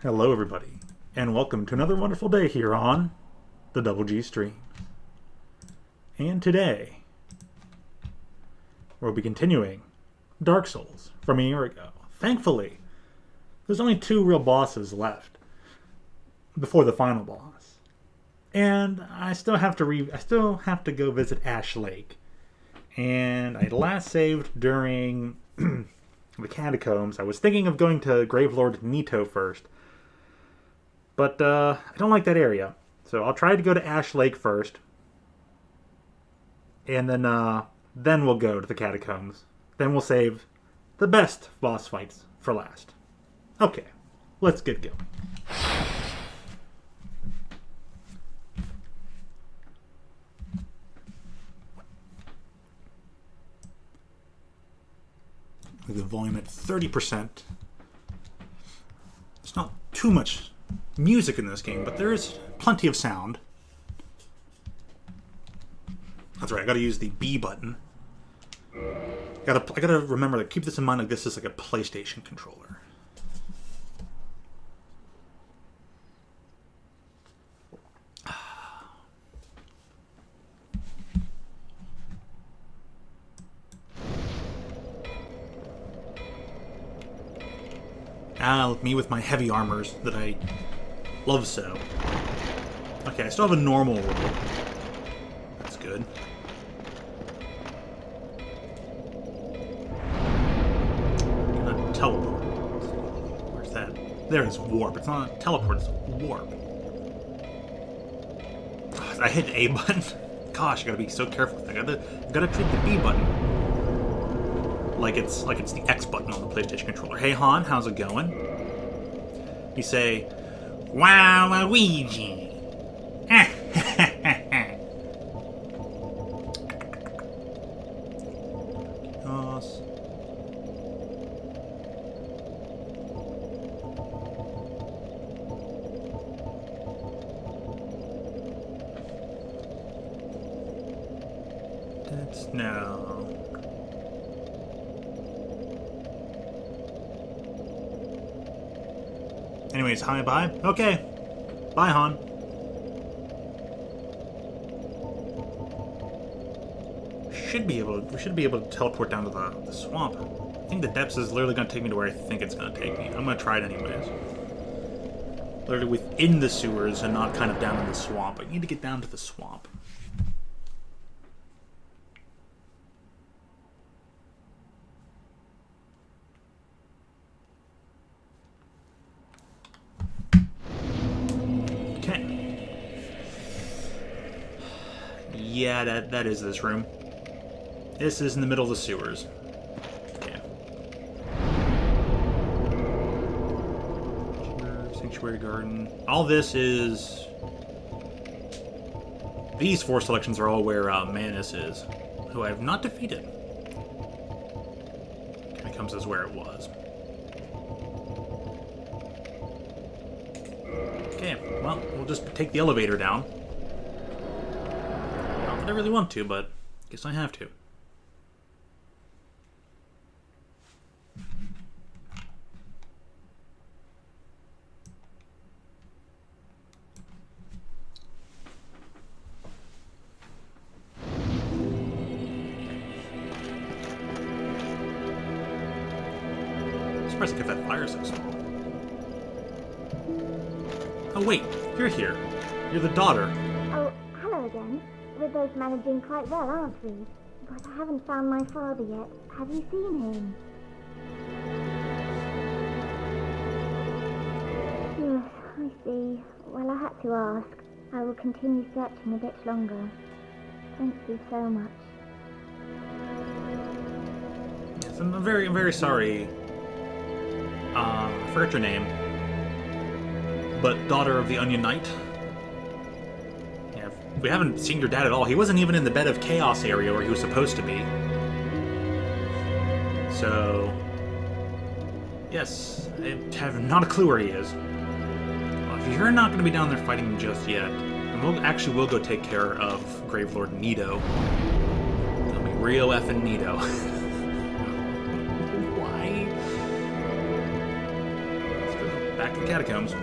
Hello everybody, and welcome to another wonderful day here on the Double G stream. And today, we'll be continuing Dark Souls from a year ago. Thankfully, there's only 2 real bosses left before the final boss. And I still have to go visit Ash Lake. And I last saved during the catacombs. I was thinking of going to Gravelord Nito first. But I don't like that area. So I'll try to go to Ash Lake first. And then we'll go to the catacombs. Then we'll save the best boss fights for last. Okay, let's get going. With the volume at 30%. It's not too much music in this game, but there is plenty of sound. That's right, I gotta use the B button. I gotta remember to keep this in mind, like this is like a PlayStation controller. Me with my heavy armors that I love so. Okay, I still have a normal roll. That's good. Cannot teleport. Where's that? There it's warp. It's not a teleport, it's warp. I hit A button. Gosh, I gotta be so careful with that. I gotta treat the B button like it's the X button on the PlayStation controller. Hey Han, how's it going? You say, "Wow, Luigi." That's no. Anyways, hi, bye. Okay. Bye, Han. We should be able to teleport down to the swamp. I think the depths is literally going to take me to where I think it's going to take me. I'm going to try it anyways. Literally within the sewers and not kind of down in the swamp. I need to get down to the swamp. Yeah, that is this room. This is in the middle of the sewers. Okay. Sanctuary Garden. All this is... These 4 selections are all where Manus is, who I have not defeated. Kind of comes as where it was. Okay, well, we'll just take the elevator down. I really want to, but I guess I have to. I'm surprised I kept that fire so small. Oh wait, you're here. You're the daughter. Oh, hello again. We're both managing quite well, aren't we? But I haven't found my father yet. Have you seen him? Yes, I see. Well, I had to ask. I will continue searching a bit longer. Thank you so much. Yes, I'm very sorry. I forgot your name. But daughter of the Onion Knight? We haven't seen your dad at all. He wasn't even in the Bed of Chaos area where he was supposed to be. So... Yes, I have not a clue where he is. Well, if you're not going to be down there fighting him just yet, then we'll go take care of Gravelord Nito. It'll be real effing Nito. Why? back to the catacombs.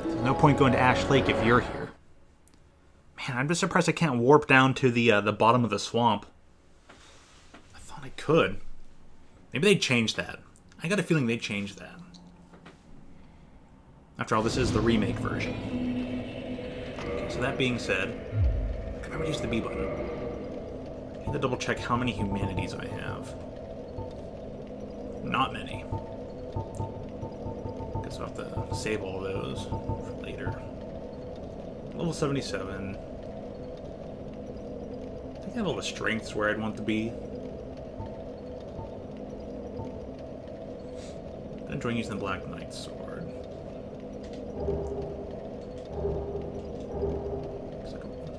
There's no point going to Ash Lake if you're here. Man, I'm just surprised I can't warp down to the bottom of the swamp. I thought I could. Maybe they changed that. I got a feeling they changed that. After all, this is the remake version. Okay, so that being said, I remember to use the B button. I need to double check how many humanities I have. Not many. Guess I'll have to save all those for later. Level 77. I think I have all the strengths where I'd want to be. I'm enjoying using the Black Knight's sword.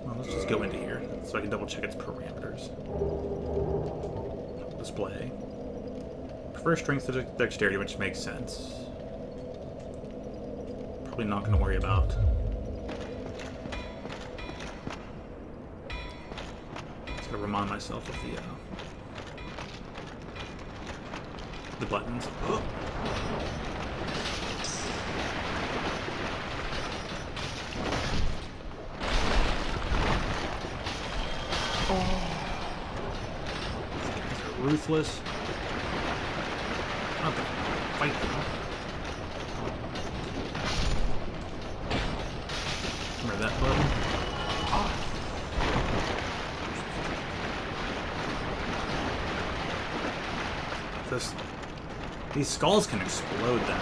Well, let's just go into here so I can double check its parameters. Display. Prefer strength to dexterity, which makes sense. Probably not going to worry about. Just gotta remind myself of the buttons. Oh. Ruthless. Not to fight them. Remember that button? These skulls can explode them.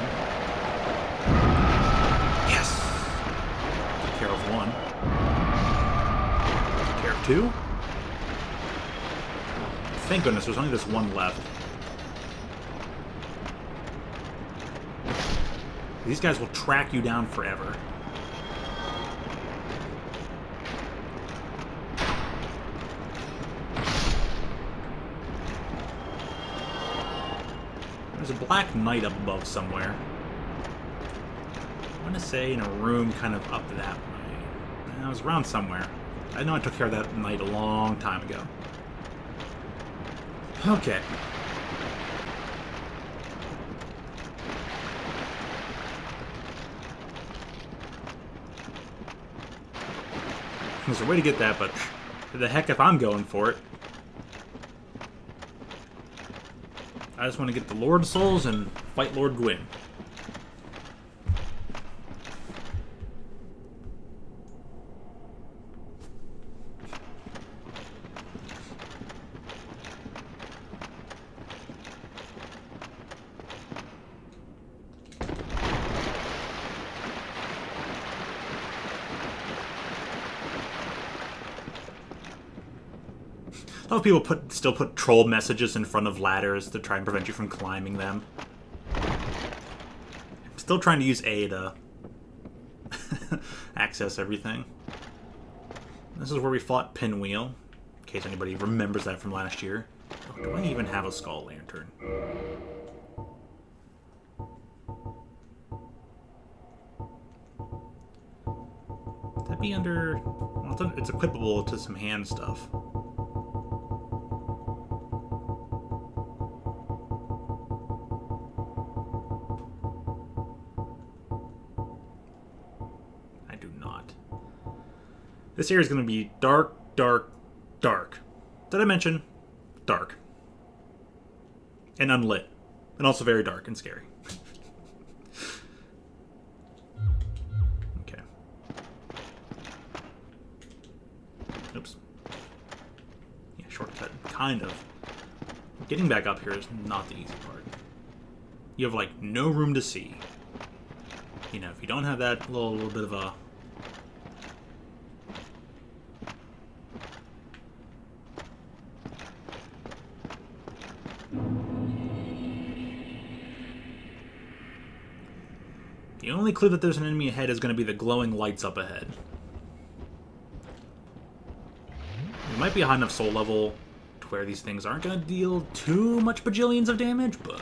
Yes! Take care of one. Take care of two. Thank goodness, there's only this one left. These guys will track you down forever. There's a Black Knight up above somewhere. I want to say in a room kind of up that way. I was around somewhere. I know I took care of that knight a long time ago. Okay. There's a way to get that, but the heck if I'm going for it. I just want to get the Lord Souls and fight Lord Gwyn. A lot of people still put troll messages in front of ladders to try and prevent you from climbing them. I'm still trying to use A to access everything. This is where we fought Pinwheel, in case anybody remembers that from last year. Oh, do I even have a skull lantern? Would that be under... Well, it's equipable to some hand stuff. This area is going to be dark, dark, dark. Did I mention dark? And unlit. And also very dark and scary. Okay. Oops. Yeah, shortcut. Kind of. Getting back up here is not the easy part. You have, like, no room to see. You know, if you don't have that little bit of a... The only clue that there's an enemy ahead is going to be the glowing lights up ahead. It might be a high enough soul level to where these things aren't going to deal too much bajillions of damage, but...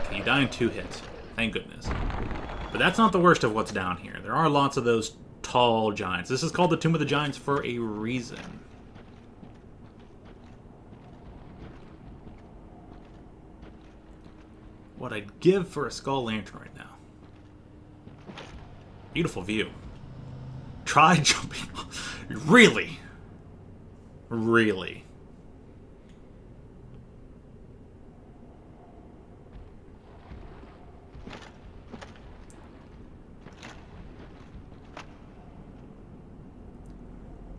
Okay, you die in 2 hits. Thank goodness. But that's not the worst of what's down here. There are lots of those tall giants. This is called the Tomb of the Giants for a reason. what I'd give for a skull lantern right now. Beautiful view. Try jumping. Really? Really?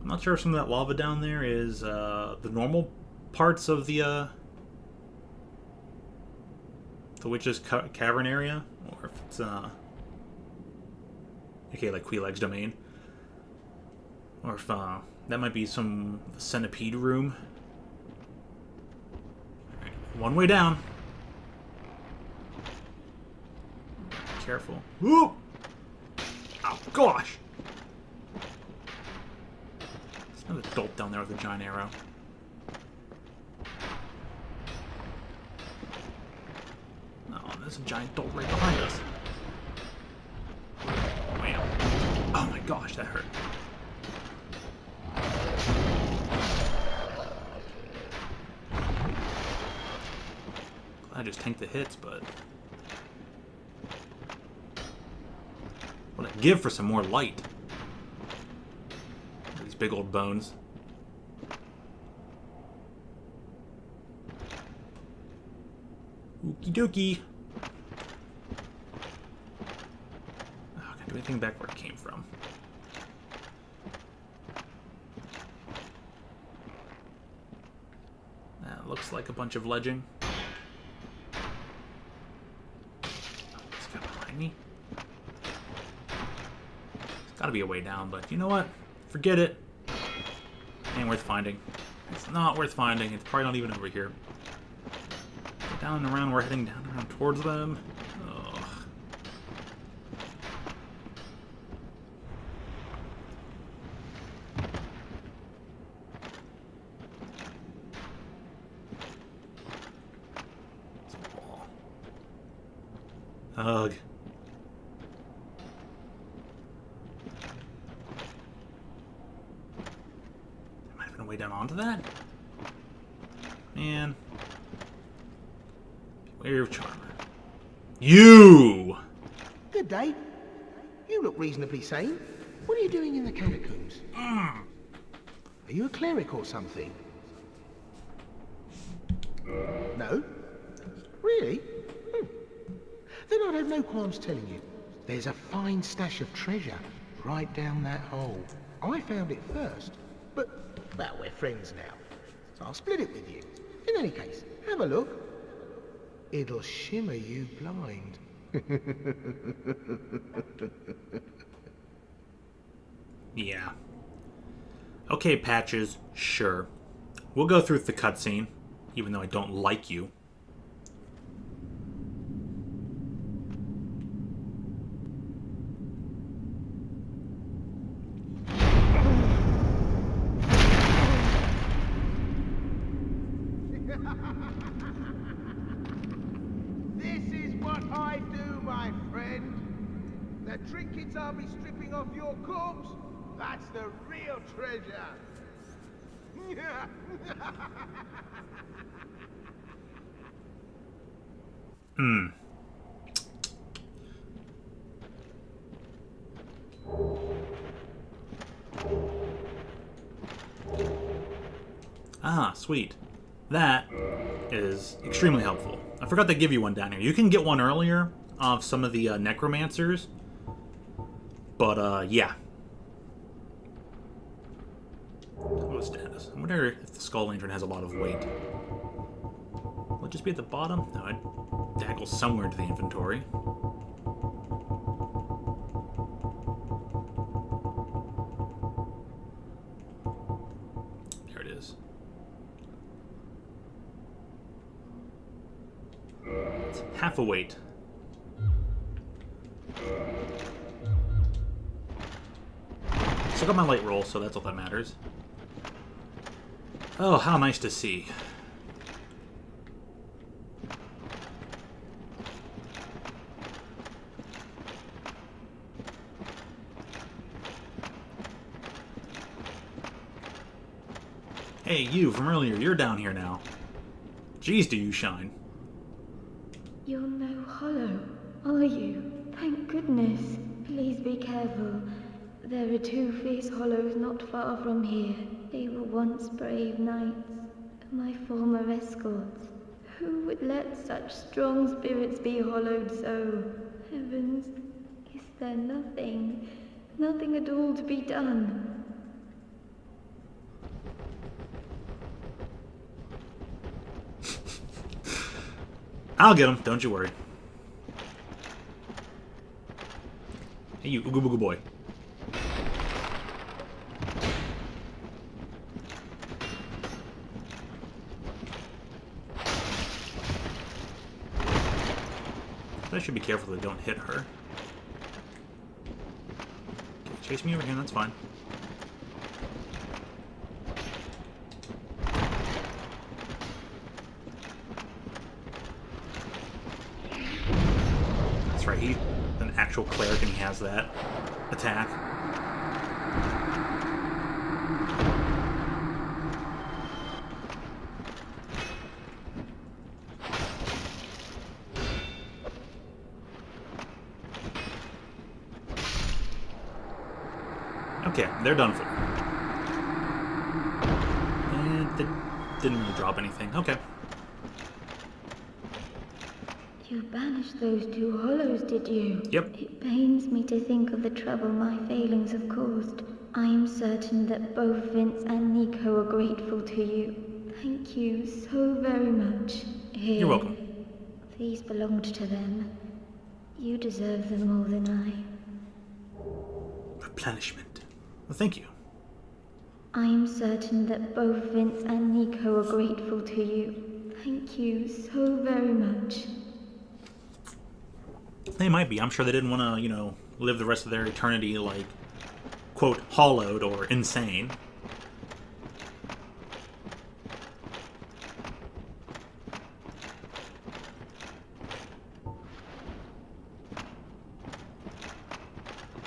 I'm not sure if some of that lava down there is the normal parts of the witch's cavern area, or if it's okay, like Queeleg's domain, or if that might be some centipede room. All right, one way down. Careful. Whoop! Oh gosh! There's another dolt down there with a giant arrow. Oh, there's a giant dolt right behind us. Wham. Oh my gosh, that hurt. I just tanked the hits, but what I'd give for some more light. These big old bones. Okie dokie. Oh, can I do anything back where it came from? That looks like a bunch of ledging. It's got behind me. There's gotta be a way down, but you know what? Forget it. Ain't worth finding. It's not worth finding. It's probably not even over here. Down and around, we're heading down and around towards them. Ugh. Ugh. There might have been a way down onto that? Man. Beware of Charmer. You! Good day. You look reasonably sane. What are you doing in the catacombs? Are you a cleric or something? No? Really? Then I'd have no qualms telling you. There's a fine stash of treasure right down that hole. I found it first. But, well, we're friends now. So I'll split it with you. In any case, have a look. It'll shimmer you blind. Yeah. Okay, Patches, sure. We'll go through the cutscene, even though I don't like you. This is what I do, my friend. The trinkets I'll be stripping off your corpse, that's the real treasure. Ah, sweet. That is extremely helpful. I forgot to give you one down here. You can get one earlier of some of the necromancers. But, yeah. What status? I wonder if the skull lantern has a lot of weight. Will it just be at the bottom? No, it daggles somewhere into the inventory. There it is. It's half a weight. Still got my light roll, so that's all that matters. Oh, how nice to see. Hey, you from earlier, you're down here now. Jeez, do you shine. You're no hollow, are you? Thank goodness. Please be careful. There are 2 fierce hollows not far from here. They were once brave knights, my former escorts. Who would let such strong spirits be hollowed so? Heavens, is there nothing at all to be done? I'll get him, don't you worry. Hey, you Ooga Booga boy. I should be careful that I don't hit her. Okay, chase me over here, that's fine. That's right, he's an actual cleric and he has that attack. Okay, they're done for. And they didn't really drop anything. Okay. You banished those 2 hollows, did you? Yep. It pains me to think of the trouble my failings have caused. I am certain that both Vince and Nico are grateful to you. Thank you so very much. Here, You're welcome. these belonged to them. You deserve them more than I. Replenishment. Well, thank you. I am certain that both Vince and Nico are grateful to you. Thank you so very much. They might be. I'm sure they didn't want to, live the rest of their eternity like, quote, hollowed or insane.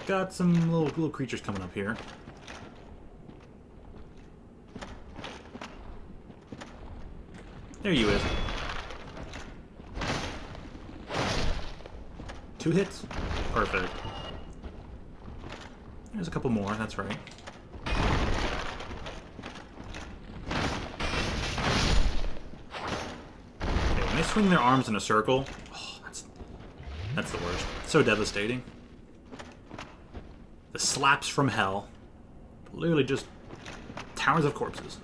Got some little creatures coming up here. There you is. 2 hits? Perfect. There's a couple more, that's right. Okay, when they swing their arms in a circle, oh, that's the worst. So devastating. The slaps from hell. Literally just towers of corpses.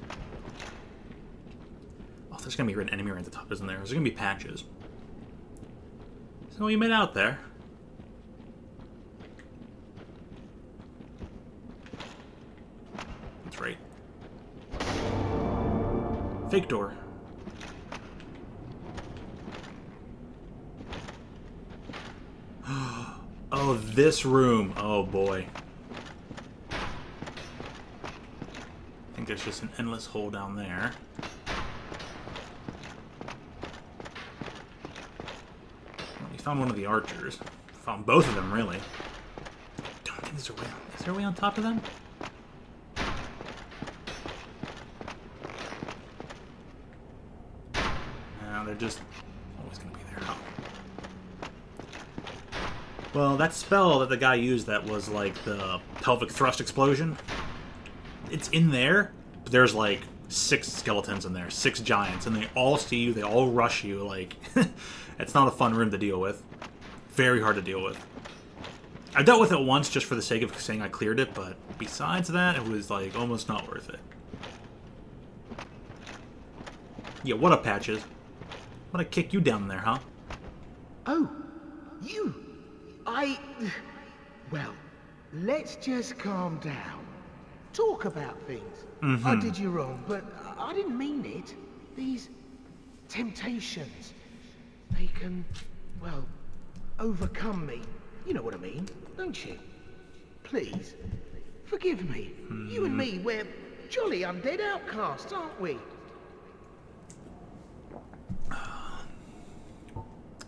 Oh, there's gonna be an enemy right at the top, isn't there? There's gonna be patches. So you made out there. That's right. Fake door. Oh, this room. Oh boy. I think there's just an endless hole down there. We found one of the archers. Found both of them, really. I don't think there's a way on. Is there a way on top of them? No, they're just always going to be there. Oh. Well, that spell that the guy used that was like the pelvic thrust explosion, it's in there, but there's like 6 skeletons in there, 6 giants, and they all see you, they all rush you, like, it's not a fun room to deal with. Very hard to deal with. I dealt with it once just for the sake of saying I cleared it, but besides that, it was like almost not worth it. Yeah, what up, Patches? I'm gonna kick you down there, huh? Oh, you! Well, let's just calm down. Talk about things. I did you wrong, but I didn't mean it. These temptations, they can, well, overcome me. You know what I mean, don't you? Please, forgive me. You and me, we're jolly undead outcasts, aren't we?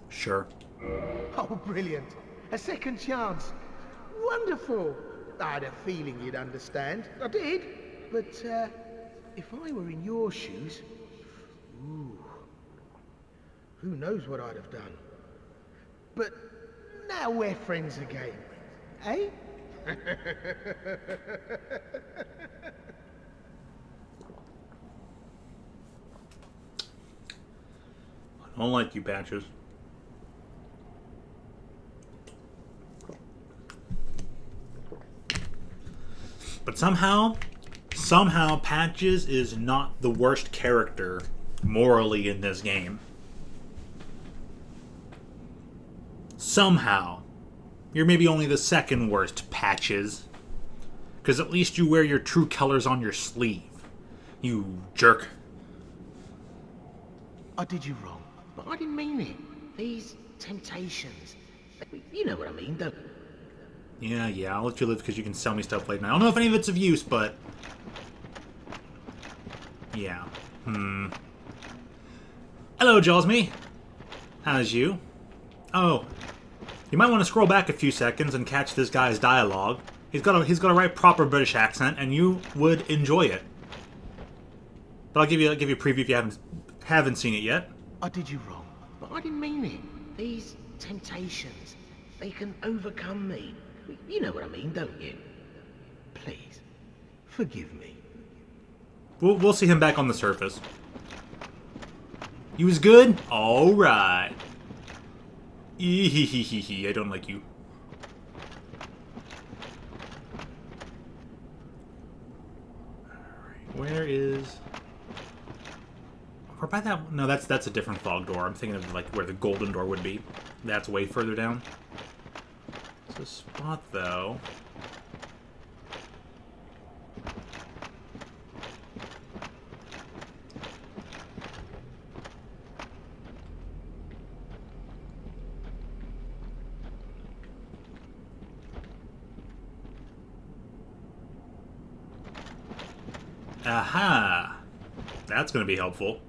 Sure. Oh, brilliant. A second chance. Wonderful. I had a feeling you'd understand. I did. But, if I were in your shoes... Ooh. Who knows what I'd have done. But now we're friends again, eh? I don't like you, Patches. But somehow Patches is not the worst character morally in this game. Somehow. You're maybe only the second worst, Patches. Because at least you wear your true colors on your sleeve. You jerk. I did you wrong, but I didn't mean it. These temptations. You know what I mean, don't you? Yeah, I'll let you live because you can sell me stuff later. I don't know if any of it's of use, but... yeah. Hello, Jawsme. How's you? Oh. You might want to scroll back a few seconds and catch this guy's dialogue. He's got a right proper British accent, and you would enjoy it. But I'll give you a preview if you haven't seen it yet. I did you wrong, but I didn't mean it. These temptations, they can overcome me. You know what I mean, don't you? Please, forgive me. We'll see him back on the surface. You was good? Alright. I don't like you. Alright, where is... Or by that... No, that's a different fog door. I'm thinking of like where the golden door would be. That's way further down. It's a spot, though. Aha! That's going to be helpful.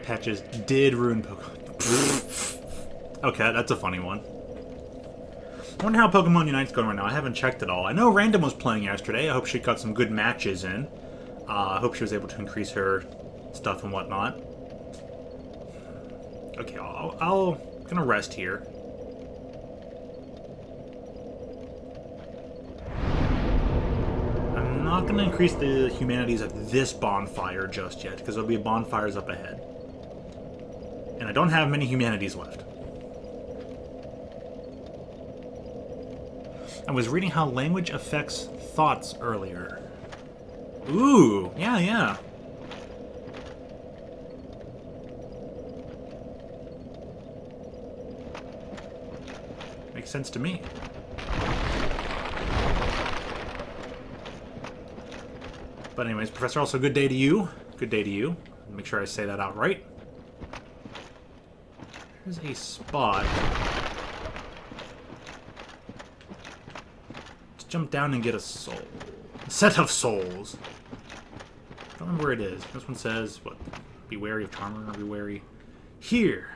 Patches did ruin Pokemon. Okay, that's a funny one. I wonder how Pokemon Unite's going right now. I haven't checked it all. I know Random was playing yesterday. I hope she got some good matches in. I hope she was able to increase her stuff and whatnot. Okay, I'll gonna rest here. I'm not gonna increase the humanities of this bonfire just yet, because there'll be bonfires up ahead. And I don't have many humanities left. I was reading how language affects thoughts earlier. Ooh, yeah. Makes sense to me. But anyways, Professor, also good day to you. Good day to you. Make sure I say that out right. There's a spot. Let's jump down and get a soul. A set of souls. I don't remember where it is. This one says, what? Be wary of Charmer, or be wary here.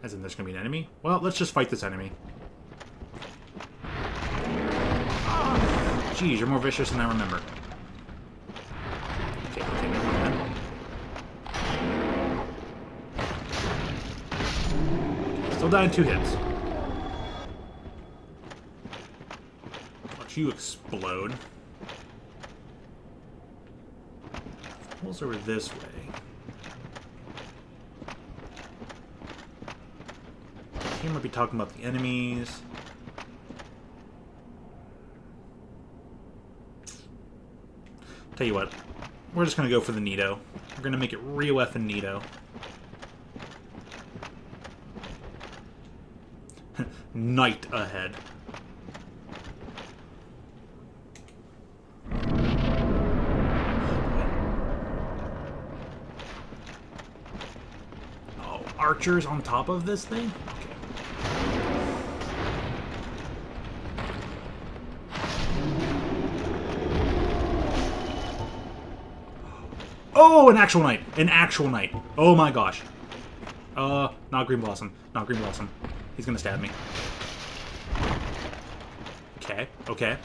As in, there's going to be an enemy? Well, let's just fight this enemy. Geez, you're more vicious than I remember. Okay, never mind. Still dying 2 hits. Watch you explode. Pulls over this way. He might be talking about the enemies. Tell you what, we're just gonna go for the Nito. We're gonna make it real effing Nito. Night ahead. Oh, archers on top of this thing? Okay. Oh, an actual knight. An actual knight. Oh my gosh. Not Green Blossom. Not Green Blossom. He's gonna stab me. Okay.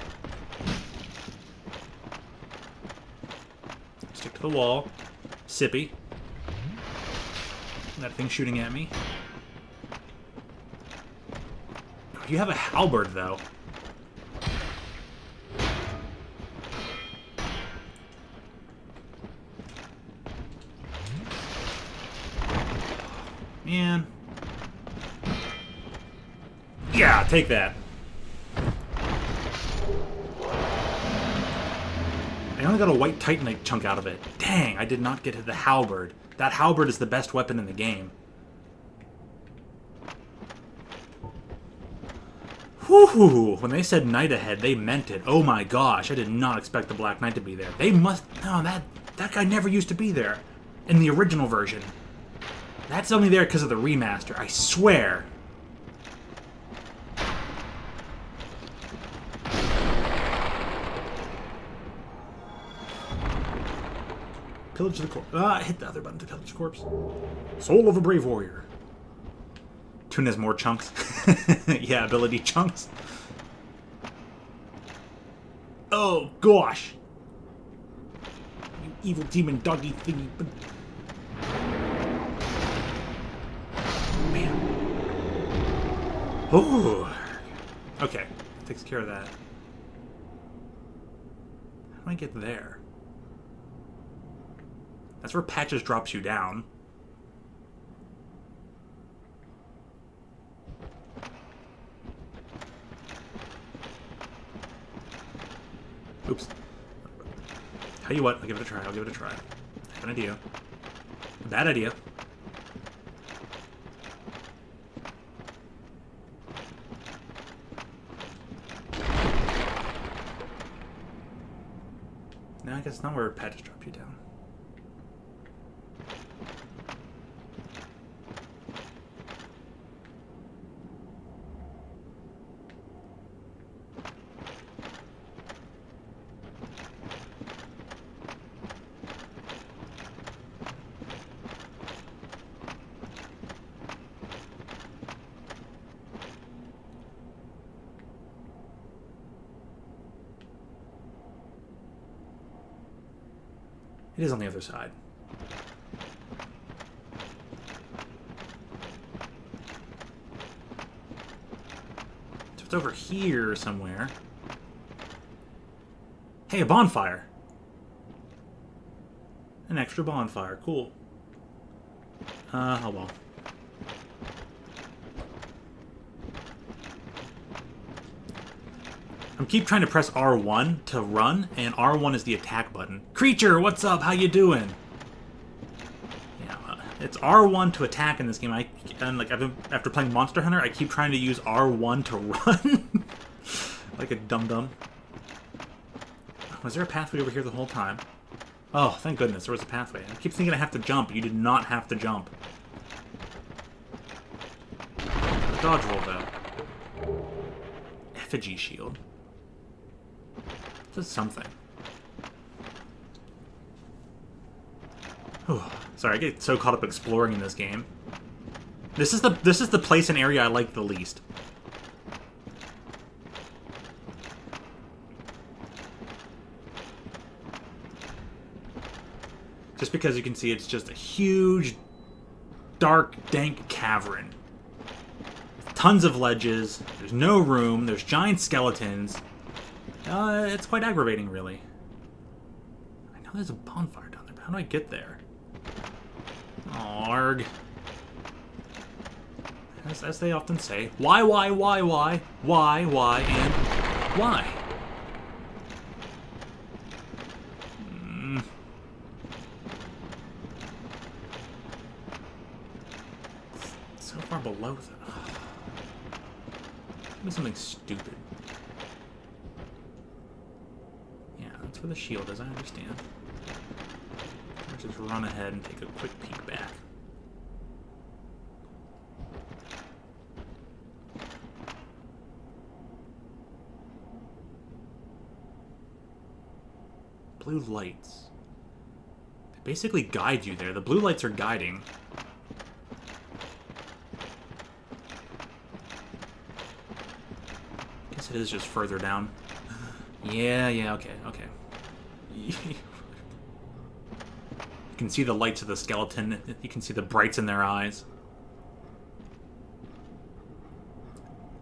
To the wall. Sippy. That thing shooting at me. You have a halberd, though. Man. Yeah, take that. I only got a white titanite chunk out of it. Dang, I did not get the halberd. That halberd is the best weapon in the game. Whew, when they said knight ahead, they meant it. Oh my gosh, I did not expect the Black Knight to be there. They must... No, that guy never used to be there. In the original version. That's only there because of the remaster, I swear. Pillage the corpse. Ah, hit the other button to pillage the corpse. Soul of a brave warrior. Toon has more chunks. Yeah, ability chunks. Oh, gosh. You evil demon doggy thingy. Man. Oh. Okay, takes care of that. How do I get there? That's where Patches drops you down. Oops. Tell you what, I'll give it a try. I'll give it a try. I have an idea. A bad idea. No, I guess not where Patches drop you down. It is on the other side. So it's over here somewhere. Hey, a bonfire! An extra bonfire. Cool. Oh well. I keep trying to press R1 to run, and R1 is the attack button. Creature, what's up? How you doing? Yeah, it's R1 to attack in this game. After playing Monster Hunter, I keep trying to use R1 to run. Like a dum-dum. Was there a pathway over here the whole time? Oh, thank goodness, there was a pathway. I keep thinking I have to jump. You did not have to jump. A dodge roll, though. Effigy shield. Does something. Whew. Sorry, I get so caught up exploring in this game. This is the place and area I like the least. Just because you can see it's just a huge, dark, dank cavern. Tons of ledges. There's no room. There's giant skeletons. It's quite aggravating, really. I know there's a bonfire down there, but how do I get there? Arg. As they often say, why, and why? It's so far below that. Give me something stupid. That's where the shield is, I understand. Let's just run ahead and take a quick peek back. Blue lights. They basically guide you there. The blue lights are guiding. Guess it is just further down. Yeah, okay. You can see the lights of the skeleton. You can see the brights in their eyes.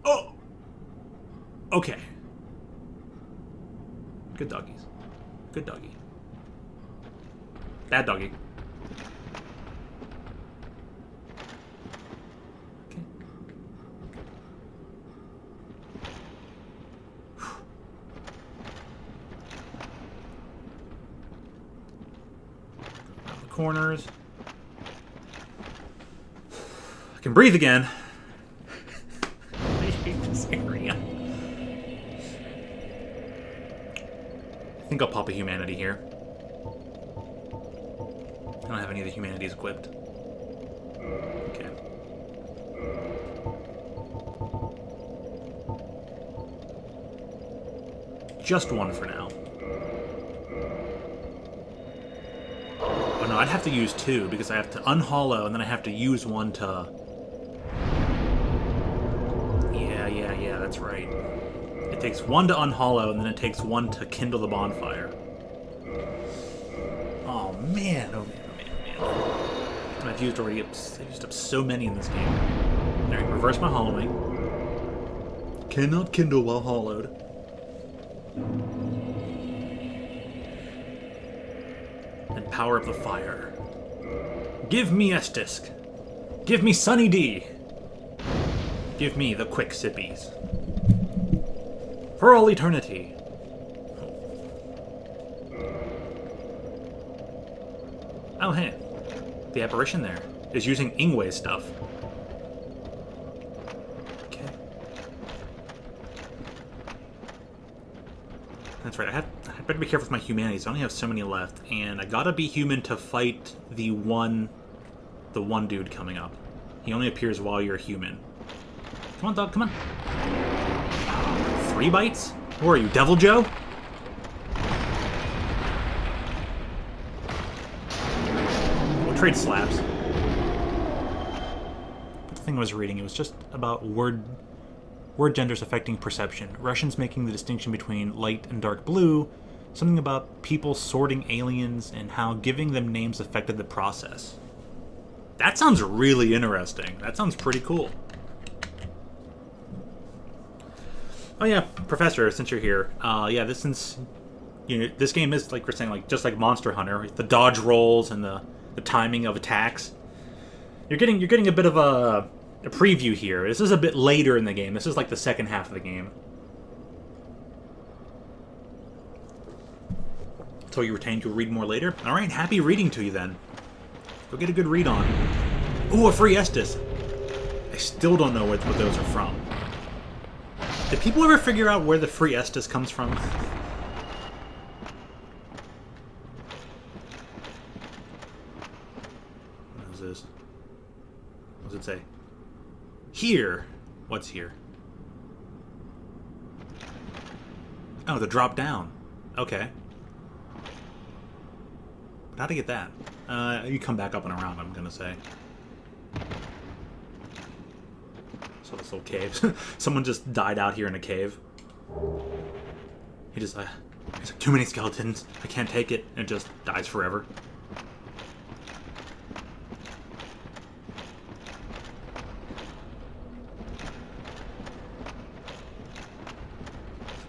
Oh! Okay. Good doggies. Good doggy. Bad doggy. Okay. Around the corners. I can breathe again. I hate this area. I think I'll pop a humanity here. I don't have any of the humanities equipped. Okay. Just one for now. Oh no, I'd have to use two because I have to unhollow and then I have to use one to... Yeah, that's right. It takes one to unhollow and then it takes one to kindle the bonfire. Oh man, oh man. I've used up so many in this game. Alright, reverse my hollowing. Cannot kindle while hollowed. And power up the fire. Give me Estisk. Give me Sunny D. Give me the quick sippies. For all eternity. Oh hey. The apparition there is using Ingwe's stuff. Okay. That's right, I better be careful with my humanities. I only have so many left, and I gotta be human to fight the one dude coming up. He only appears while you're human. Come on, dog, come on. 3 bites? Who are you, Devil Joe? Trade slabs. But the thing I was reading, it was just about word genders affecting perception. Russians making the distinction between light and dark blue. Something about people sorting aliens and how giving them names affected the process. That sounds really interesting. That sounds pretty cool. Oh yeah, Professor, since you're here, this game is, like we're saying, like just like Monster Hunter, the dodge rolls and the timing of attacks. You're getting a bit of a preview here. This is a bit later in the game. This is like the second half of the game. So you retained you'll read more later? Alright, happy reading to you then. Go get a good read on. Ooh, a free Estus. I still don't know what those are from. Did people ever figure out where the free Estus comes from? This? What does it say? Here. What's here? Oh, the drop down. Okay. But how to get that? You come back up and around, I'm gonna say. So this little cave. Someone just died out here in a cave. He just, he's like, too many skeletons. I can't take it. And it just dies forever.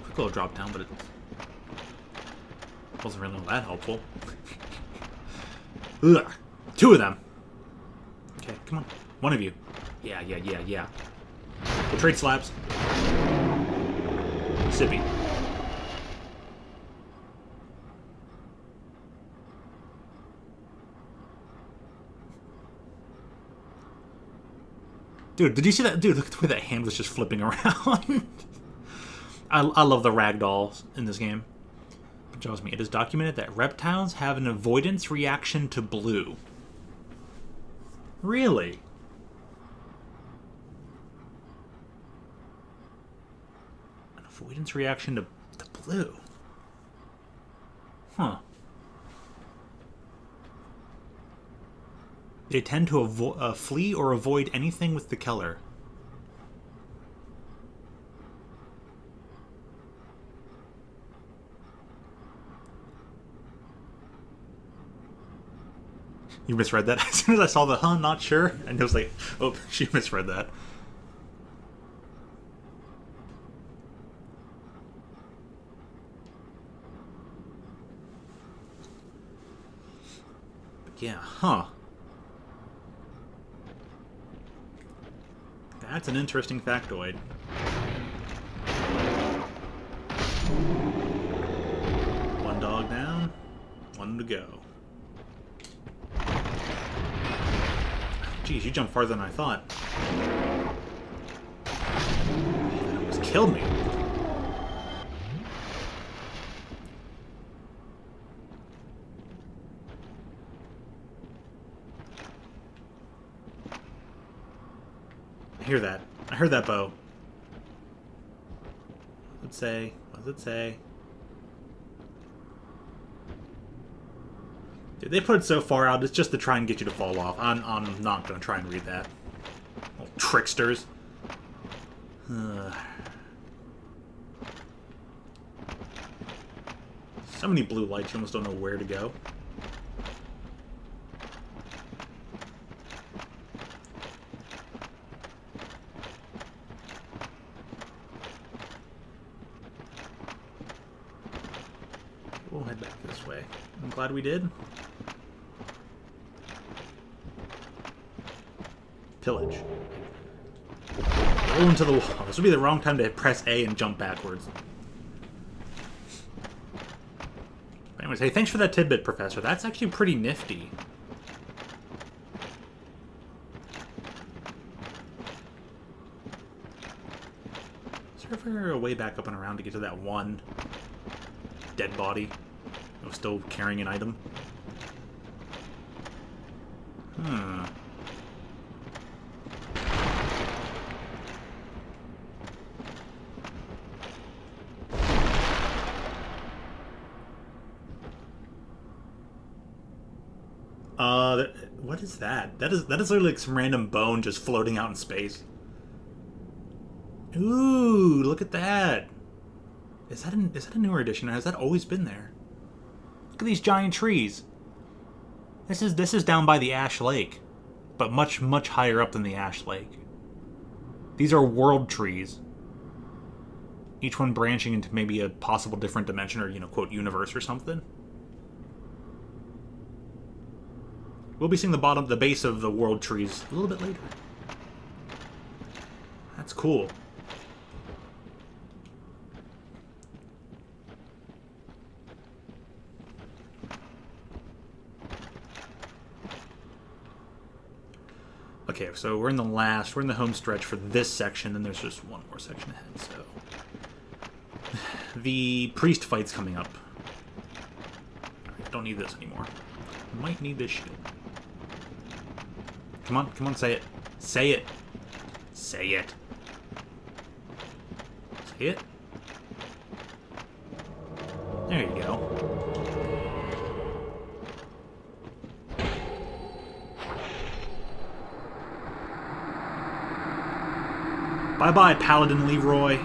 Quick little drop down, but it wasn't really that helpful. Ugh. 2 of them. Okay, come on. 1 of you. Yeah. We'll trade slabs. Sippy. Dude, did you see that? Dude, look at the way that hand was just flipping around. I love the ragdolls in this game. It shows me. It is documented that reptiles have an avoidance reaction to blue. Really? An avoidance reaction to blue? Huh. They tend to flee or avoid anything with the color. You misread that? As soon as I saw the not sure, and it was like, oh, she misread that. But yeah, huh. That's an interesting factoid. One dog down, one to go. Geez, you jumped farther than I thought. That almost killed me. I hear that. I heard that bow. What does it say? What does it say? Dude, they put it so far out, it's just to try and get you to fall off. I'm not going to try and read that. Little tricksters. So many blue lights, you almost don't know where to go. We'll head back this way. I'm glad we did. Pillage. Roll into the wall. This would be the wrong time to press A and jump backwards. Anyways, hey, thanks for that tidbit, Professor. That's actually pretty nifty. Is there ever a way back up and around to get to that one dead body that was still carrying an item? What is that? That is literally like some random bone just floating out in space. Ooh, look at that. Is that a newer edition, or has that always been there? Look at these giant trees. This is down by the Ash Lake, but much higher up than the Ash Lake. These are world trees. Each one branching into maybe a possible different dimension or, quote, universe or something. We'll be seeing the base of the world trees a little bit later. That's cool. Okay, so we're in the home stretch for this section, and there's just one more section ahead, so. The priest fight's coming up. Alright, don't need this anymore. Might need this shield. Come on, say it. Say it. Say it. Say it. There you go. Bye-bye, Paladin Leroy.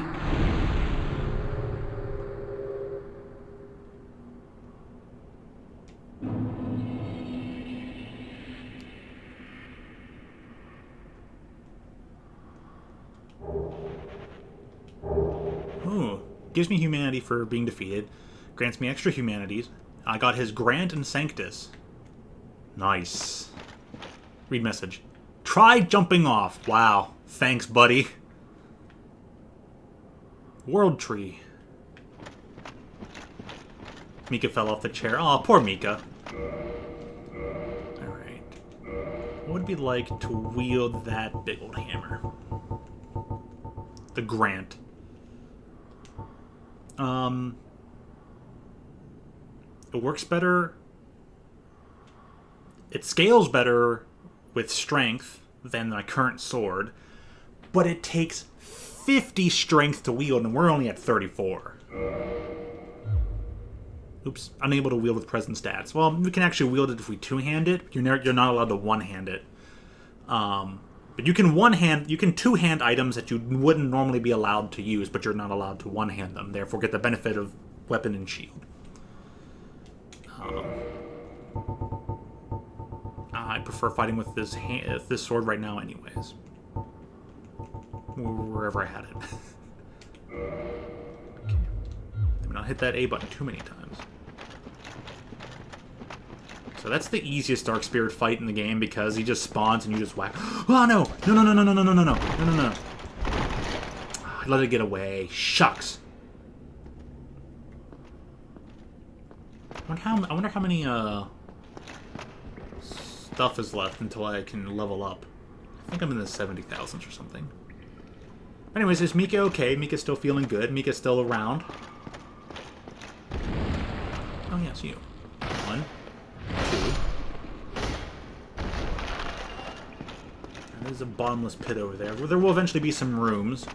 Gives me humanity for being defeated. Grants me extra humanities. I got his Grant and Sanctus. Nice. Read message. Try jumping off. Wow. Thanks, buddy. World Tree. Mika fell off the chair. Aw, poor Mika. Alright. What would it be like to wield that big old hammer? The Grant. It works better. It scales better with strength than my current sword, but it takes 50 strength to wield, and we're only at 34. Oops, unable to wield with present stats. Well, we can actually wield it if we two-hand it. You're not allowed to one-hand it. But you can two-hand items that you wouldn't normally be allowed to use, but you're not allowed to one-hand them. Therefore, get the benefit of weapon and shield. I prefer fighting with this this sword right now anyways. Wherever I had it. Okay. Let me not hit that A button too many times. So that's the easiest Dark Spirit fight in the game because he just spawns and you just whack. Oh no! No no no no no no no no no no no no! I let it get away. Shucks. I wonder how many stuff is left until I can level up. I think I'm in the 70,000s or something. Anyways, is Mika okay? Mika's still feeling good. Mika's still around. Oh yes, you. 1, 2. And there's a bottomless pit over there. There will eventually be some rooms.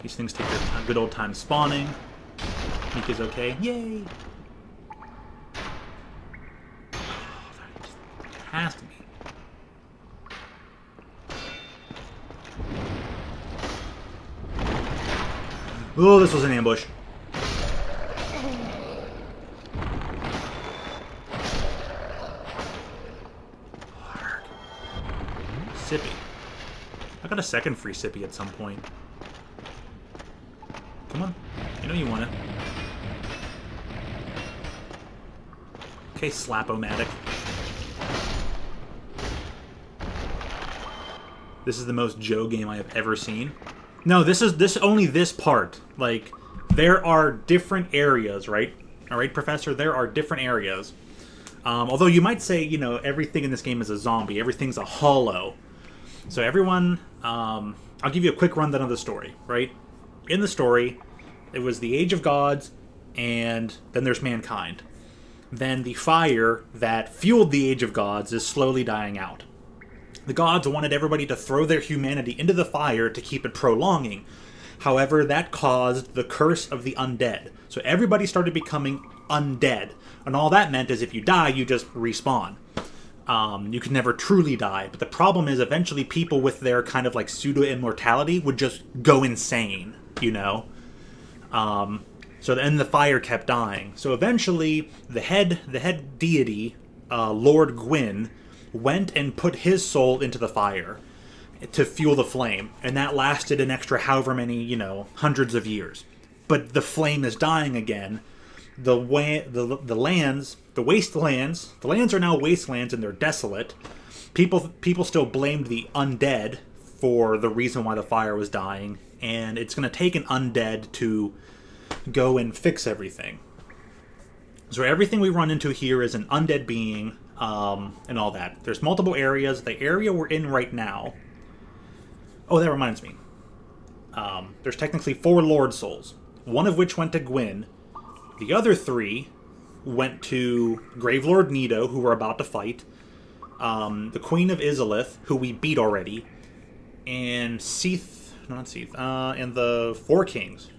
These things take their good old time spawning. Mika's okay. Yay! Has to be. Oh, this was an ambush. Sippy. I got a second free sippy at some point. Come on. You know you want it. Okay, Slap-O-Matic. This is the most Joe game I have ever seen. No, only this part. Like, there are different areas, right? Alright, Professor? There are different areas. Although you might say, you know, everything in this game is a zombie. Everything's a hollow. So everyone, I'll give you a quick rundown of the story, right? In the story, it was the Age of Gods, and then there's mankind. Then the fire that fueled the Age of Gods is slowly dying out. The gods wanted everybody to throw their humanity into the fire to keep it prolonging. However, that caused the curse of the undead. So everybody started becoming undead. And all that meant is if you die, you just respawn. You can never truly die. But the problem is eventually people with their kind of like pseudo-immortality would just go insane, you know? So then the fire kept dying. So eventually the head deity, Lord Gwyn, went and put his soul into the fire to fuel the flame, and that lasted an extra however many, you know, hundreds of years. But the flame is dying again. The lands, the wastelands, the lands are now wastelands and they're desolate. People still blamed the undead for the reason why the fire was dying, and it's going to take an undead to go and fix everything. So everything we run into here is an undead being, and all that. There's multiple areas. The area we're in right now... Oh, that reminds me. There's technically 4 Lord Souls, one of which went to Gwyn. The other 3 went to Gravelord Nito, who we're about to fight, the Queen of Izalith, who we beat already, and and the 4 Kings.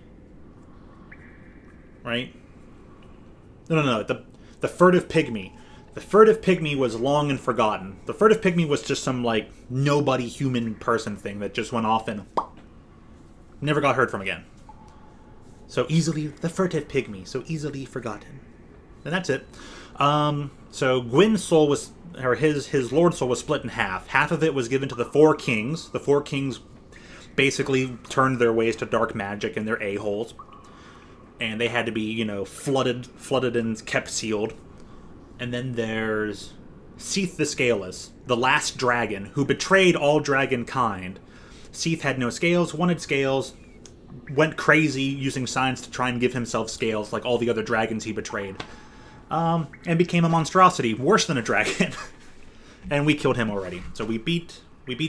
Right? No. The Furtive Pygmy. The Furtive Pygmy was long and forgotten. The Furtive Pygmy was just some, like, nobody human person thing that just went off and never got heard from again. So easily, the Furtive Pygmy, so easily forgotten. And that's it. So Gwyn's soul was, or his Lord soul was split in half. Half of it was given to the 4 Kings. The 4 Kings basically turned their ways to dark magic and they're a-holes. And they had to be, you know, flooded and kept sealed. And then there's Seath the Scaleless, the last dragon, who betrayed all dragon kind. Seath had no scales, wanted scales, went crazy using science to try and give himself scales like all the other dragons he betrayed. And became a monstrosity, worse than a dragon. And we killed him already. So we beat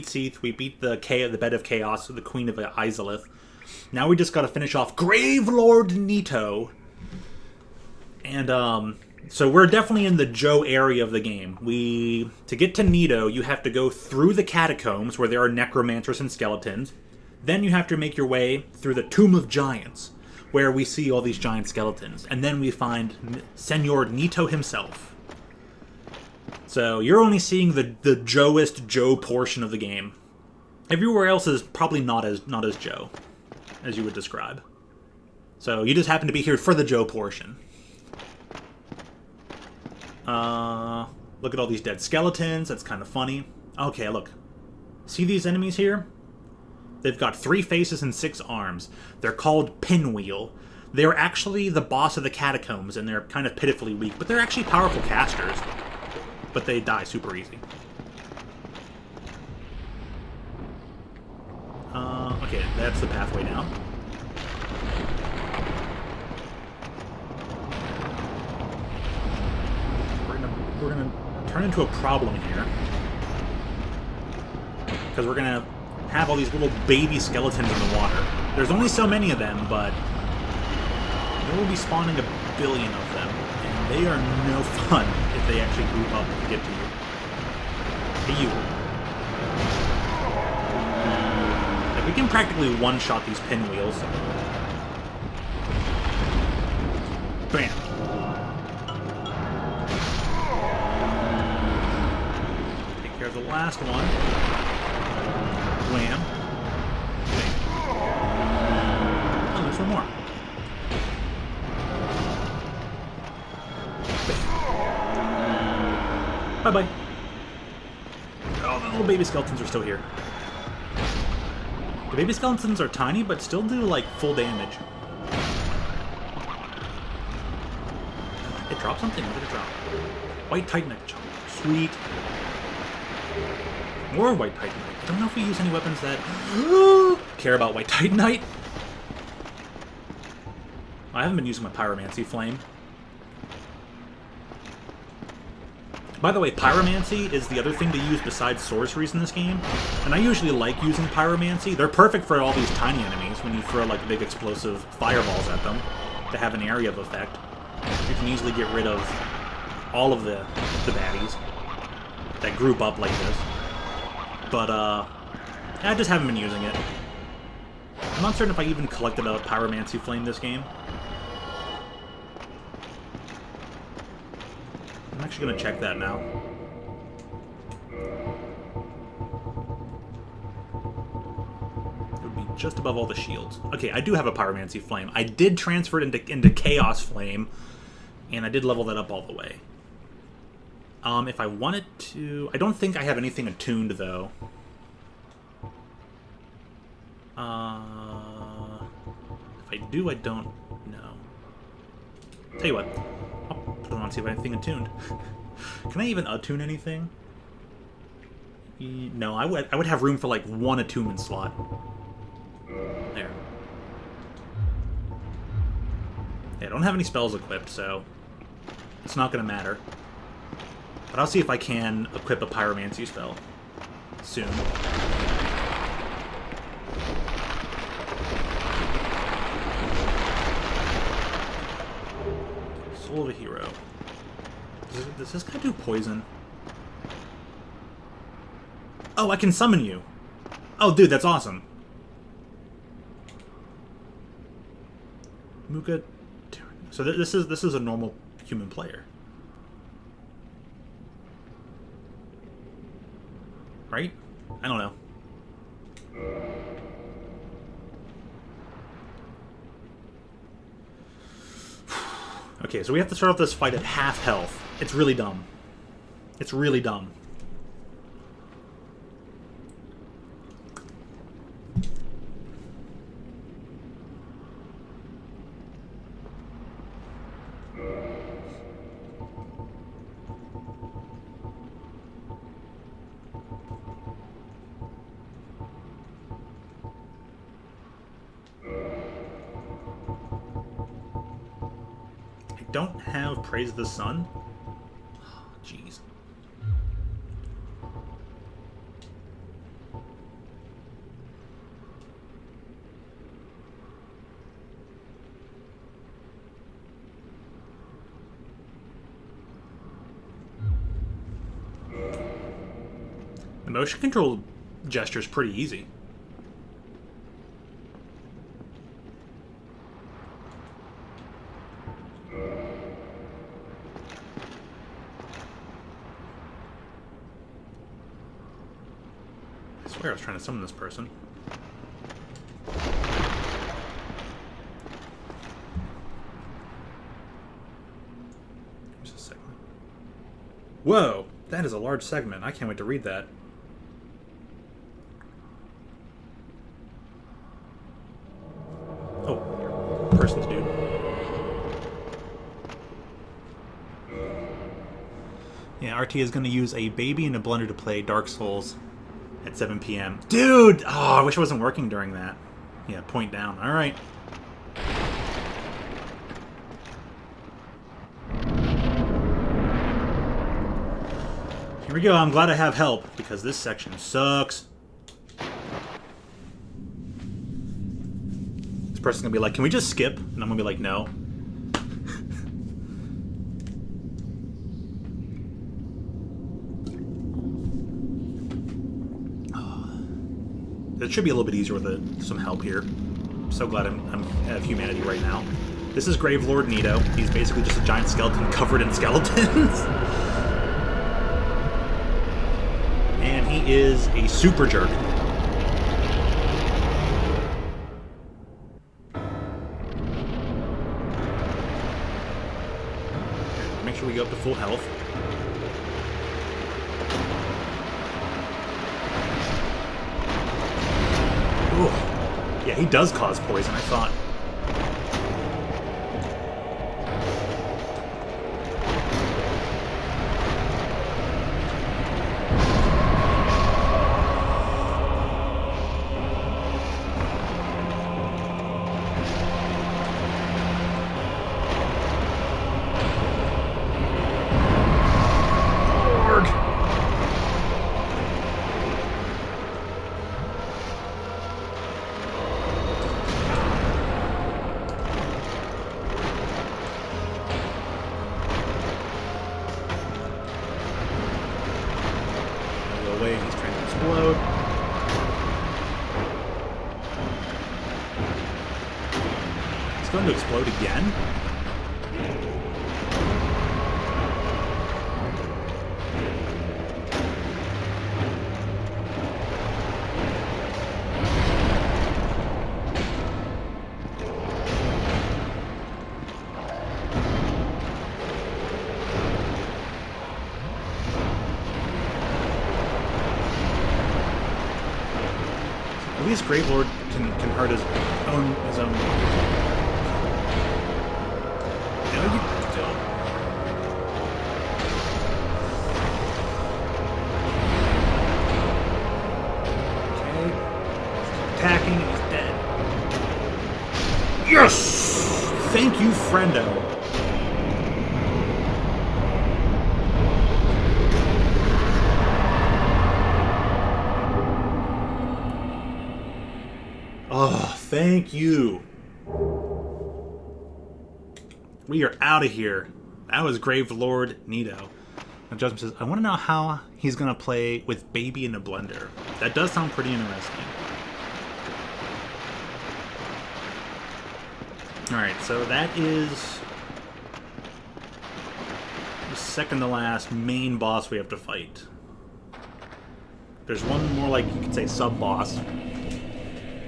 Seath, we beat the Bed of Chaos, the Queen of Izalith. Now we just gotta finish off Gravelord Nito. And, so we're definitely in the Joe area of the game. To get to Nito, you have to go through the catacombs where there are necromancers and skeletons. Then you have to make your way through the Tomb of Giants, where we see all these giant skeletons. And then we find Senor Nito himself. So you're only seeing the Joeist Joe portion of the game. Everywhere else is probably not as Joe, as you would describe. So you just happen to be here for the Joe portion. Look at all these dead skeletons. That's kind of funny. Okay, look. See these enemies here? They've got 3 faces and 6 arms. They're called Pinwheel. They're actually the boss of the catacombs, and they're kind of pitifully weak, but they're actually powerful casters. But they die super easy. Okay, that's the pathway down. We're gonna turn into a problem here. Because we're gonna have all these little baby skeletons in the water. There's only so many of them, but there will be spawning a billion of them. And they are no fun if they actually group up to get to you. Hey, you. Like, we can practically one-shot these pinwheels. Bam. Take care of the last one. Wham. Oh, there's one more. Bye-bye. Oh, the little baby skeletons are still here. The baby skeletons are tiny, but still do, like, full damage. It dropped something? What did it drop? White Titanite chunk. Sweet. More White Titanite. I don't know if we use any weapons that care about White Titanite. I haven't been using my Pyromancy Flame. By the way, Pyromancy is the other thing to use besides sorceries in this game. And I usually like using Pyromancy. They're perfect for all these tiny enemies when you throw like big explosive fireballs at them to have an area of effect. You can easily get rid of all of the baddies that group up like this. But, I just haven't been using it. I'm not certain if I even collected a Pyromancy Flame this game. I'm actually going to check that now. It would be just above all the shields. Okay, I do have a Pyromancy Flame. I did transfer it into Chaos Flame, and I did level that up all the way. If I wanted to... I don't think I have anything attuned, though. If I do, I don't know. Tell you what. I'll put it on and see if I have anything attuned. Can I even attune anything? No, I would have room for, like, 1 attunement slot. There. Yeah, I don't have any spells equipped, so it's not going to matter. But I'll see if I can equip a Pyromancy spell soon. Soul of a Hero. Does this guy do poison? Oh, I can summon you! Oh, dude, that's awesome! Muka... So this is a normal human player. Right? I don't know. Okay, so we have to start off this fight at half health. It's really dumb. It's really dumb. Don't have Praise the Sun? Oh, jeez. The motion control gesture is pretty easy. I swear I was trying to summon this person. Just a second. Whoa, that is a large segment. I can't wait to read that. Oh, person's dude. Yeah, RT is going to use a baby and a blender to play Dark Souls at 7 p.m. Dude! Oh, I wish it wasn't working during that. Yeah, point down. Alright. Here we go. I'm glad I have help, because this section sucks. This person's going to be like, can we just skip? And I'm going to be like, no. It should be a little bit easier with some help here. I'm so glad I have humanity right now. This is Gravelord Nito. He's basically just a giant skeleton covered in skeletons. And he is a super jerk. Make sure we go up to full health. Ooh. Yeah, he does cause poison, I thought. He's trying to explode. He's going to explode again? At least Gravelord can hurt his own. No, you don't. Okay. He's attacking and he's dead. Yes! Thank you, friendo. Oh, thank you. We are out of here. That was Gravelord Nito. Now Justin says, I want to know how he's going to play with Baby in a Blender. That does sound pretty interesting. Alright, so that is the second to last main boss we have to fight. There's one more, like, you could say, sub-boss.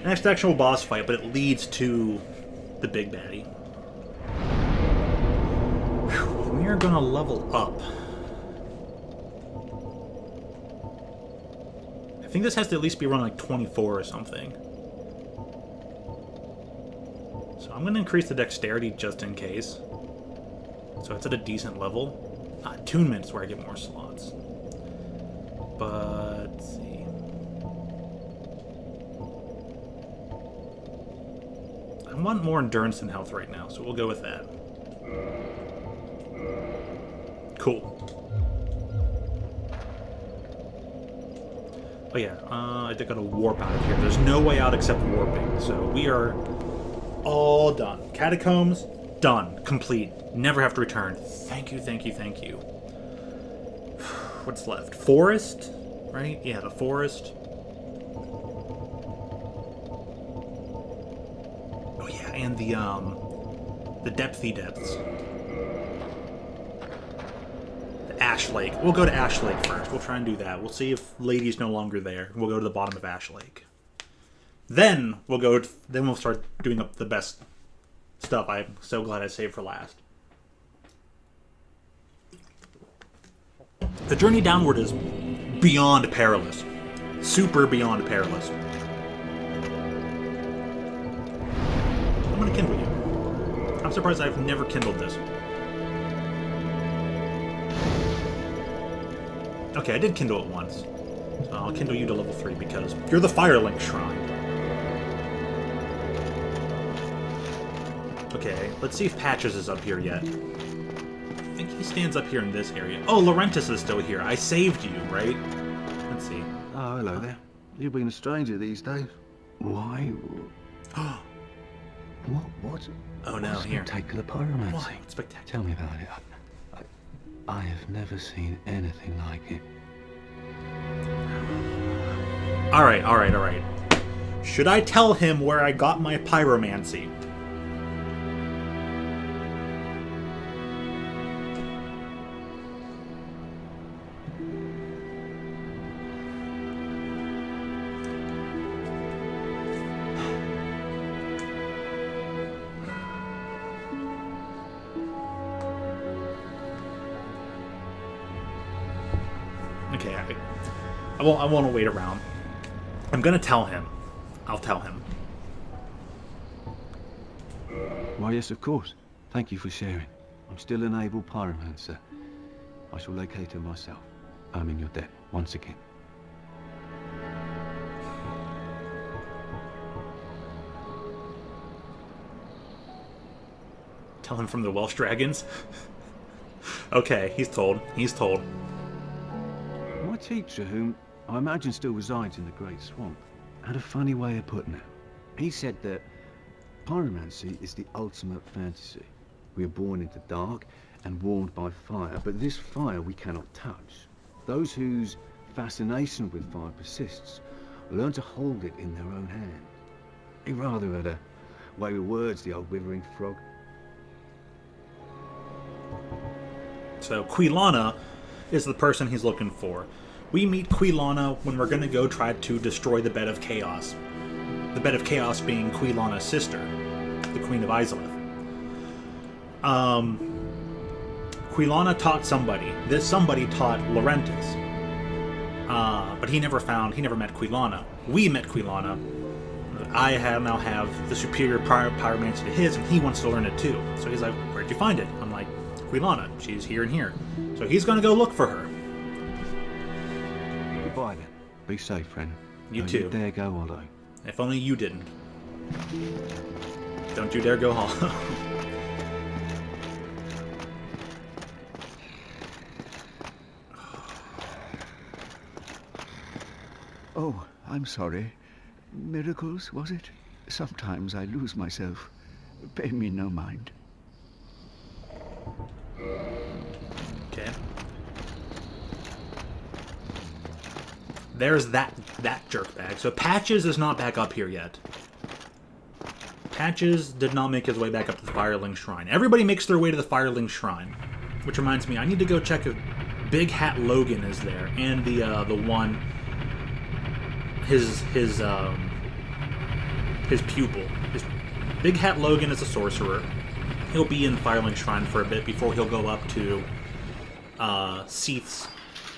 Next actual boss fight, but it leads to the big baddie. Whew, we are gonna level up. I think this has to at least be around like 24 or something. So I'm gonna increase the dexterity just in case. So it's at a decent level. Attunement's where I get more slots. But let's see. I want more endurance than health right now, so we'll go with that. Cool. Oh yeah, I think I gotta warp out of here. There's no way out except warping, so we are all done. Catacombs, done. Complete. Never have to return. Thank you, thank you, thank you. What's left? Forest? Right? Yeah, the forest. Oh yeah, and the depthy depths. The Ash Lake. We'll go to Ash Lake first. We'll try and do that. We'll see if Lady's no longer there. We'll go to the bottom of Ash Lake. Then we'll start doing up the best stuff. I'm so glad I saved for last. The journey downward is beyond perilous. Super beyond perilous. I'm gonna kindle you. I'm surprised I've never kindled this. Okay, I did kindle it once. So I'll kindle you to level 3 because you're the Firelink Shrine. Okay, let's see if Patches is up here yet. I think he stands up here in this area. Oh, Laurentis is still here. I saved you, right? Let's see. Oh, hello there. You've been a stranger these days. Why? What? Oh no, What's here. spectacular pyromancy? Why? Spectacular. Tell me about it. I have never seen anything like it. Alright. Should I tell him where I got my pyromancy? Okay, I won't wait around. I'm gonna tell him. I'll tell him. Why, yes, of course. Thank you for sharing. I'm still an able pyromancer. I shall locate her myself. I'm in your debt, once again. Tell him from the Welsh Dragons? Okay, he's told. My teacher, whom I imagine still resides in the Great Swamp, had a funny way of putting it. He said that pyromancy is the ultimate fantasy. We are born into dark and warmed by fire, but this fire we cannot touch. Those whose fascination with fire persists learn to hold it in their own hand. He rather had a way with words, the old withering frog. So Quilana is the person he's looking for. We meet Quilana when we're going to go try to destroy the Bed of Chaos. The Bed of Chaos being Quilana's sister, the Queen of Izalith. Quilana taught somebody. This somebody taught Laurentis. But he never met Quilana. We met Quilana. Now have the superior pyromancy to his, and he wants to learn it too. So he's like, where'd you find it? I'm like, Quilana. She's here and here. So he's going to go look for her. Goodbye then. Be safe, friend. You Don't too. You dare go hollow. If only you didn't. Don't you dare go hollow. Oh, I'm sorry. Miracles, was it? Sometimes I lose myself. Pay me no mind. Okay. There's that jerkbag. So Patches is not back up here yet. Patches did not make his way back up to the Firelink Shrine. Everybody makes their way to the Firelink Shrine. Which reminds me, I need to go check if Big Hat Logan is there. And the one... His pupil. Big Hat Logan is a sorcerer. He'll be in Firelink Shrine for a bit before he'll go up to Seath's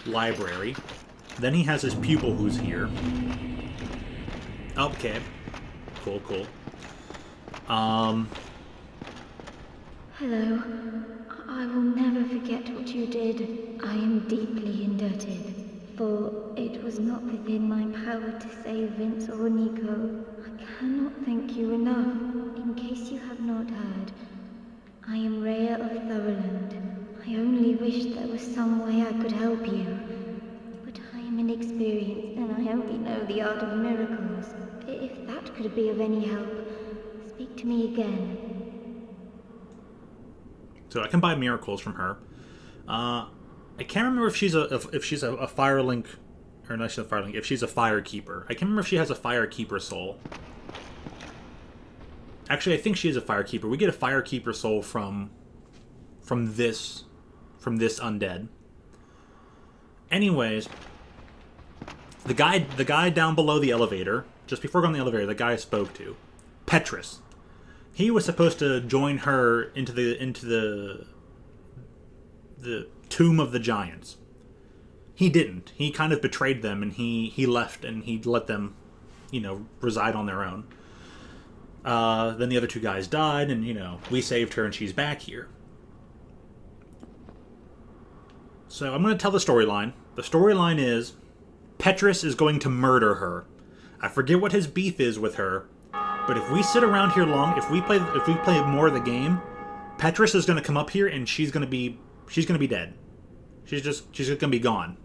library. Then he has his pupil who's here. Okay. Cool. Hello. I will never forget what you did. I am deeply indebted. For it was not within my power to save Vince or Nico. I cannot thank you enough. In case you have not heard, I am Rhea of Thoroland. I only wish there was some way I could help you. But I am inexperienced and I only know the art of miracles. If that could be of any help, speak to me again. So I can buy miracles from her. I can't remember if she's a Firelink, or not she's a Firelink. If she's a Firekeeper, I can't remember if she has a Firekeeper soul. Actually, I think she is a Firekeeper. We get a Firekeeper soul from this undead. Anyways, the guy down below the elevator, just before going to the elevator, the guy I spoke to, Petrus. He was supposed to join her into the Tomb of the Giants. he didn't. He kind of betrayed them, and he left, and he let them, reside on their own. Then the other two guys died, and, we saved her, and she's back here. So I'm going to tell the storyline. The storyline is Petrus is going to murder her. I forget what his beef is with her, but if we sit around here long, if we play more of the game, Petrus is going to come up here, and she's going to be dead. She's just going to be gone.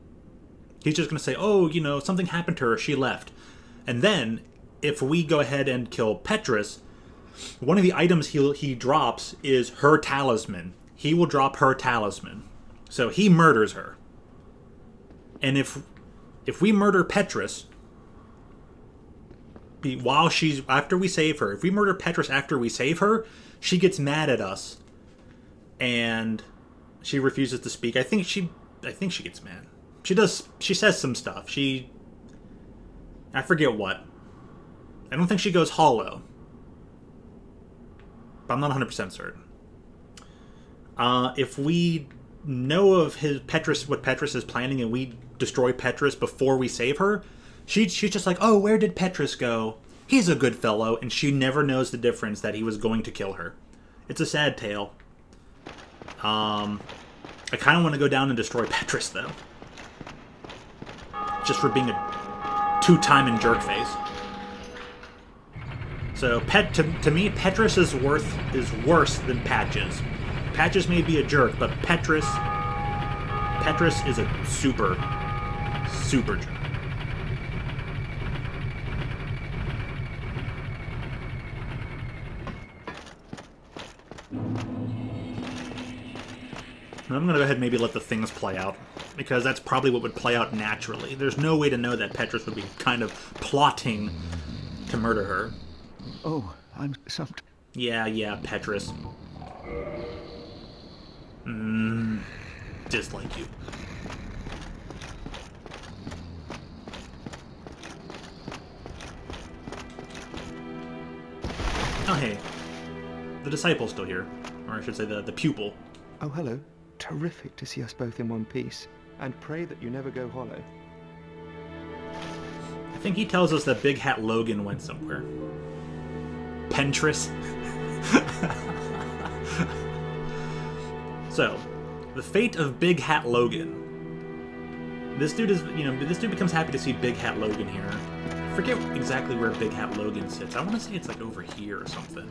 He's just going to say, oh, something happened to her, she left. And then, if we go ahead and kill Petrus, one of the items he drops is her talisman. He will drop her talisman. So he murders her. And if we murder Petrus, after we save her, if we murder Petrus after we save her, she gets mad at us. And she refuses to speak. I think she gets mad. She says some stuff. I forget what. I don't think she goes hollow. But I'm not 100% certain. If we know of what Petrus is planning, and we destroy Petrus before we save her, she's just like, oh, where did Petrus go? He's a good fellow, and she never knows the difference that he was going to kill her. It's a sad tale. I kind of want to go down and destroy Petrus, though. Just for being a two-timing jerkface. So, to me, Petrus is worse than Patches. Patches may be a jerk, but Petrus is a super jerk. I'm going to go ahead and maybe let the things play out, because that's probably what would play out naturally. There's no way to know that Petrus would be kind of plotting to murder her. Oh, I'm Yeah, Petrus. Dislike you. Oh, hey. The disciple's still here. Or I should say the pupil. Oh, hello. Terrific to see us both in one piece. And pray that you never go hollow. I think he tells us that Big Hat Logan went somewhere. Pentris. So, the fate of Big Hat Logan. This dude becomes happy to see Big Hat Logan here. I forget exactly where Big Hat Logan sits. I want to say it's like over here or something.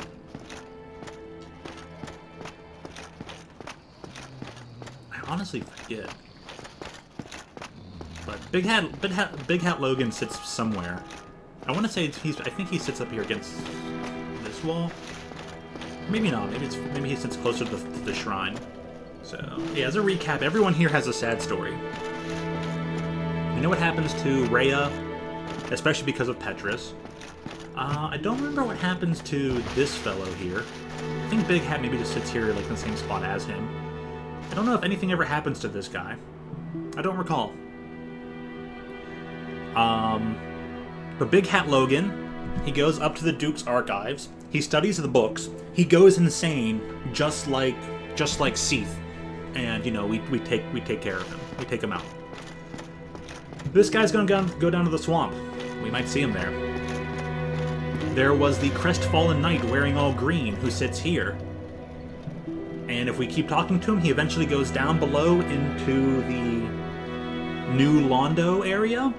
I honestly forget. But Big Hat Logan sits somewhere. I want to say I think he sits up here against this wall. Maybe not. Maybe he sits closer to the shrine. So, yeah, as a recap, everyone here has a sad story. You know what happens to Rhea, especially because of Petrus. I don't remember what happens to this fellow here. I think Big Hat maybe just sits here like in the same spot as him. I don't know if anything ever happens to this guy. I don't recall. But Big Hat Logan, he goes up to the Duke's archives. He studies the books. He goes insane, just like Seath. And we take care of him. We take him out. This guy's gonna go down to the swamp. We might see him there. There was the crestfallen knight wearing all green who sits here. And if we keep talking to him, he eventually goes down below into the New Londo area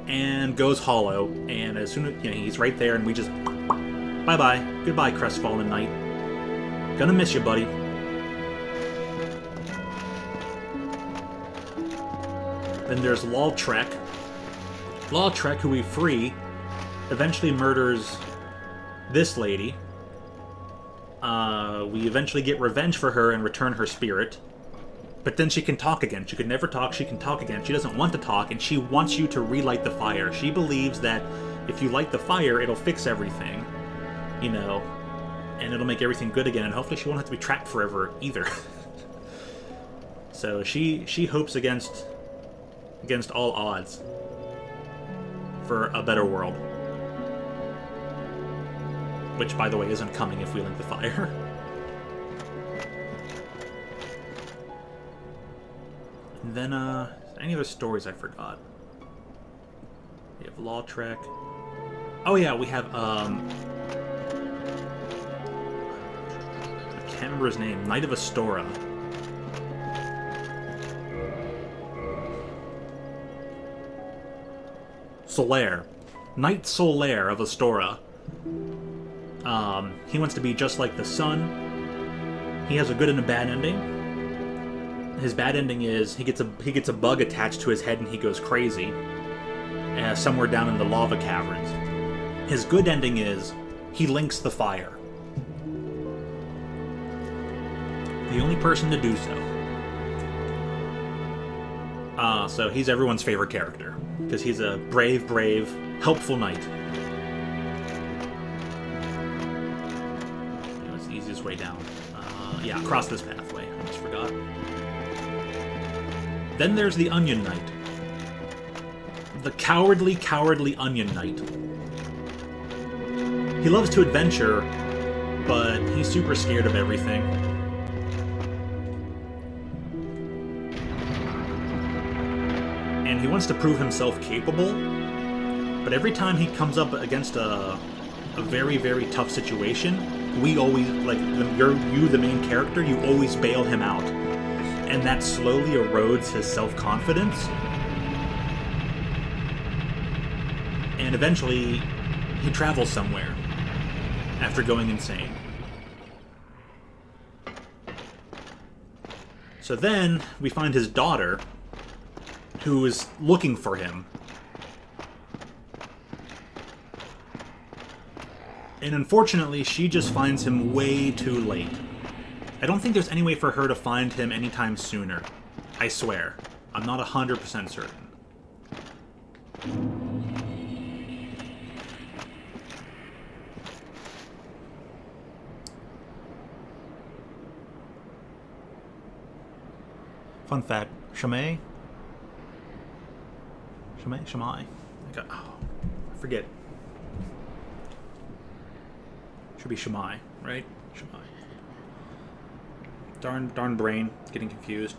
and goes hollow. And as soon as he's right there, and we just bye-bye. Goodbye, crestfallen knight. Gonna miss you, buddy. Then there's Lautrec. Lautrec, who we free, eventually murders this lady. We eventually get revenge for her and return her spirit. But then she can talk again. She could never talk, she can talk again. She doesn't want to talk, and she wants you to relight the fire. She believes that if you light the fire, it'll fix everything. And it'll make everything good again, and hopefully she won't have to be trapped forever either. So she hopes against all odds for a better world. Which, by the way, isn't coming if we light the fire. And then, Any other stories I forgot? We have Lautrec. Oh yeah, we have, I can't remember his name. Knight of Astora. Solaire. Knight Solaire of Astora. He wants to be just like the sun. He has a good and a bad ending. His bad ending is he gets a bug attached to his head and he goes crazy. Somewhere down in the lava caverns. His good ending is he links the fire. The only person to do so. So he's everyone's favorite character because he's a brave, helpful knight. It's the easiest way down. Yeah, across this pathway. I almost forgot. Then there's the Onion Knight. The cowardly Onion Knight. He loves to adventure, but he's super scared of everything. And he wants to prove himself capable, but every time he comes up against a very, very tough situation, we always, like, you, the main character, you always bail him out. And that slowly erodes his self-confidence. And eventually, he travels somewhere after going insane. So then, we find his daughter, who is looking for him. And unfortunately, she just finds him way too late. I don't think there's any way for her to find him anytime sooner. I swear. I'm not 100% certain. Fun fact, Shammai? I forget. Should be Shammai, right? Shammai. Darn brain, getting confused.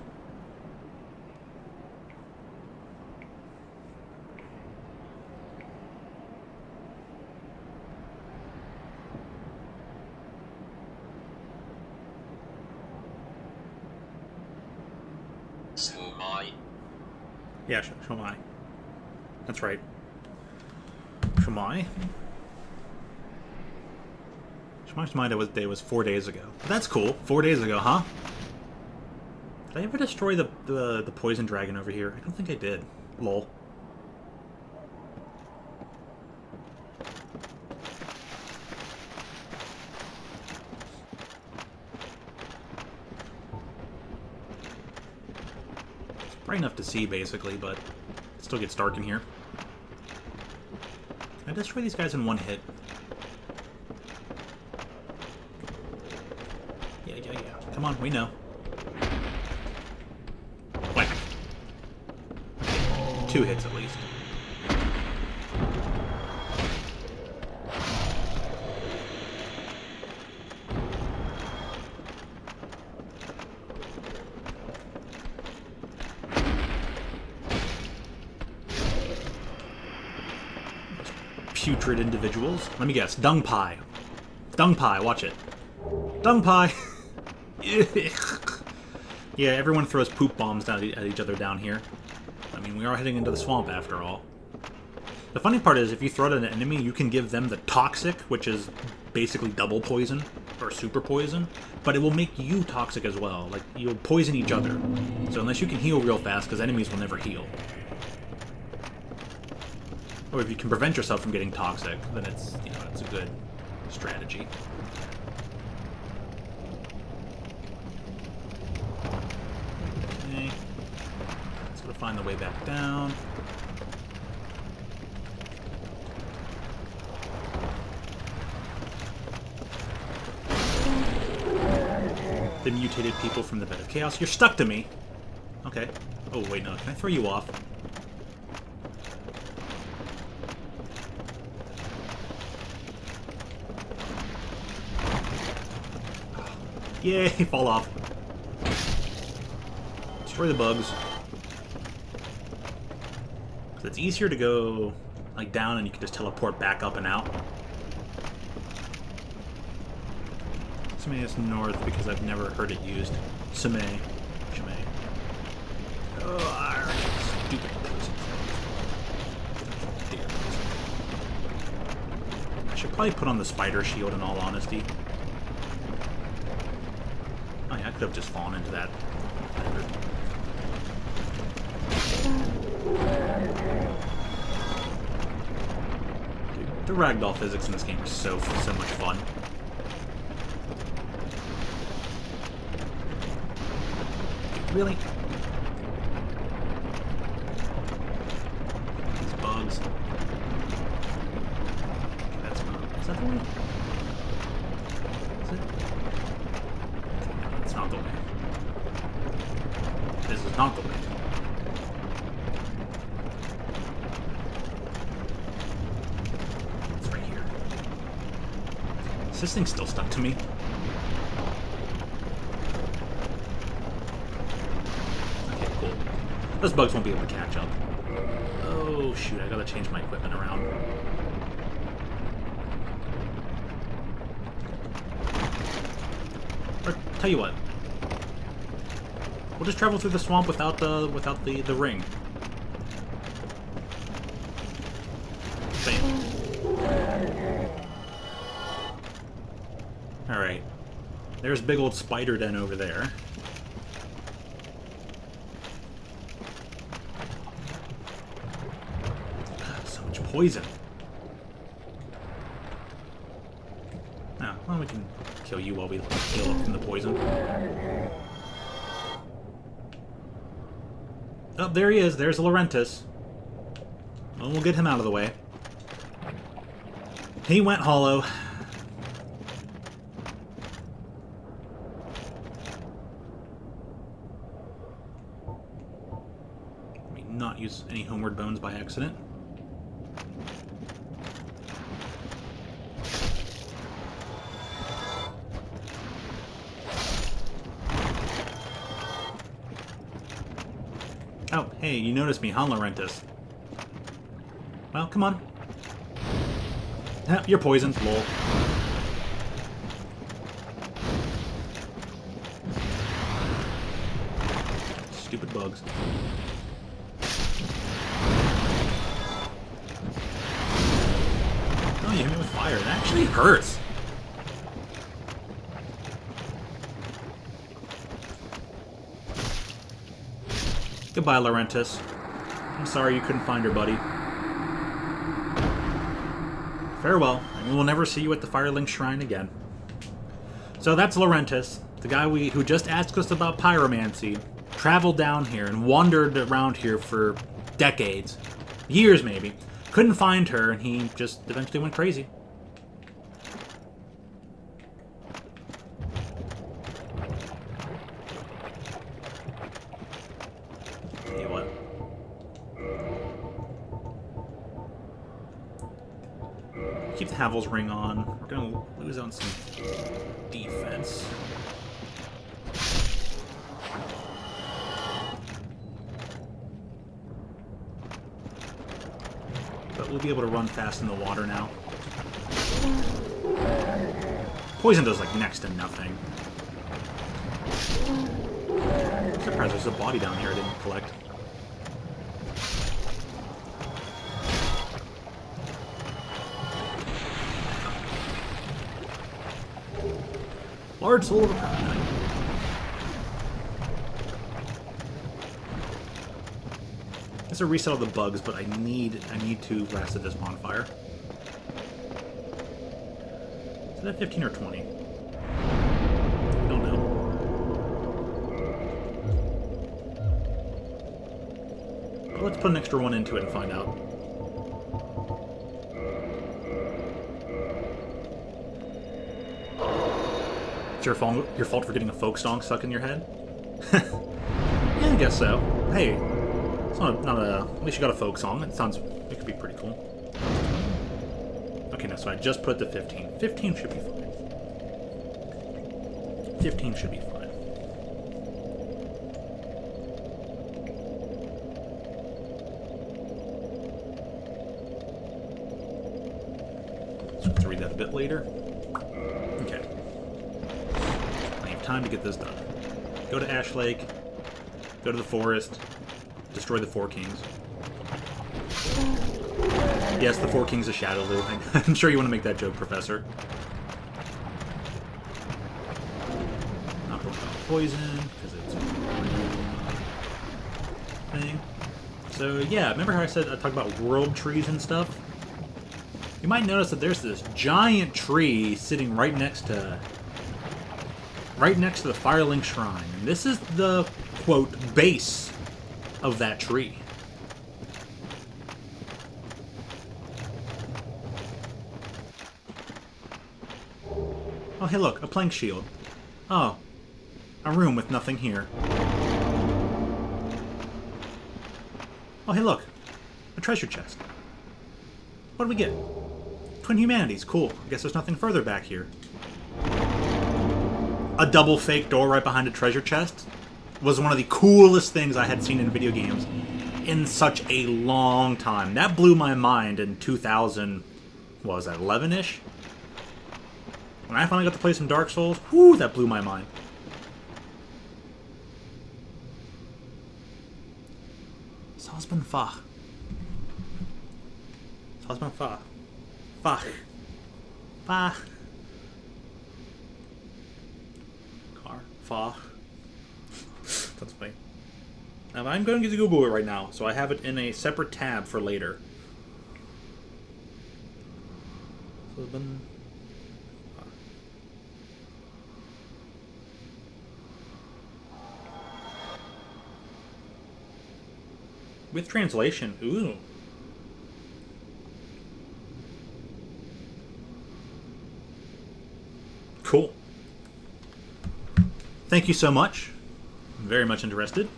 Shammai. Yeah, Shammai. That's right. Shammai. Shammai's day was 4 days ago. That's cool. 4 days ago, huh? Did I ever destroy the poison dragon over here? I don't think I did. Lol. It's bright enough to see, basically, but it still gets dark in here. I destroy these guys in one hit. Yeah. Come on, we know. Whack. 2 hits at least. Putrid individuals. Let me guess. Dung pie. Dung pie, watch it. Dung pie! Yeah, everyone throws poop bombs at each other down here. I mean, we are heading into the swamp after all. The funny part is, if you throw it at an enemy, you can give them the toxic, which is basically double poison, or super poison, but it will make you toxic as well. Like, you'll poison each other. So unless you can heal real fast, because enemies will never heal. Or if you can prevent yourself from getting toxic, then it's, you know, it's a good strategy. Okay. Let's go find the way back down. The mutated people from the bed of chaos. You're stuck to me. Okay. Oh, wait, no. Can I throw you off? Yay, fall off. Destroy the bugs. it's easier to go like down and you can just teleport back up and out. Sumay is north because I've never heard it used. Sumay. Oh, stupid person. I should probably put on the spider shield in all honesty. Oh yeah, I could have just fallen into that. Dude, the ragdoll physics in this game are so much fun. Really? These bugs. That's not. Is that the way? Is it? It's not the way. This is not the way. It's right here. Is this thing still stuck to me? Those bugs won't be able to catch up. Oh, shoot, I gotta change my equipment around. Or, tell you what. We'll just travel through the swamp without the ring. Bam. Alright. There's a big old spider den over there. Poison. Now, well, we can kill you while we heal up from the poison. Oh, there he is. There's Laurentis. Well, we'll get him out of the way. He went hollow. Let me not use any homeward bones by accident. Oh, hey, you noticed me, huh, Laurentis? Well, come on. You're poisoned, lol. Stupid bugs. Oh, you hit me with fire. That actually hurts. Goodbye, Laurentis. I'm sorry you couldn't find her, buddy. Farewell, and we will never see you at the Firelink Shrine again. So that's Laurentis, the guy who just asked us about pyromancy, traveled down here and wandered around here for decades, years maybe, couldn't find her, and he just eventually went crazy. Keep the Havel's ring on. We're gonna lose on some defense. But we'll be able to run fast in the water now. Poison does like next to nothing. I'm surprised there's a body down here I didn't collect. Large soul of a paradise. It's a reset of the bugs, but I need to rest at this bonfire. Is that 15 or 20? I don't know. But let's put an extra one into it and find out. It's your fault for getting a folk song stuck in your head? Yeah, I guess so. Hey, it's not a... At least you got a folk song. It could be pretty cool. Okay, no, so I just put it to 15. 15 should be fine. 15 should be fine. So we have to read that a bit later. Okay. I have time to get this done. Go to Ash Lake. Go to the forest. Destroy the Four Kings. Yes, the Four Kings of Shadowloo. I'm sure you want to make that joke, Professor. Not going about poison, because it's a thing. So, yeah, remember how I said I talked about world trees and stuff? You might notice that there's this giant tree sitting right next to the Firelink Shrine. And this is the, quote, base of that tree. Oh, hey look, a plank shield. Oh, a room with nothing here. Oh, hey look, a treasure chest. What do we get? Twin Humanities, cool. I guess there's nothing further back here. A double fake door right behind a treasure chest was one of the coolest things I had seen in video games in such a long time. That blew my mind in 2000, what was that, 11-ish? When I finally got to play some Dark Souls, whoo, that blew my mind. Salzman Fach. Salzman Fach. Fach. Fach. Car. Fach. That's funny. Now I'm going to Google it right now, so I have it in a separate tab for later. Salzman. With translation, ooh. Cool. Thank you so much. I'm very much interested.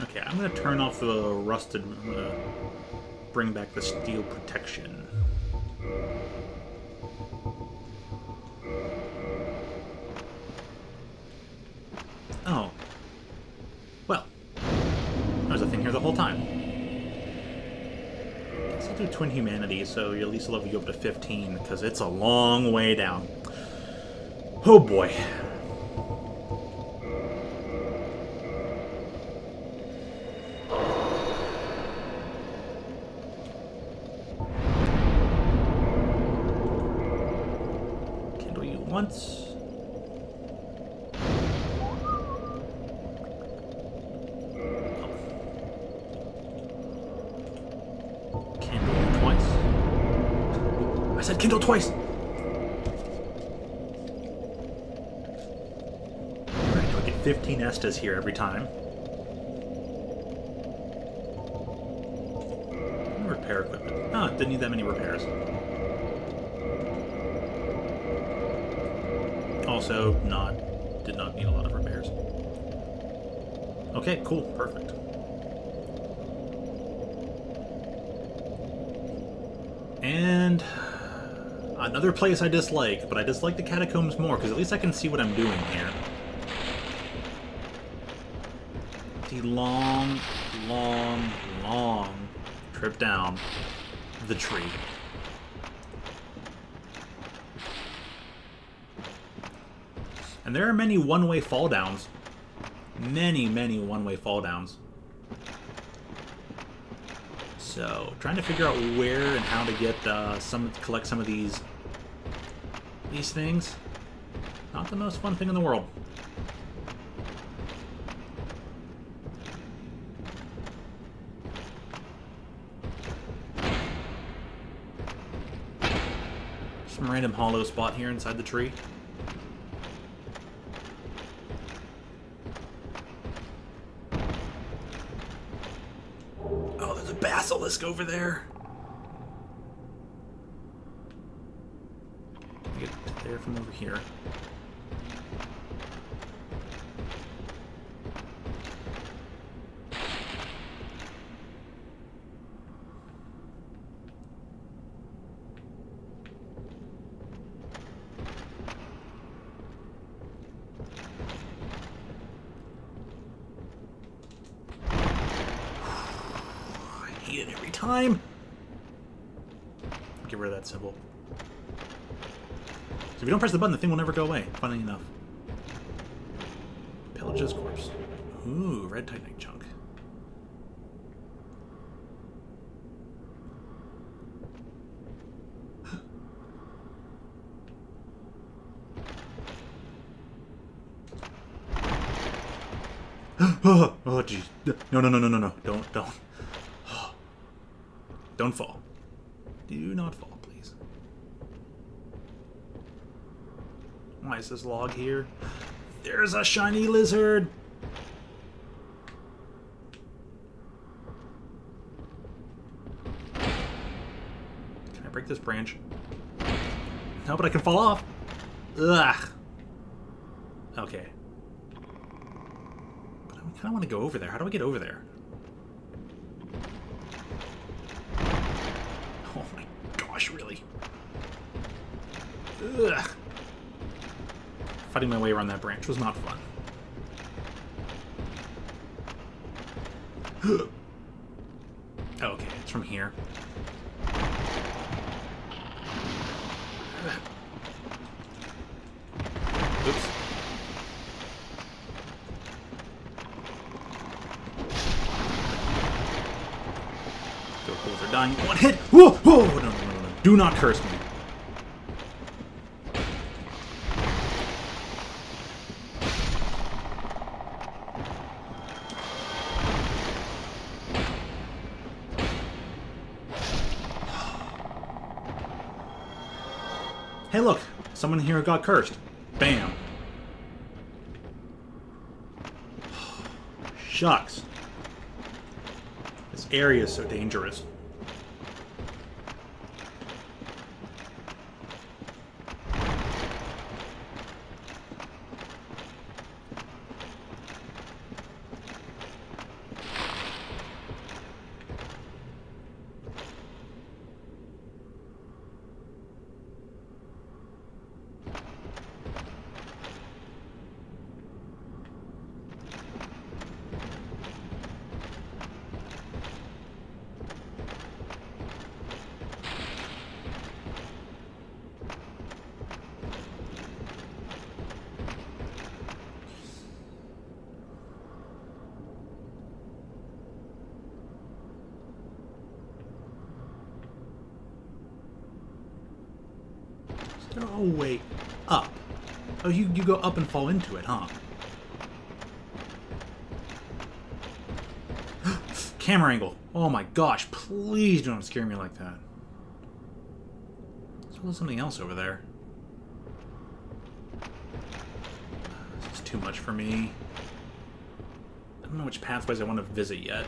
Okay, I'm going to turn off the rusted... I'm going to bring back the steel protection. Oh. Well. There's a thing here the whole time. Guess I'll do Twin Humanities, so your least level you up to 15, because it's a long way down. Oh boy. Kindle you once. I said Kindle twice! Alright, I'll get 15 Estas here every time. Repair equipment. Ah, didn't need that many repairs. Also, did not need a lot of repairs. Okay, cool, perfect. And another place I dislike, but I dislike the catacombs more, because at least I can see what I'm doing here. The long, long, long trip down the tree. And there are many one-way fall downs. Many, many one-way fall downs. So, trying to figure out where and how to get collect some of these things. Not the most fun thing in the world. Some random hollow spot here inside the tree. Oh, there's a basilisk over there. Get there from over here. time. Get rid of that symbol. So if you don't press the button, the thing will never go away, funnily enough. Pillage's corpse. Ooh, red Titanite chunk. Oh, jeez. No. Don't. Don't fall. Do not fall, please. Why is this log here? There's a shiny lizard! Can I break this branch? No, but I can fall off. Ugh. Okay. But I kind of want to go over there. How do I get over there? Oh my gosh, really? Ugh. Fighting my way around that branch was not fun. Okay, it's from here. Oops. The holes are dying. One hit! Whoa! Whoa! No. Do not curse me. Hey look! Someone here got cursed. Bam. Shucks. This area is so dangerous. Oh, wait. Up. Oh, you go up and fall into it, huh? Camera angle. Oh my gosh, please don't scare me like that. There's something else over there. This is too much for me. I don't know which pathways I want to visit yet.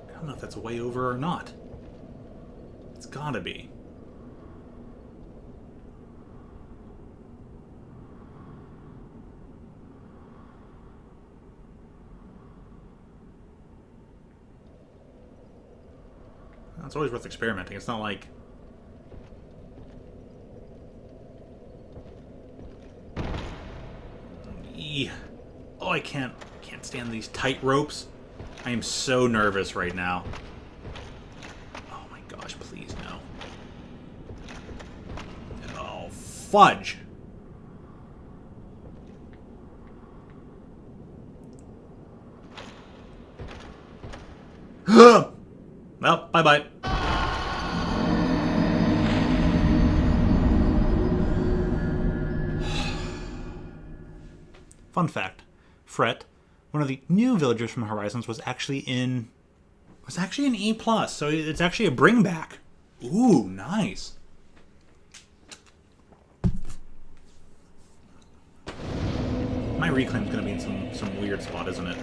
I don't know if that's a way over or not. It's gotta be. It's always worth experimenting. It's not like... Oh, I can't stand these tight ropes. I am so nervous right now. Oh my gosh, please no. Oh, fudge. Well, bye-bye. Fun fact. Fret, one of the new villagers from Horizons, was actually an E+, so it's actually a bring back. Ooh, nice. My reclaim's gonna be in some weird spot, isn't it?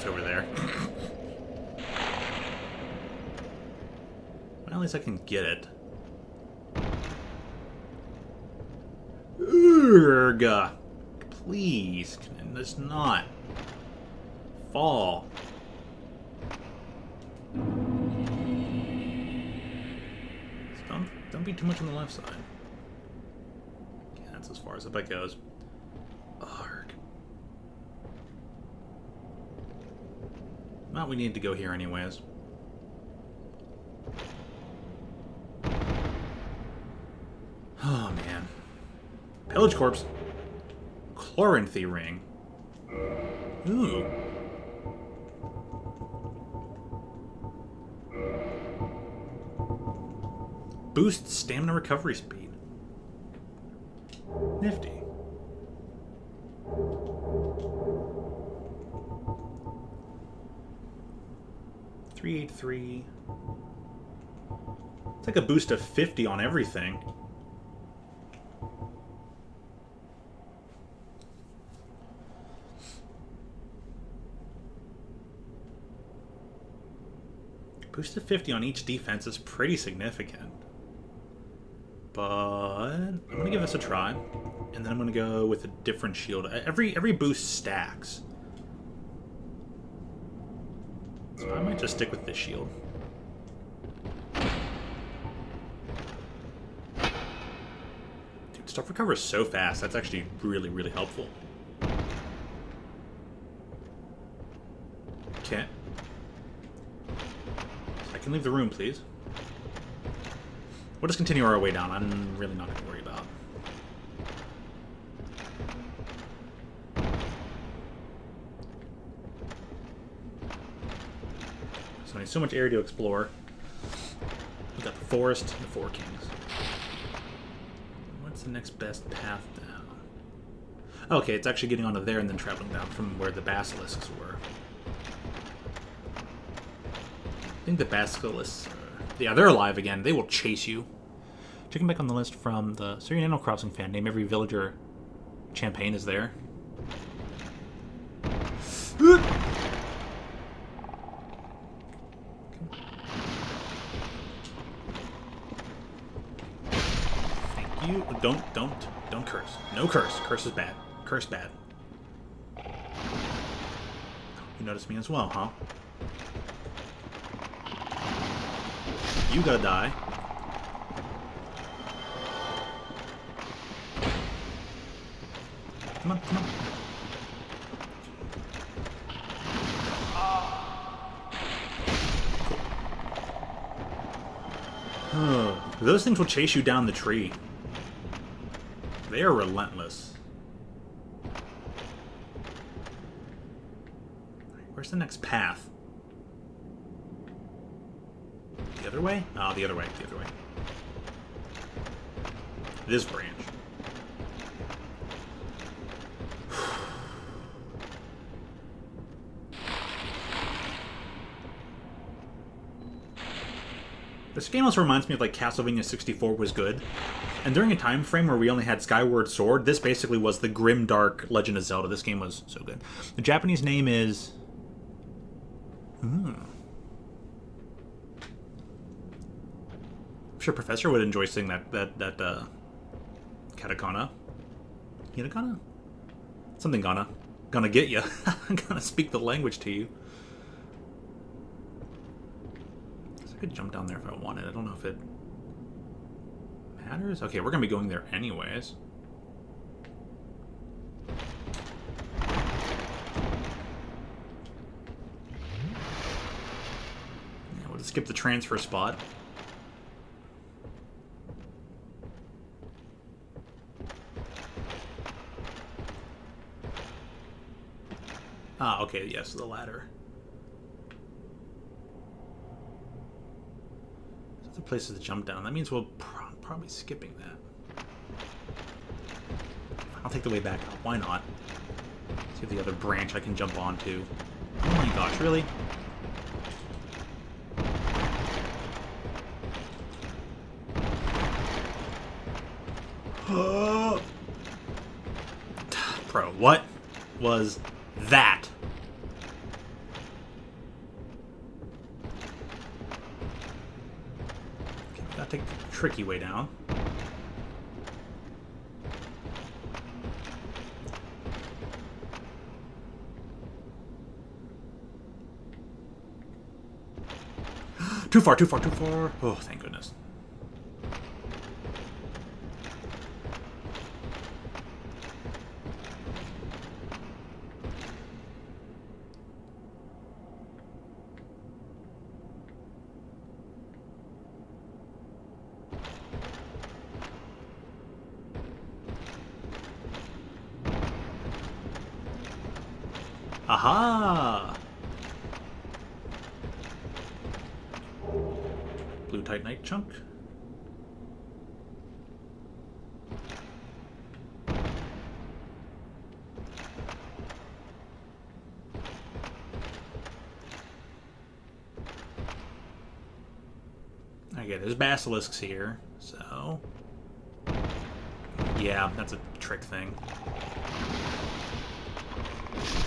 it's over there. Well, at least I can get it. Urgh. Please, can this not fall? Don't be too much on the left side. Okay, that's as far as the bike goes. Arg. Well, we need to go here anyways. Oh, man. Pillage corpse. Chloranthy ring. Ooh. Boost stamina recovery speed. Nifty. $383. It's like a boost of 50 on everything. Boost of 50 on each defense is pretty significant. But I'm going to give this a try. And then I'm going to go with a different shield. Every boost stacks. So I might just stick with this shield. Dude, stuff recovers so fast. That's actually really, really helpful. Okay. I can leave the room, please. We'll just continue our way down. I'm really not going to worry about. So there's so much area to explore. We've got the forest and the Four Kings. What's the next best path down? Okay, it's actually getting onto there and then traveling down from where the basilisks were. I think the basilisks... Yeah, they're alive again. They will chase you. Checking back on the list from the Syrian Animal Crossing fan, name every villager Champagne is there. Thank you. Don't curse. No curse. Curse is bad. Curse bad. You noticed me as well, huh? You gotta die. Come on, come on. Oh, those things will chase you down the tree. They are relentless. Where's the next path? The other way? Oh, the other way, the other way. This branch. This game also reminds me of like Castlevania 64 was good. And during a time frame where we only had Skyward Sword, this basically was the grim dark Legend of Zelda. This game was so good. The Japanese name is... I'm sure Professor would enjoy seeing that katakana. Hiragana? Something gonna get you. I'm gonna speak the language to you. So I could jump down there if I wanted. I don't know if it matters. Okay, we're gonna be going there anyways. Yeah, we'll just skip the transfer spot. Ah, okay, yes, the ladder. There's other places to jump down. That means we'll probably skipping that. I'll take the way back up. Why not? See if the other branch I can jump onto. Oh my gosh, really? Bro, what was that? tricky way down. Too far, too far, too far. Oh, thank goodness. Aha! Blue Titanite chunk. Okay, there's basilisks here, so... Yeah, that's a trick thing.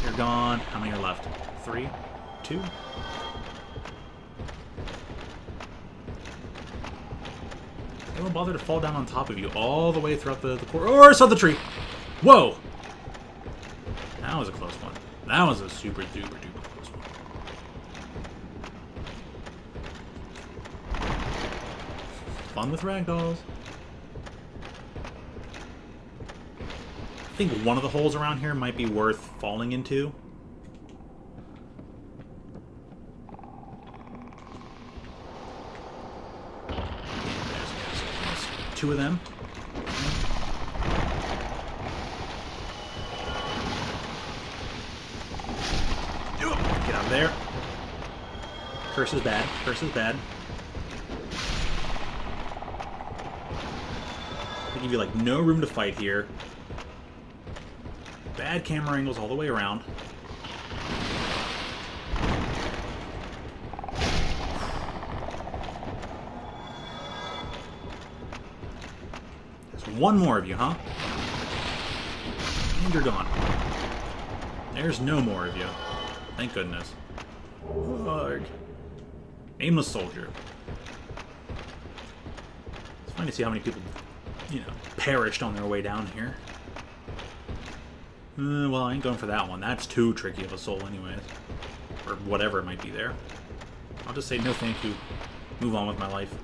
You're gone. How many are left? 3? 2? They won't bother to fall down on top of you all the way throughout the corridor. Oh, I saw the tree! Whoa! That was a close one. That was a super duper duper close one. Fun with ragdolls. I think one of the holes around here might be worth falling into. There's 2 of them. Get out of there. Curse is bad. Curse is bad. They give you like no room to fight here. Bad camera angles all the way around. There's one more of you, huh? And you're gone. There's no more of you. Thank goodness. Ugh. Aimless soldier. It's fun to see how many people, you know, perished on their way down here. Well, I ain't going for that one. That's too tricky of a soul anyways. Or whatever it might be there. I'll just say no thank you. Move on with my life.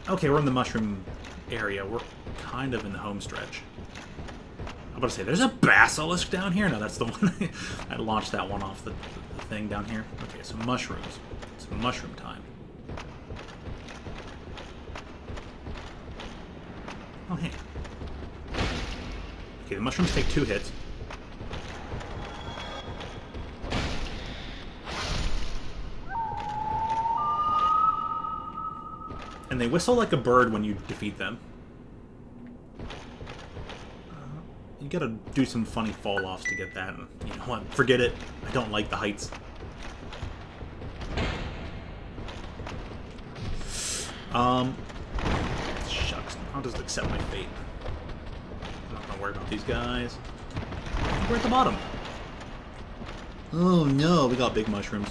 Okay, we're in the mushroom area. We're kind of in the home stretch. I'm about to say, there's a basilisk down here? No, that's the one. I launched that one off the thing down here. Okay, so mushrooms. It's mushroom time. Oh, hey. Okay, the mushrooms take 2 hits. And they whistle like a bird when you defeat them. You gotta do some funny fall-offs to get that. And, you know what? Forget it. I don't like the heights. Shucks. I'll just accept my fate. I'm not gonna worry about these guys. We're at the bottom. Oh no, we got big mushrooms.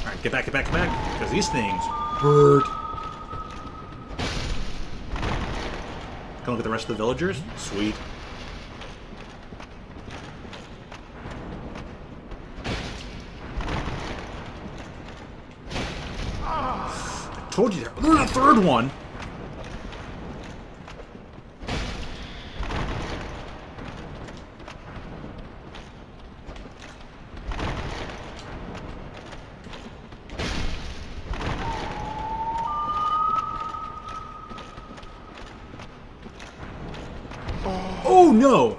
Alright, get back, get back, get back. Because these things hurt. Come look at the rest of the villagers? Sweet. I told you there's a 3rd one! Oh no!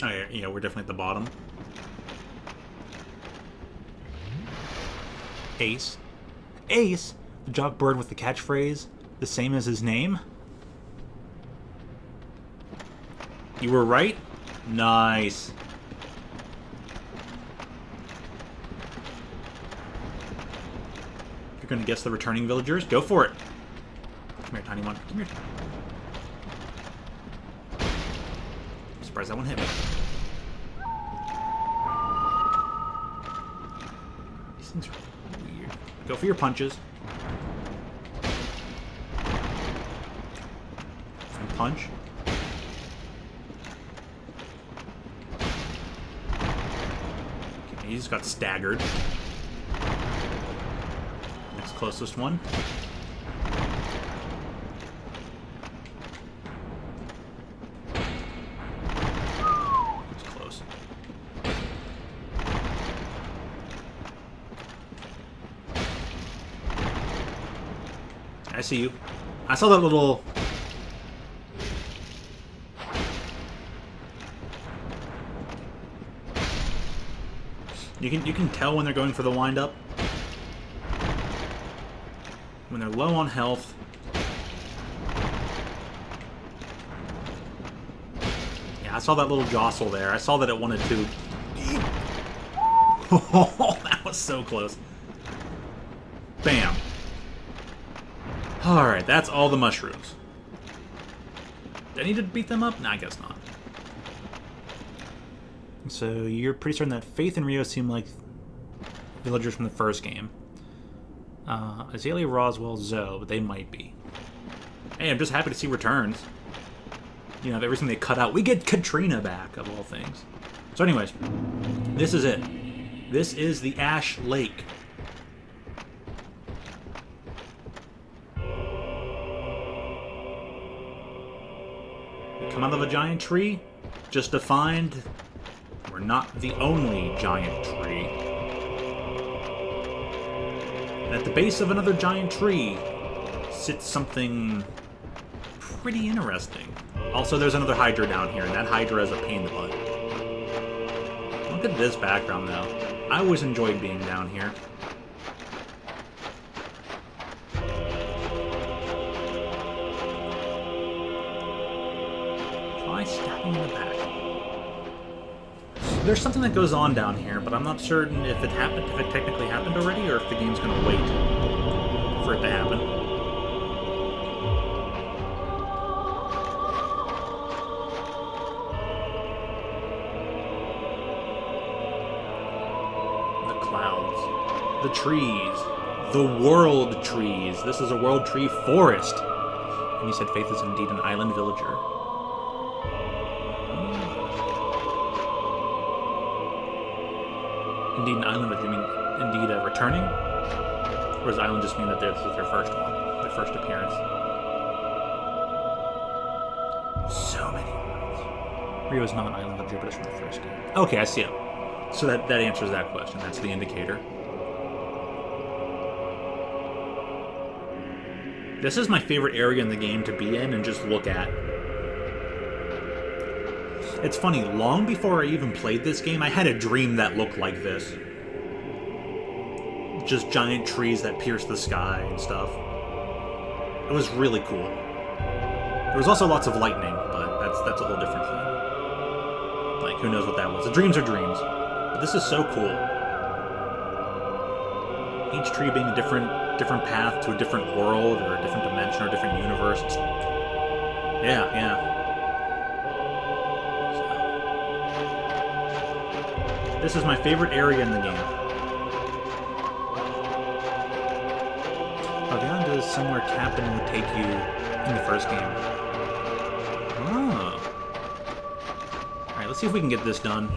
Oh yeah, we're definitely at the bottom. Ace. Ace? The jock bird with the catchphrase, the same as his name? You were right? Nice. You're going to guess the returning villagers? Go for it. Come here, tiny one. Come here. I'm surprised that one hit me. These things are weird. Go for your punches. And punch. Okay, he just got staggered. Next closest one. It's close. I see you. I saw that little... You can tell when they're going for the wind-up. When they're low on health. Yeah, I saw that little jostle there. I saw that it wanted to... Oh, that was so close. Bam. Alright, that's all the mushrooms. Do I need to beat them up? Nah, I guess not. So you're pretty certain that Faith and Rio seem like villagers from the first game. Azalea, Roswell, Zoe, but they might be. Hey, I'm just happy to see returns. You know, everything they cut out. We get Katrina back, of all things. So anyways, this is it. This is the Ash Lake. We come out of a giant tree, just to find we're not the only giant tree. And at the base of another giant tree sits something pretty interesting. Also, there's another Hydra down here, and that Hydra is a pain in the butt. Look at this background, though. I always enjoyed being down here. Try stabbing in the back. There's something that goes on down here, but I'm not certain if it happened, if it technically happened already, or if the game's gonna wait for it to happen. The clouds, the trees, the world trees. This is a world tree forest. And you said Faith is indeed an island villager. Indeed an island, but you mean indeed returning? Or does island just mean that this is their first one, their first appearance? So many words. Rio is not an island villager, but it's from the first game. Okay, I see it. So that answers that question. That's the indicator. This is my favorite area in the game to be in and just look at. It's funny, long before I even played this game, I had a dream that looked like this. Just giant trees that pierce the sky and stuff. It was really cool. There was also lots of lightning, but that's a whole different thing. Like, who knows what that was. The dreams are dreams. But this is so cool. Each tree being a different path to a different world, or a different dimension, or a different universe. Yeah. This is my favorite area in the game. Oh, beyond is somewhere Captain would take you in the first game. Oh. Alright, let's see if we can get this done.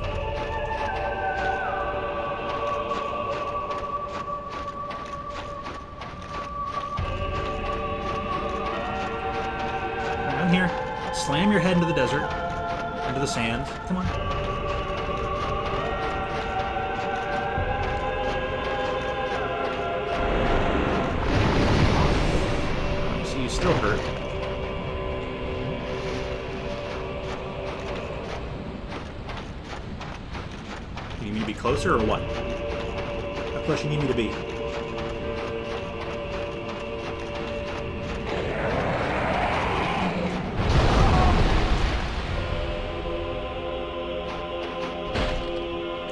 I'm here. Slam your head into the desert. Into the sands. Come on. Still hurt. You need me to be closer or what? How close you need me to be?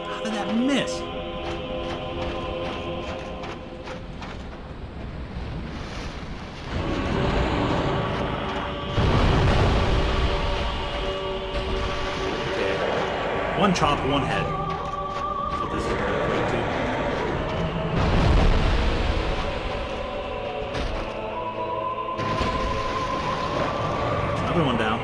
How did that miss? One chop, one head. That's what this is going to equate to. Another one down.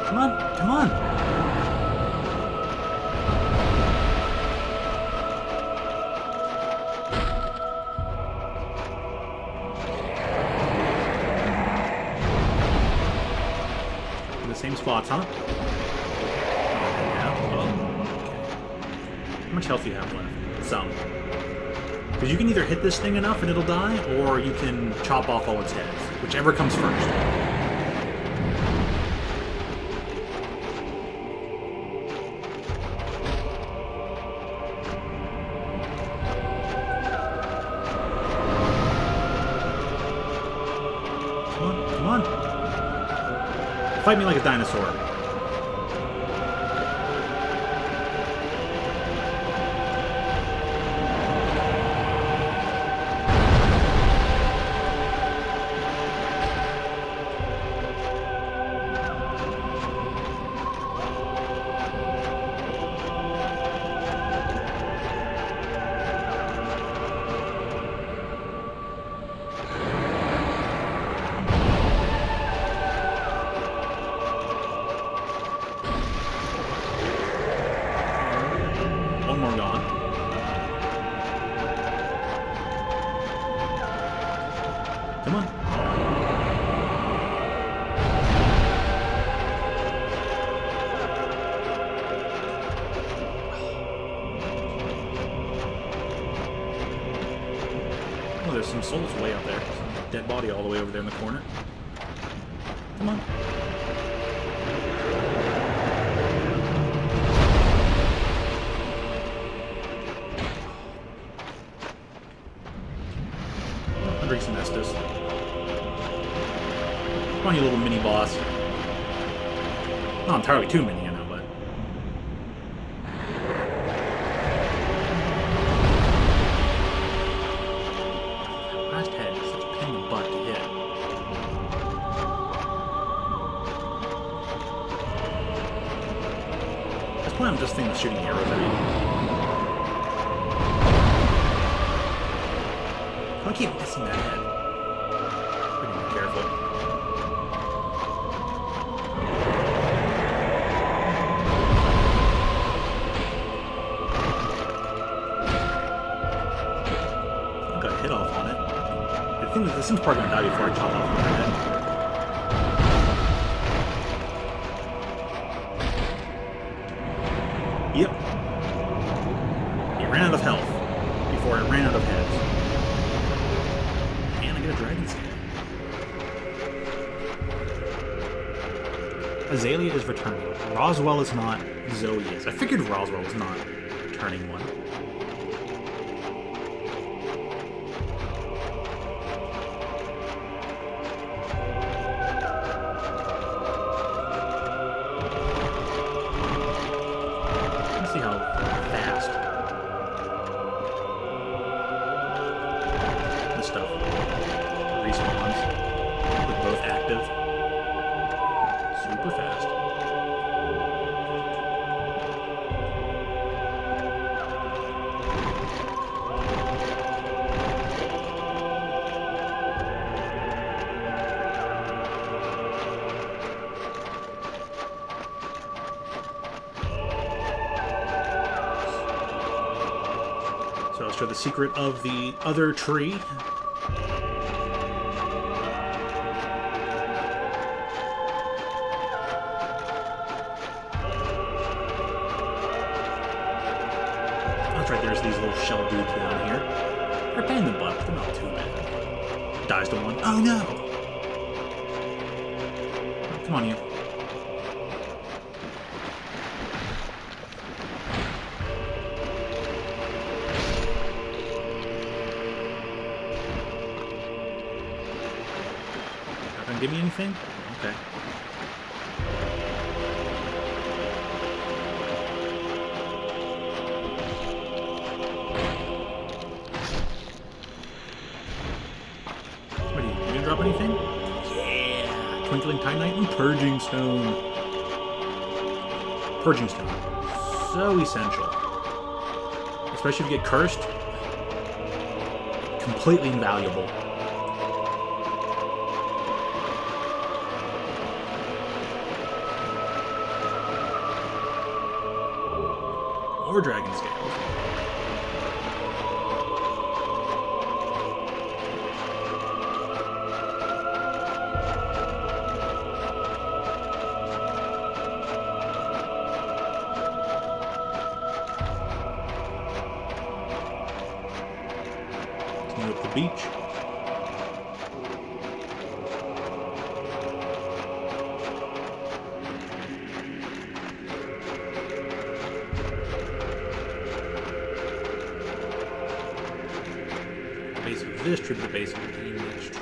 Come on, come on. The same spots, huh? Yeah. Oh, okay. How much health do you have left? Some. Because you can either hit this thing enough and it'll die, or you can chop off all its heads. Whichever comes first. Come on. Fight me like a dinosaur. One more gone. Come on. Oh, there's some souls way out there. Some dead body all the way over there in the corner. Come on. I'll drink some Estus. Come on, you little mini boss. Not entirely too many, you know, but. Last head is such a pain in the butt to hit. That's why I'm just thinking of shooting arrows at you. I keep missing that head. Pretty be careful. I got a hit off on it. I think this thing's probably gonna die before I chop off my head. Yep. It ran out of health before it ran out of heads. A dragon skin. Azalea is returning. Roswell is not. Zoe is. I figured Roswell was not returning one. Let's see how fast this stuff respawns with both active. Super fast. So let's show the secret of the other tree. That's right, there's these little shell dudes down here. They're a pain in the butt, but they're not too bad. Dies to one. Oh no! Come on, you. Not gonna give me anything? Okay. funny thing? Yeah! Twinkling Titanite and Purging Stone. Purging Stone. So essential. Especially if you get cursed. Completely invaluable. Or dragon scales. Continue up the beach. Base of this tree to the base of the next tree.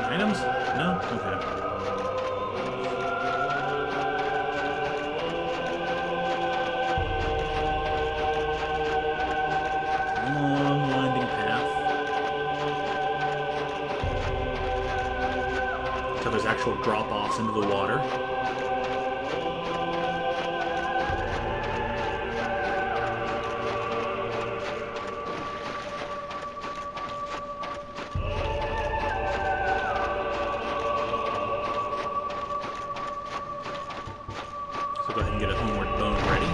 Items? No? Okay. Long winding path. So there's actual drop-offs into the water. So go ahead and get a homeward bone ready.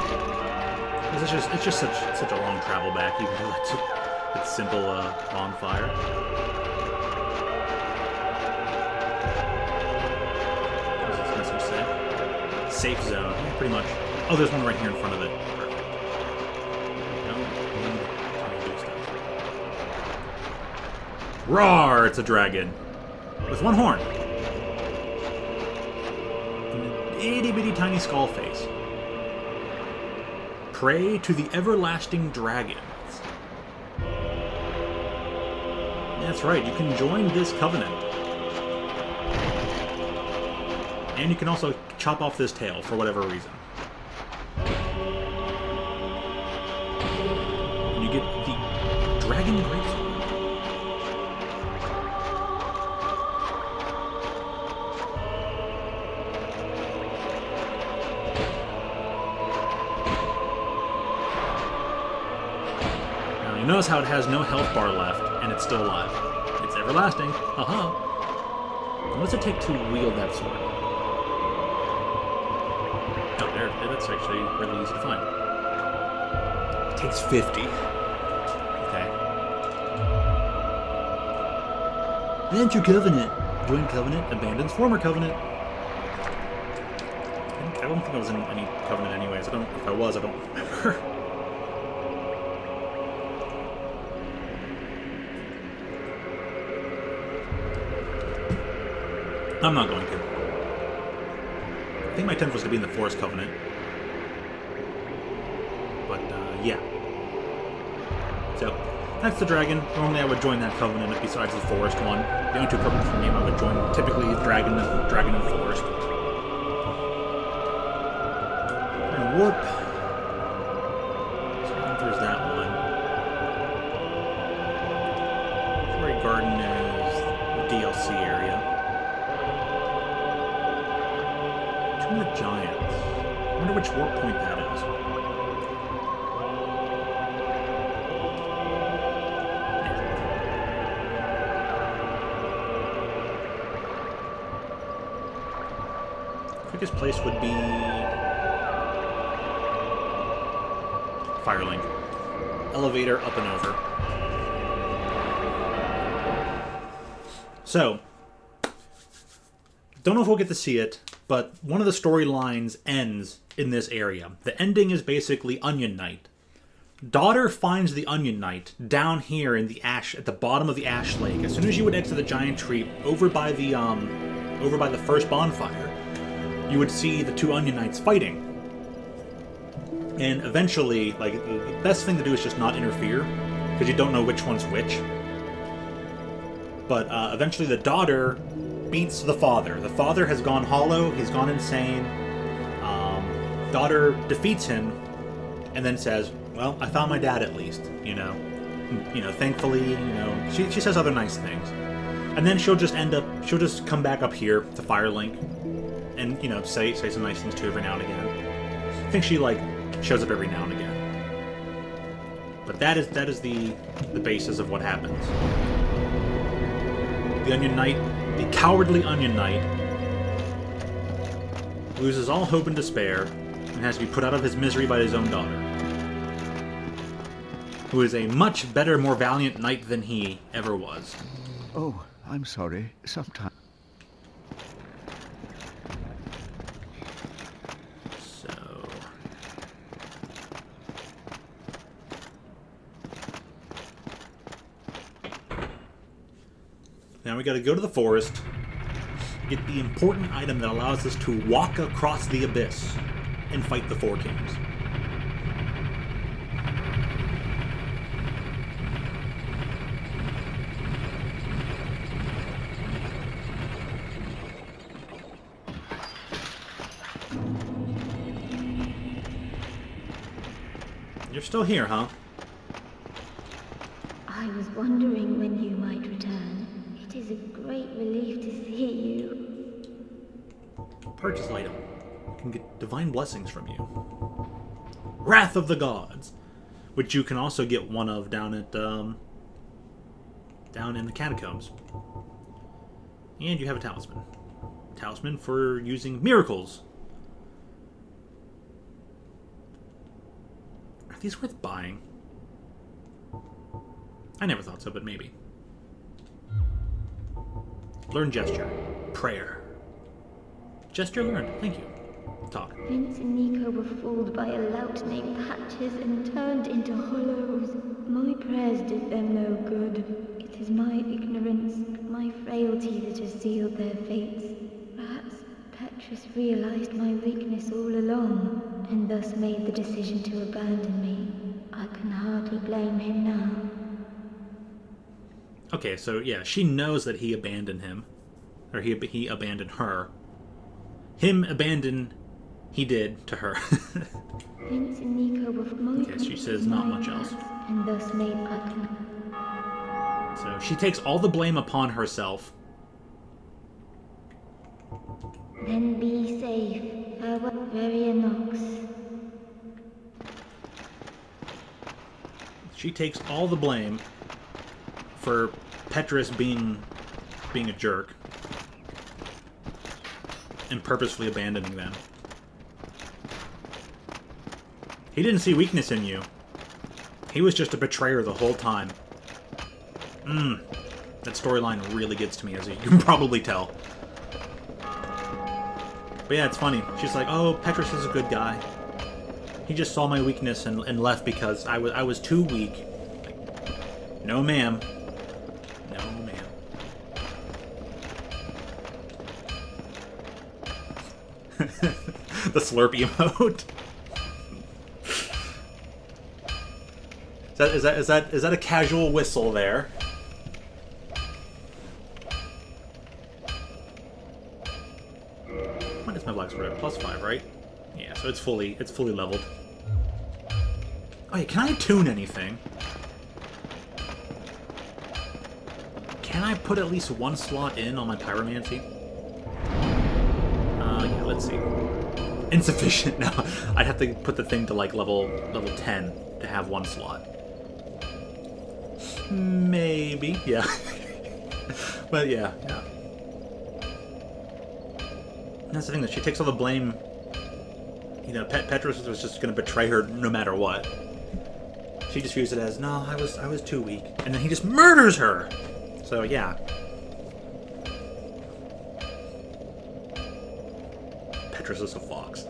It's just such a long travel back. You can do that. It's simple bonfire. Safe zone, yeah, pretty much. Oh, there's one right here in front of it. Perfect. No need to do stuff. Roar! It's a dragon. With one horn. And an itty-bitty tiny skull face. Prey to the everlasting dragons. That's right, you can join this covenant. And you can also chop off this tail for whatever reason. And you get the Dragon Grapefruit. Now you notice how it has no health bar left, and it's still alive. It's everlasting. What does it take to wield that sword? That's actually really easy to find. It takes 50. Okay. Enter Covenant. Join Covenant, abandons former Covenant. I don't think I was in any Covenant anyways. If I was, I don't remember. I'm not going to. I think my 10th was going to be in the Forest Covenant. But, yeah. So, that's the dragon. Normally I would join that covenant besides the forest one. The only two covenants from the game I would join, typically dragon and forest. And warp. So there's that one. Fairy Garden is the DLC area. Tomb of Giants. I wonder which warp point that is. Quickest place would be Firelink. Elevator up and over. So, don't know if we'll get to see it, but one of the storylines ends in this area. The ending is basically Onion Knight. Daughter finds the Onion Knight down here in the ash, at the bottom of the Ash Lake. As soon as you would exit the giant tree, over by the first bonfire, you would see the two Onion Knights fighting. And eventually, like, the best thing to do is just not interfere, because you don't know which one's which. But eventually the daughter beats the father. The father has gone hollow. He's gone insane. Daughter defeats him, and then says, "Well, I found my dad at least." Thankfully, she says other nice things, and then she'll just come back up here to Firelink, and say some nice things to her every now and again. I think she shows up every now and again. But that is the basis of what happens. The Onion Knight, the cowardly Onion Knight, loses all hope and despair, and has to be put out of his misery by his own daughter, who is a much better, more valiant knight than he ever was. Oh, I'm sorry. Sometimes. So... now we gotta go to the forest, get the important item that allows us to walk across the abyss and fight the Four Kings. You're still here, huh? I was wondering when you might return. It is a great relief to see you. Purchase item. You can get divine blessings from you. Wrath of the Gods, which you can also get one of down in the catacombs. And you have a talisman. Talisman for using miracles. Are these worth buying? I never thought so, but maybe. Learn gesture. Prayer. Gesture learned. Thank you. Talk. Vince and Nico were fooled by a lout named Patches and turned into hollows. My prayers did them no good. It is my ignorance, my frailty that has sealed their fates. Perhaps Petrus realized my weakness all along, and thus made the decision to abandon me. I can hardly blame him now. Okay, so yeah, she knows that he abandoned him. Or he abandoned her. Him abandon, he did to her. Vince and Nico were my Okay, she says not much else. and thus made So she takes all the blame upon herself. Then be safe. Farewell, Varia Nox. She takes all the blame for Petrus being a jerk and purposefully abandoning them. He didn't see weakness in you. He was just a betrayer the whole time. That storyline really gets to me, as you can probably tell. But yeah, it's funny. She's like, oh, Petrus is a good guy. He just saw my weakness and left because I was too weak. Like, no, ma'am. No, ma'am. The Slurpee emote. Is that a casual whistle there? What is my black sword at? +5, right? Yeah, so it's fully leveled. Oh yeah, can I tune anything? Can I put at least one slot in on my pyromancy? Yeah, let's see. Insufficient. No, I'd have to put the thing to like level 10 to have one slot. Maybe, yeah. But yeah. That's the thing, that she takes all the blame. You know, Petrus was just going to betray her no matter what. She just views it as, no, I was too weak. And then he just murders her! So, yeah. Petrus is a fox.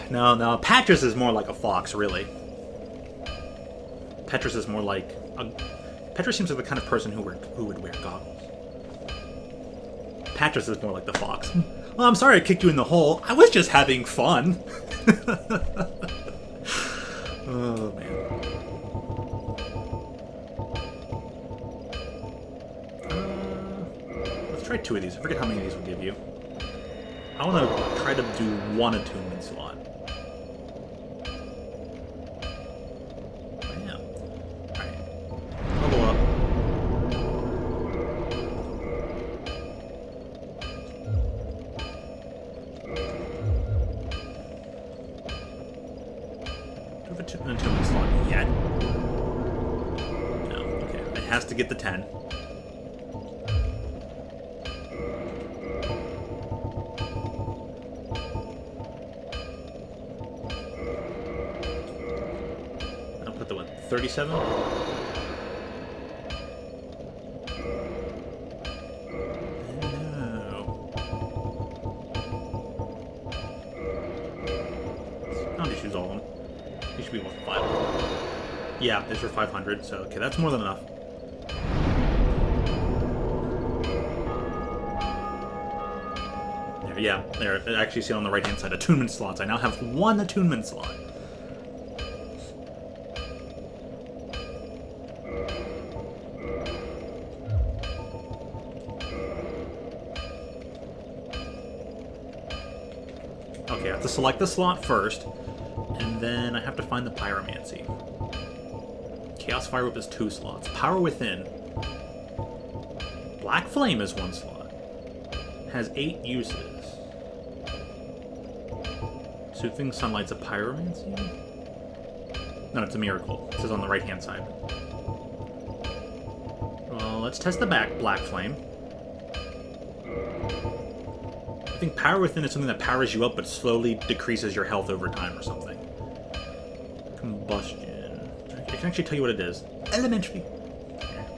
No, Petrus is more like a fox, really. Petrus is more like... Petrus seems like the kind of person who would wear goggles. Petrus is more like the fox. Well, I'm sorry I kicked you in the hole. I was just having fun. Oh, man. try 2 of these. I forget how many of these will give you. I want to try to do 1 attunement slot. Yeah. Alright. Level up. Do I have an attunement slot yet? No. Okay. It has to get the 10. I'll put the 37? No. I'll just use all of them. These should be what, 500? Yeah, these are 500, so okay, that's more than enough. There, yeah, there. I actually see it on the right-hand side. Attunement slots. I now have 1 attunement slot. Okay, I have to select the slot first, and then I have to find the pyromancy. Chaos Fire Whip is 2 slots. Power Within. Black Flame is 1 slot. Has 8 uses. Soothing Sunlight's a pyromancy? No, it's a miracle. It says on the right-hand side. Well, let's test the Black Flame. I think Power Within is something that powers you up but slowly decreases your health over time or something. Combustion. I can actually tell you what it is. Elementary.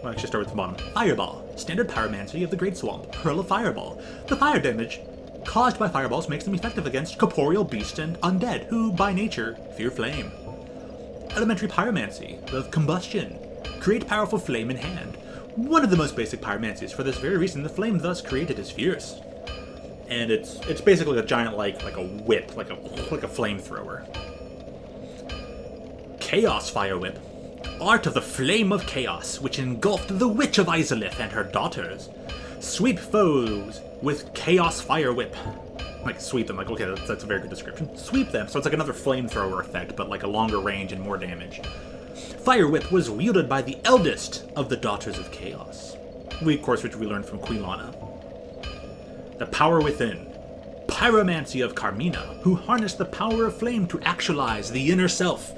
Well, actually start with the bottom. Fireball. Standard pyromancy of the Great Swamp. Hurl a fireball. The fire damage caused by fireballs makes them effective against corporeal beasts and undead, who, by nature, fear flame. Elementary pyromancy of combustion. Create powerful flame in hand. One of the most basic pyromancies. For this very reason, the flame thus created is fierce. And it's basically a giant like a whip, like a flamethrower. Chaos Fire Whip. Art of the Flame of Chaos, which engulfed the Witch of Izalith and her daughters. Sweep foes with Chaos Fire Whip. Like, sweep them. Like, okay, that's a very good description. Sweep them, so it's like another flamethrower effect, but like a longer range and more damage. Fire Whip was wielded by the eldest of the Daughters of Chaos. Which we learned from Queen Lana. The Power Within. Pyromancy of Carmina, who harnessed the power of flame to actualize the inner self.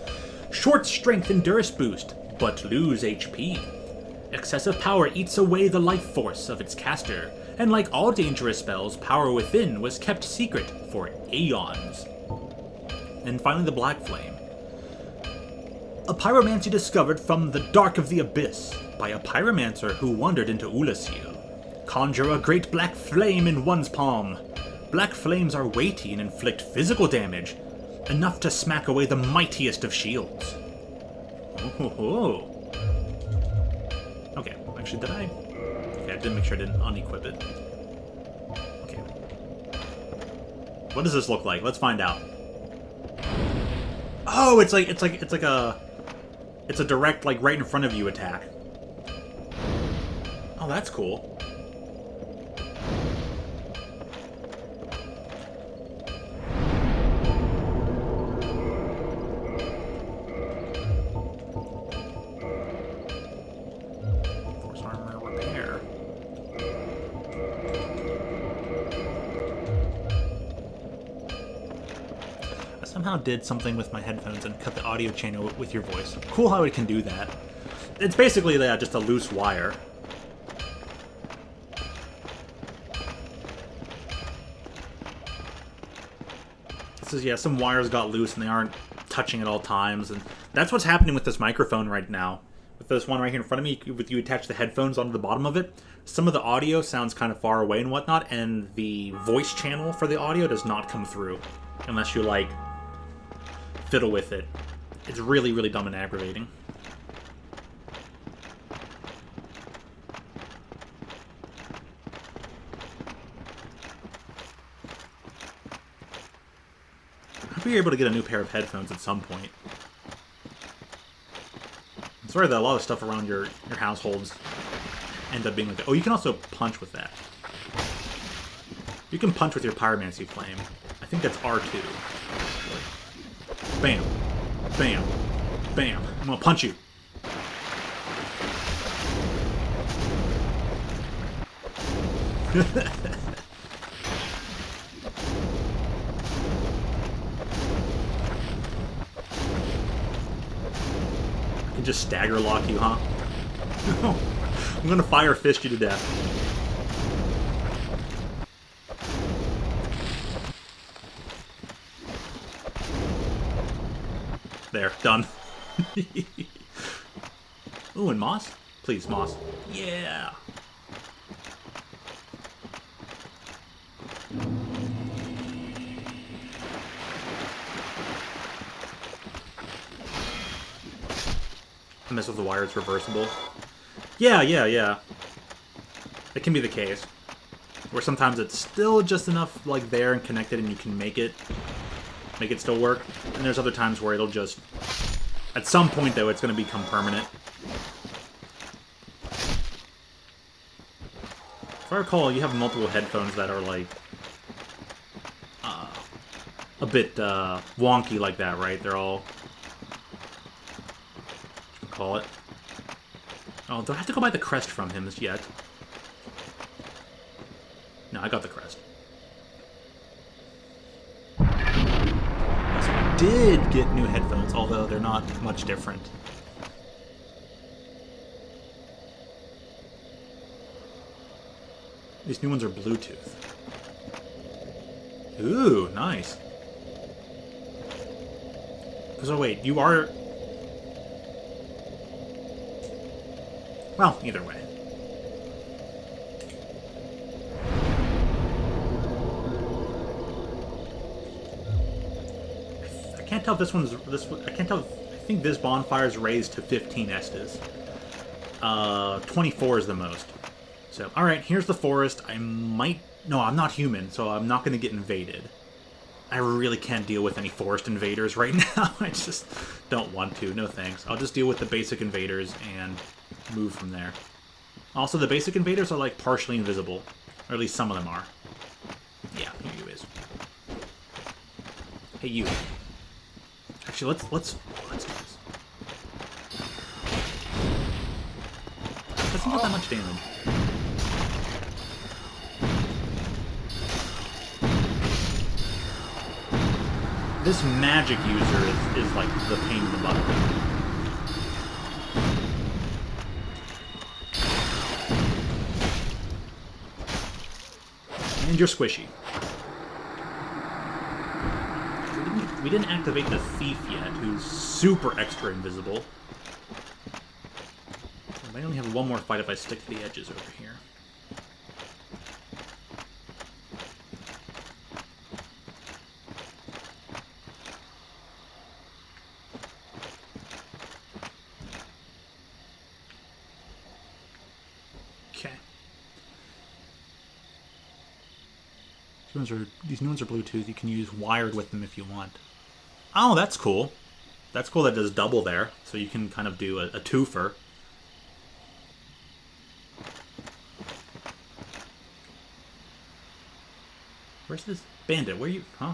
Short strength endurance boost, but lose HP. Excessive power eats away the life force of its caster, and like all dangerous spells, Power Within was kept secret for aeons. And finally the Black Flame. A pyromancy discovered from the dark of the abyss by a pyromancer who wandered into Ulasil. Conjure a great black flame in one's palm. Black flames are weighty and inflict physical damage, enough to smack away the mightiest of shields. Oh. Okay, actually, did I? Okay, I didn't make sure I didn't unequip it. Okay. What does this look like? Let's find out. Oh, it's a direct, like, right in front of you attack. Oh, that's cool. Force armor repair. I somehow did something with my headphones and cut the audio channel with your voice. Cool how it can do that. It's basically just a loose wire. This is, yeah, some wires got loose and they aren't touching at all times, and that's what's happening with this microphone right now. With this one right here in front of me, with you attach the headphones onto the bottom of it, some of the audio sounds kind of far away and whatnot, and the voice channel for the audio does not come through unless you, like, fiddle with it. It's really, really dumb and aggravating. I hope you're able to get a new pair of headphones at some point. I'm sorry that a lot of stuff around your households end up being like that. Oh, you can also punch with that. You can punch with your pyromancy flame. I think that's R2. Bam. Bam. Bam. I'm gonna punch you. I can just stagger lock you, huh? I'm gonna fire fist you to death. There, done. Ooh, and moss? Please, moss. Yeah! I mess with the wire, it's reversible. Yeah. It can be the case. Where sometimes it's still just enough, like, there and connected and you can make it still work. And there's other times where it'll just... At some point, though, it's going to become permanent. If I recall, you have multiple headphones that are, like... a bit, wonky like that, right? They're all... Call it. Oh, do I have to go buy the crest from him yet? No, I got the crest. Yes, I did get new headphones, although they're not much different. These new ones are Bluetooth. Ooh, nice. So wait, you are... Well, either way. I can't tell if this one's... I can't tell... I think this bonfire is raised to 15 Estes. 24 is the most. So, alright, here's the forest. I might... No, I'm not human, so I'm not going to get invaded. I really can't deal with any forest invaders right now. I just don't want to. No thanks. I'll just deal with the basic invaders and move from there. Also, the basic invaders are, like, partially invisible. Or at least some of them are. Yeah, here you is. Hey, you. Actually, let's do this. Doesn't do that much damage. This magic user is like the pain in the butt. And you're squishy. We didn't activate the thief yet, who's super extra invisible. I might only have one more fight if I stick to the edges over here. These new ones are Bluetooth. You can use wired with them if you want. Oh, that's cool. That's cool that does double there. So you can kind of do a twofer. Where's this bandit? Where are you? Huh?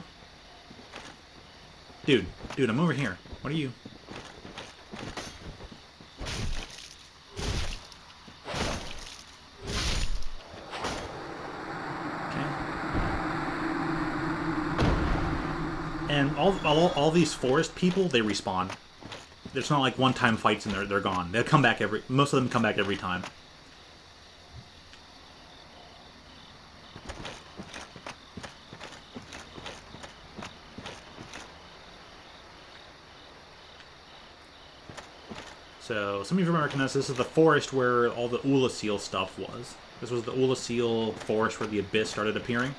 Dude, I'm over here. What are you? And all these forest people, they respawn. It's not like one-time fights and they're gone. They'll come back most of them come back every time. So, some of you remember recognize this is the forest where all the Ulasil stuff was. This was the Ulasil forest where the Abyss started appearing.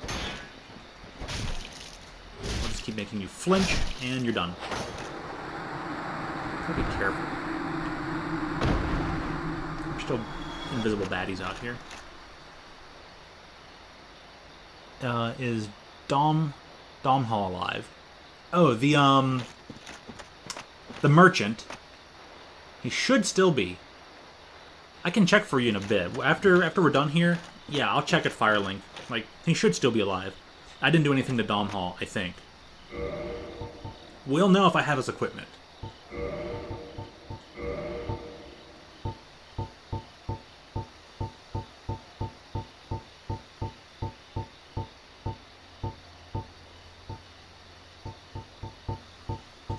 I'll just keep making you flinch, and you're done. Gotta be careful. There's still invisible baddies out here. Is Dom Hall alive? Oh, the merchant. He should still be. I can check for you in a bit. After we're done here, Yeah, I'll check at Firelink. Like, he should still be alive. I didn't do anything to Dom Hall, I think. We'll know if I have his equipment.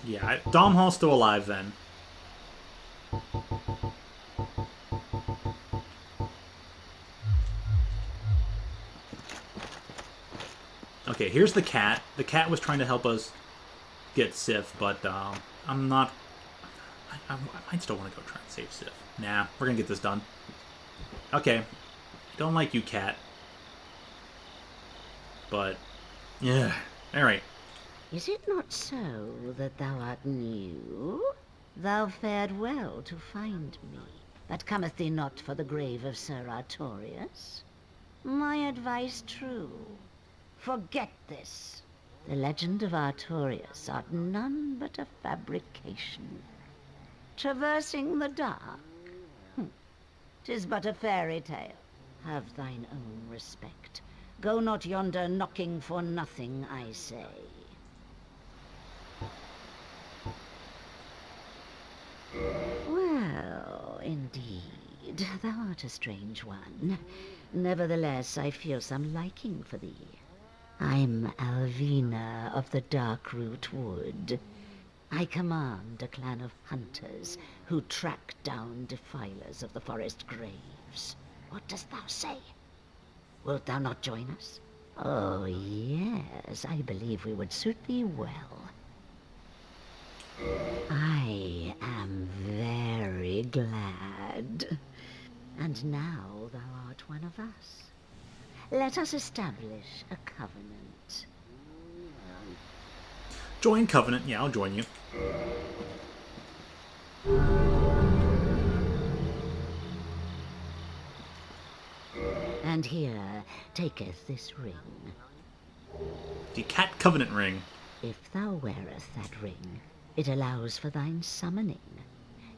Yeah, Dom Hall's still alive then. Okay, here's the cat. The cat was trying to help us get Sif, but I'm not... I might still want to go try and save Sif. Nah, we're gonna get this done. Okay. Don't like you, cat. But, yeah. Alright. Is it not so that thou art new? Thou fared well to find me, but cometh thee not for the grave of Sir Artorius? My advice true. Forget this. The legend of Artorius art none but a fabrication. Traversing the dark? 'Tis but a fairy tale. Have thine own respect. Go not yonder knocking for nothing, I say. Well, indeed, thou art a strange one. Nevertheless, I feel some liking for thee. I'm Alvina of the Darkroot Wood. I command a clan of hunters who track down defilers of the forest graves. What dost thou say? Wilt thou not join us? Oh, yes, I believe we would suit thee well. I am very glad. And now thou art one of us. Let us establish a covenant. Join Covenant. Yeah, I'll join you. And here taketh this ring. The Cat Covenant ring. If thou wearest that ring, it allows for thine summoning.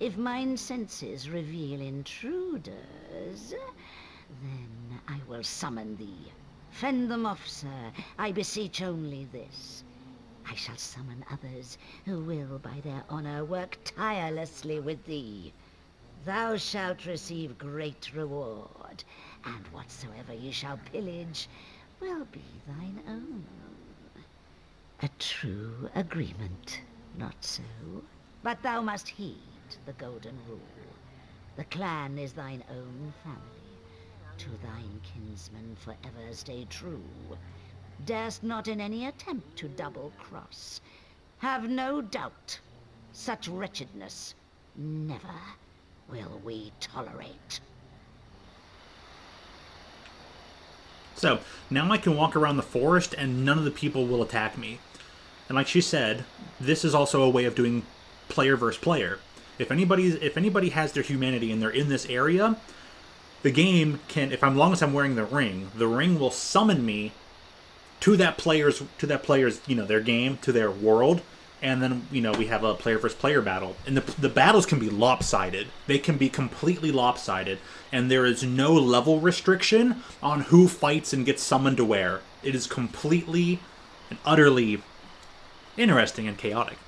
If mine senses reveal intruders, then I will summon thee. Fend them off, sir. I beseech only this. I shall summon others who will, by their honor, work tirelessly with thee. Thou shalt receive great reward, and whatsoever ye shall pillage will be thine own. A true agreement, not so? But thou must heed the golden rule. The clan is thine own family. To thine kinsman forever stay true. Darest not in any attempt to double-cross. Have no doubt, such wretchedness never will we tolerate. So, now I can walk around the forest and none of the people will attack me. And like she said, this is also a way of doing player versus player. If anybody has their humanity and they're in this area, the game can, if I'm long as I'm wearing the ring will summon me to that player's, you know, their game, to their world, and then, you know, we have a player versus player battle. And the battles can be lopsided. They can be completely lopsided, and there is no level restriction on who fights and gets summoned to where. It is completely and utterly interesting and chaotic.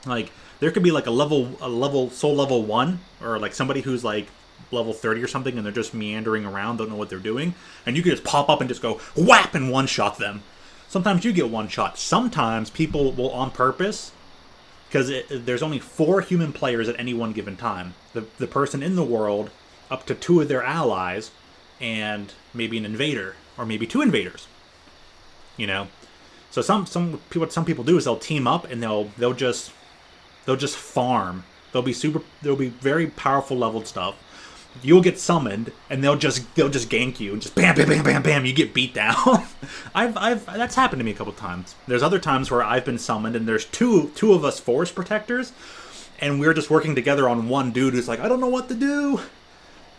Like, there could be like a soul level 1, or like somebody who's like level 30 or something, and they're just meandering around, don't know what they're doing, and you could just pop up and just go whap and one-shot them. Sometimes you get one shot. Sometimes people will, on purpose, because there's only 4 human players at any one given time. The person in the world, up to 2 of their allies, and maybe an invader, or maybe 2 invaders. You know, so what some people do is they'll team up and they'll just farm. They'll be very powerful leveled stuff. You'll get summoned, and they'll just gank you, and just bam, bam, bam, bam, bam. You get beat down. That's happened to me a couple times. There's other times where I've been summoned, and there's two of us forest protectors, and we're just working together on one dude who's like, I don't know what to do,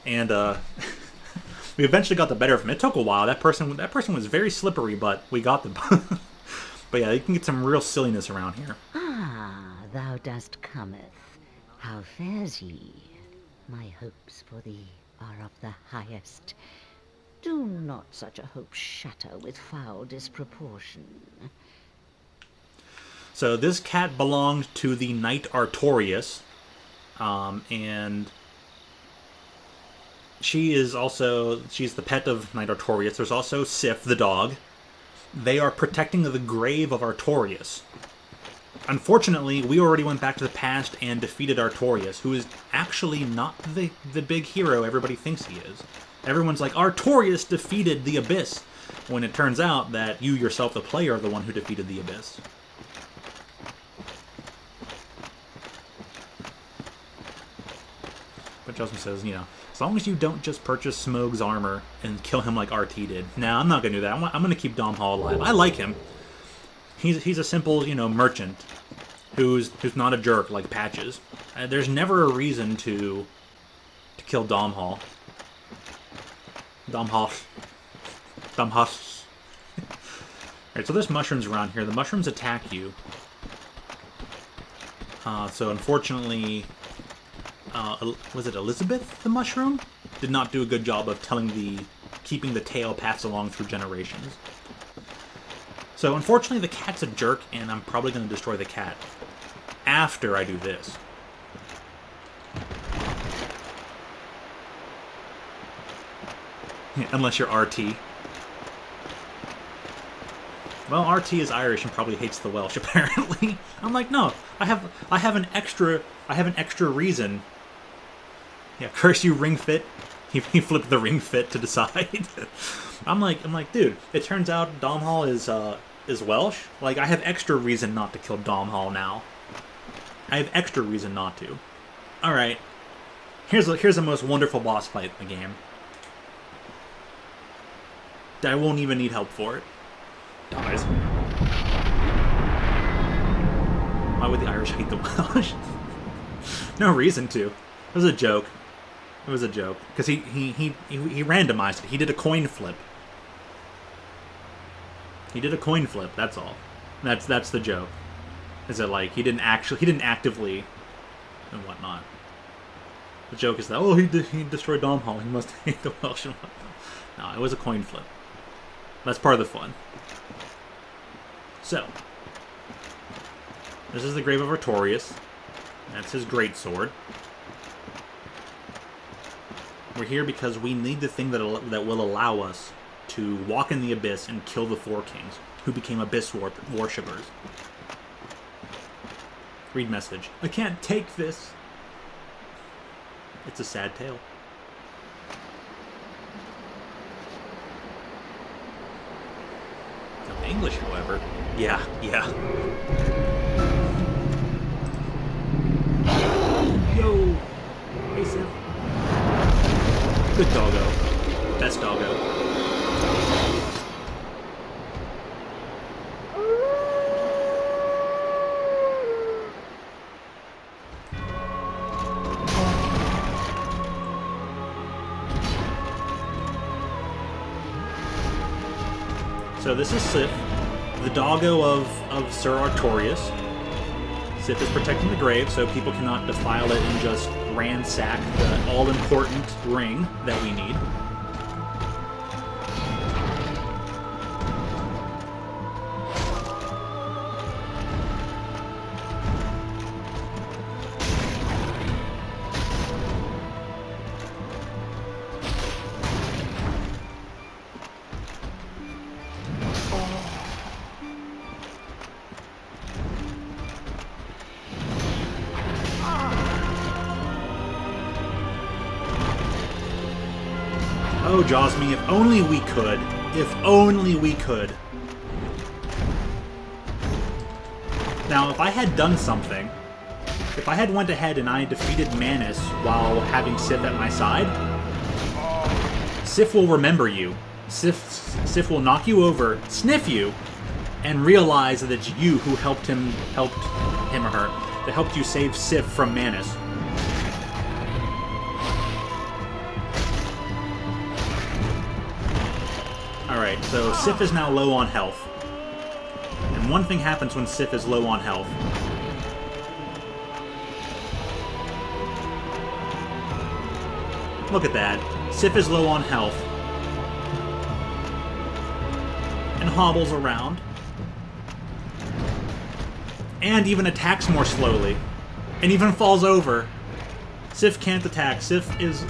and we eventually got the better of him. It took a while. That person was very slippery, but we got them. But yeah, you can get some real silliness around here. Ah, thou dost cometh. How fares ye? My hopes for thee are of the highest. Do not such a hope shatter with foul disproportion. So this cat belonged to the Knight Artorias, and she's the pet of Knight Artorias. There's also Sif, the dog. They are protecting the grave of Artorias. Unfortunately, we already went back to the past and defeated Artorias, who is actually not the big hero everybody thinks he is. Everyone's like, Artorias defeated the Abyss, when it turns out that you yourself, the player, are the one who defeated the Abyss. But Justin says, as long as you don't just purchase Smoug's armor and kill him like RT did. Nah, I'm not going to do that. I'm going to keep Dom Hall alive. I like him. He's a simple, merchant who's not a jerk like Patches. There's never a reason to kill Dom Hall. Dom Hall. Alright, so there's mushrooms around here. The mushrooms attack you. So unfortunately... was it Elizabeth, the mushroom? Did not do a good job of keeping the tale passed along through generations. So unfortunately the cat's a jerk, and I'm probably going to destroy the cat after I do this. Unless you're RT. Well, RT is Irish and probably hates the Welsh, apparently. I'm like, no, I have an extra reason. Yeah, curse you, Ring Fit. He flipped the Ring Fit to decide. I'm like, dude. It turns out Dom Hall is Welsh. Like, I have extra reason not to kill Dom Hall now. I have extra reason not to. All right. Here's the most wonderful boss fight in the game. I won't even need help for it. Dies. Why would the Irish hate the Welsh? No reason to. It was a joke. It was a joke. Because he randomized it. He did a coin flip. He did a coin flip, that's all. That's the joke. Is that like he didn't actively and whatnot. The joke is that, oh, he destroyed Dom Hall, he must hate the Welsh and whatnot. No, it was a coin flip. That's part of the fun. So, this is the grave of Artorias. That's his greatsword. We're here because we need the thing that will allow us to walk in the Abyss and kill the Four Kings, who became Abyss worshippers. Read message. I can't take this. It's a sad tale. No English, however. Yeah. Yo! Hey, Sif. Good doggo. Best doggo. So this is Sif, the doggo of Sir Artorias. Sif is protecting the grave so people cannot defile it and just ransack the all-important ring that we need. Oh, Josmy, if only we could. If only we could. Now, if I had done something, if I had went ahead and I defeated Manus while having Sif at my side, Sif will remember you. Sif will knock you over, sniff you, and realize that it's you who helped him or her, that helped you save Sif from Manus. Alright, so Sif is now low on health. And one thing happens when Sif is low on health. Look at that. Sif is low on health. And hobbles around. And even attacks more slowly. And even falls over. Sif can't attack. Sif is...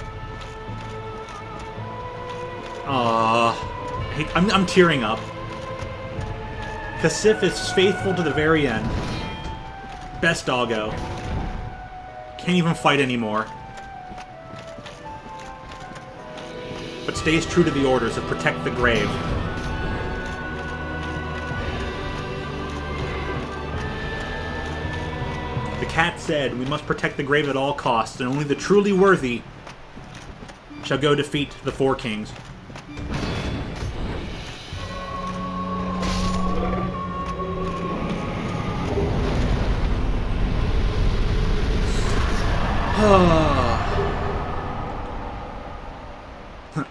I'm tearing up. Because Sif is faithful to the very end. Best doggo. Can't even fight anymore. But stays true to the orders of protect the grave. The cat said, we must protect the grave at all costs, and only the truly worthy shall go defeat the Four Kings.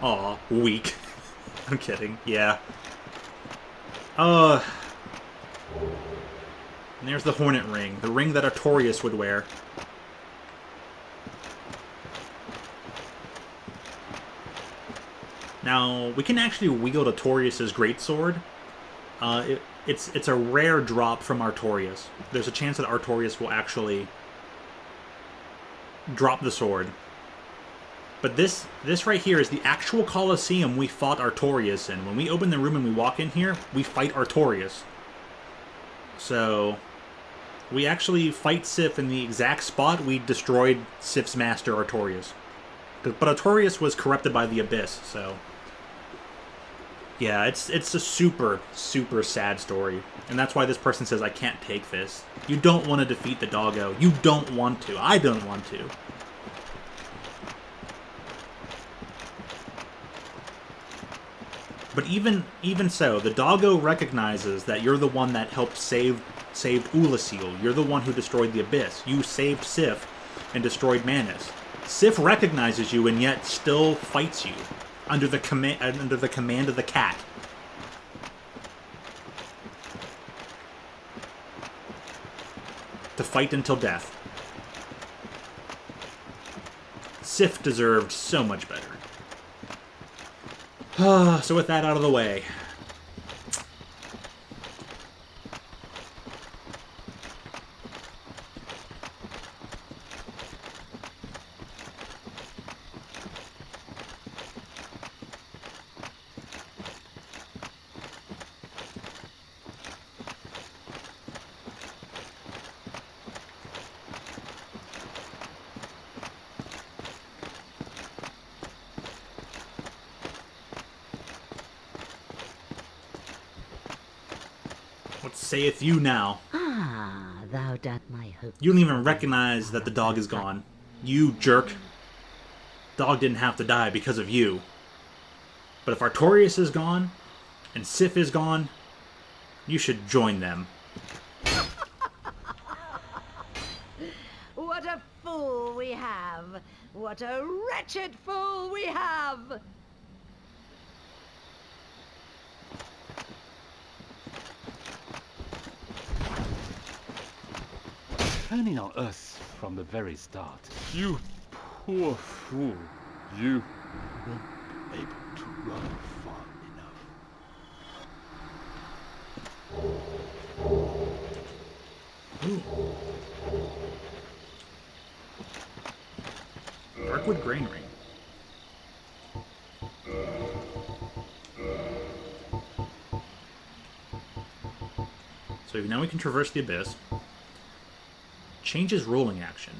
Aw, weak. I'm kidding, yeah. And there's the Hornet Ring, the ring that Artorias would wear. Now, we can actually wield Artorias' greatsword. It's a rare drop from Artorias. There's a chance that Artorias will actually drop the sword. But this right here is the actual Colosseum we fought Artorias in. When we open the room and we walk in here, we fight Artorias. So, we actually fight Sif in the exact spot we destroyed Sif's master, Artorias. But Artorias was corrupted by the Abyss, so... Yeah, it's a super, super sad story. And that's why this person says, I can't take this. You don't want to defeat the doggo. You don't want to. I don't want to. But even so, the doggo recognizes that you're the one that helped saved Ulasil. You're the one who destroyed the Abyss. You saved Sif and destroyed Manus. Sif recognizes you and yet still fights you under the command of the cat. To fight until death. Sif deserved so much better. So with that out of the way, what saith you now? Ah, thou doth my hope. You don't even recognize that the dog is gone. You jerk. Dog didn't have to die because of you. But if Artorias is gone, and Sif is gone, you should join them. What a fool we have! What a wretched fool we have! Turning on us from the very start. You poor fool. You won't be able to run far enough. Ooh. Darkwood Grain Ring. So now we can traverse the Abyss. Changes rolling action.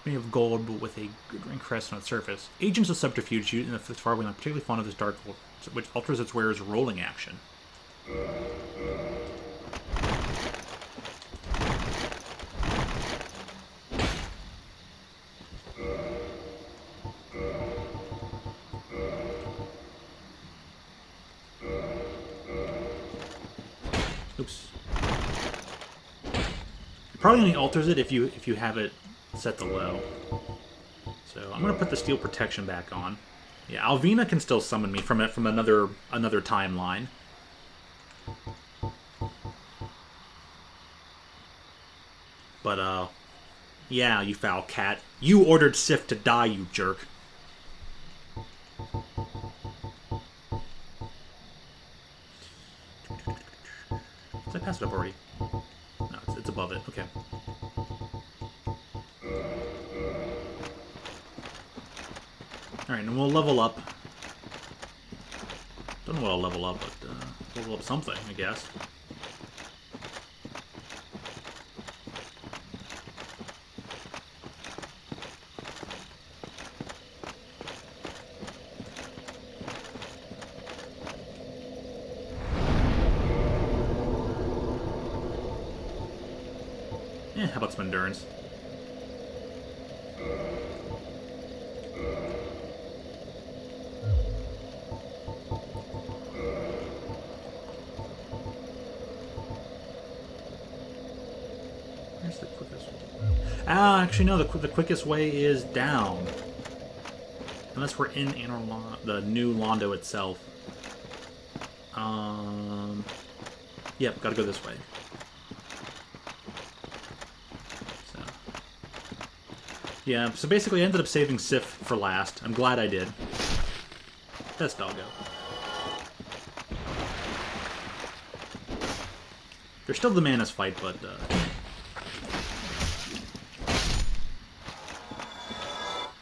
We have gold, but with a good ring crest on its surface. Agents of Subterfuge use in the far we're not particularly fond of this dark gold, which alters its wearer's rolling action. Oops. It probably only alters it if you have it set to low. So I'm gonna put the steel protection back on. Yeah, Alvina can still summon me from another timeline. But Yeah, you foul cat. You ordered Sif to die, you jerk. Did I pass it up already? No, it's above it. Okay. Alright, and we'll level up. Don't know what I'll level up, but level up something, I guess. How about some endurance? Where's the quickest way? Ah, actually no, the quickest way is down. Unless we're in the new Londo itself. Yep, gotta go this way. Yeah, so basically I ended up saving Sif for last. I'm glad I did. Best doggo. There's still the Manus fight, but...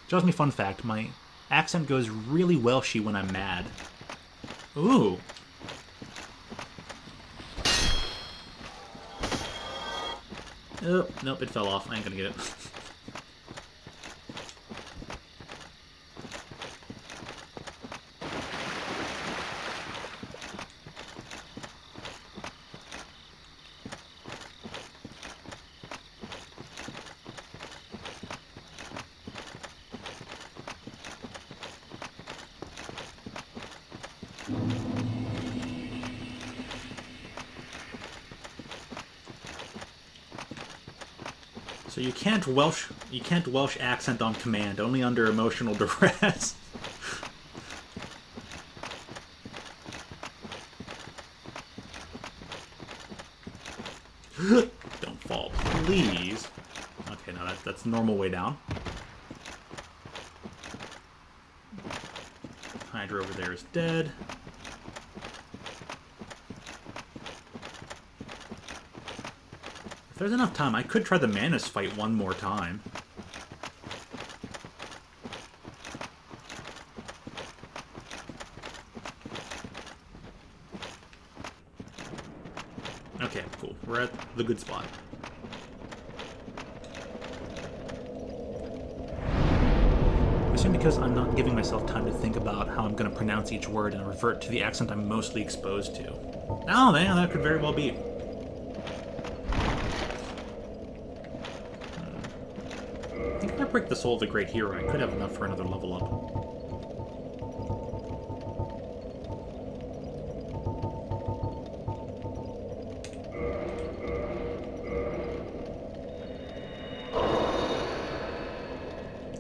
Tells me fun fact, my accent goes really Welshy when I'm mad. Ooh. Oh, nope, it fell off. I ain't gonna get it. So you can't Welsh accent on command, only under emotional duress. Don't fall, please. Okay, now that's the normal way down. Hydra over there is dead. If there's enough time, I could try the Manus fight one more time. Okay, cool. We're at the good spot. I assume because I'm not giving myself time to think about how I'm going to pronounce each word and revert to the accent I'm mostly exposed to. Oh, yeah, that could very well be. I think if I break the soul of the great hero, I could have enough for another level up.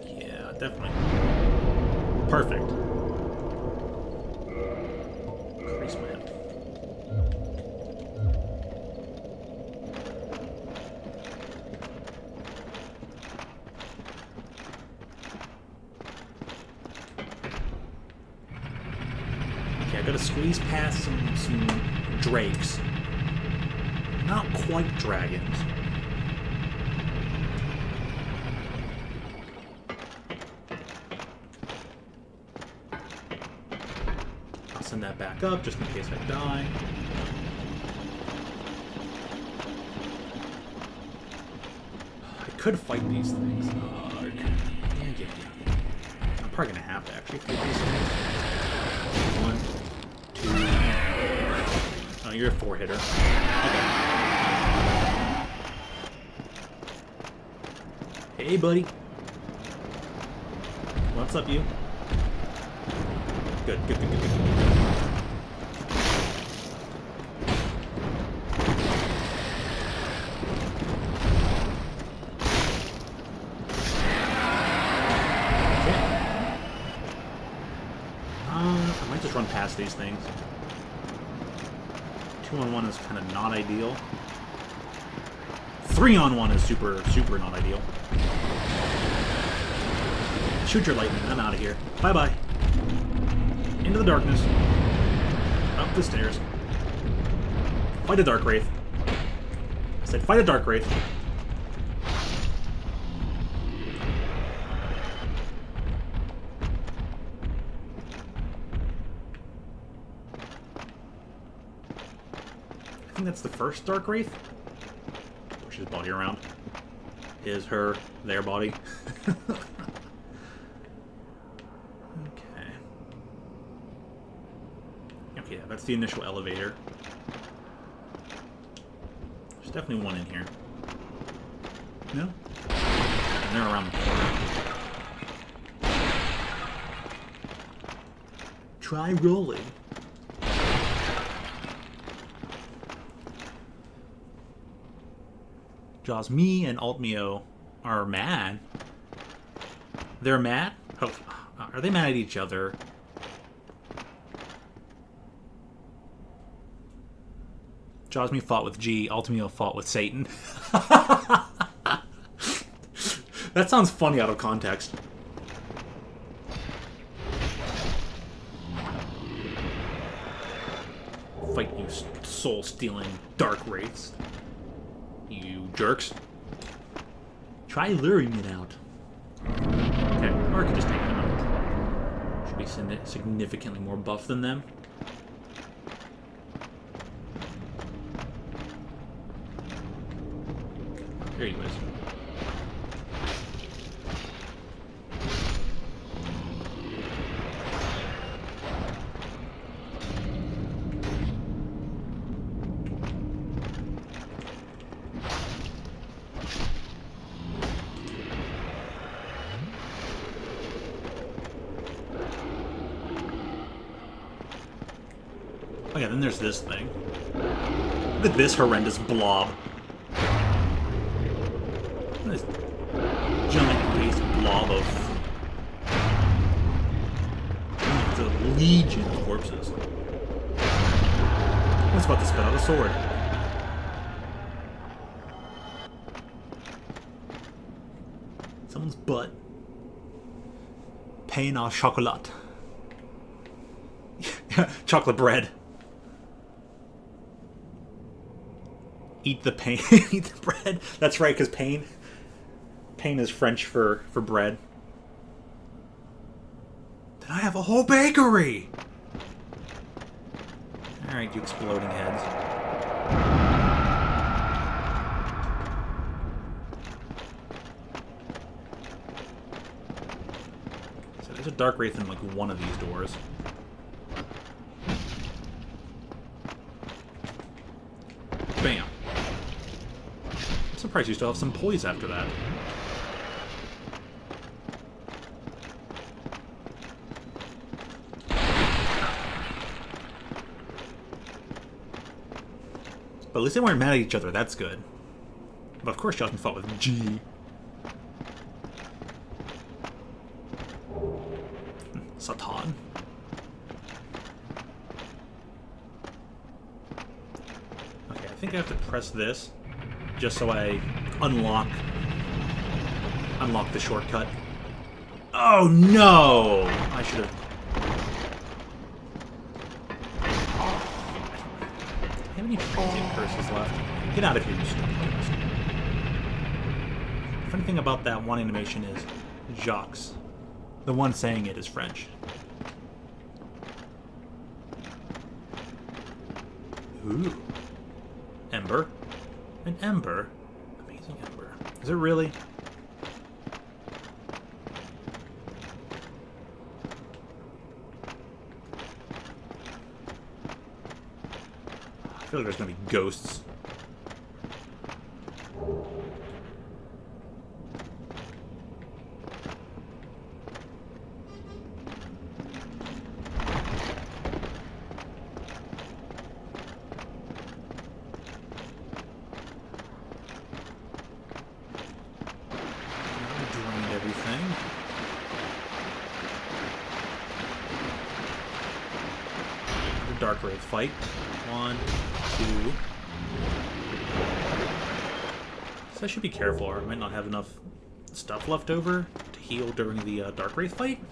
Yeah, definitely. Perfect. Increase my health. Okay, I gotta squeeze past some drakes. Not quite dragons. I'll send that back up just in case I die. I could fight these things. Yeah. I'm probably gonna have to actually fight these things. 1, 2. Oh, you're a 4-hitter. Okay. Hey, buddy. What's up, you? Good. I might just run past these things. 2-on-1 is kind of not ideal. 3-on-1 is super not ideal. Shoot your lightning. I'm out of here. Bye-bye. Into the darkness. Up the stairs. Fight a Dark Wraith. I said fight a Dark Wraith. I think that's the first Dark Wraith. Push his body around. His, her, their body. Okay, that's the initial elevator. There's definitely one in here. No? And they're around the corner. Try rolling. Jaws, me and Altmio are mad. They're mad? Oh, are they mad at each other? Josme fought with G, Altamio fought with Satan. That sounds funny out of context. Fight you soul-stealing dark wraiths. You jerks. Try luring it out. Okay, or I could just take them out. Should be significantly more buff than them. There he is. Okay, then there's this thing. Look at this horrendous blob. This giant-faced blob of... It's a legion of corpses. What's about to spit out a sword? Someone's butt. Pain au chocolat. Chocolate bread. Eat the pain. Eat the bread. That's right, because pain is French for bread. Then I have a whole bakery! Alright, you exploding heads. So there's a Dark Wraith in like one of these doors. Bam. I'm surprised you still have some poise after that. But at least they weren't mad at each other, that's good. But of course Jasmine fought with G. Satan. Okay, I think I have to press this just so I unlock the shortcut. Oh no! I should have... How many transient curses left? Get out of here, you stupid ghost. The funny thing about that one animation is Jacques. The one saying it is French. Ooh. Ember. An ember. Amazing ember. Is it really? I feel like there's gonna be ghosts. Drained everything. The Dark Wraith fight. 1, 2. I should be careful, or I might not have enough stuff left over to heal during the Dark Wraith fight.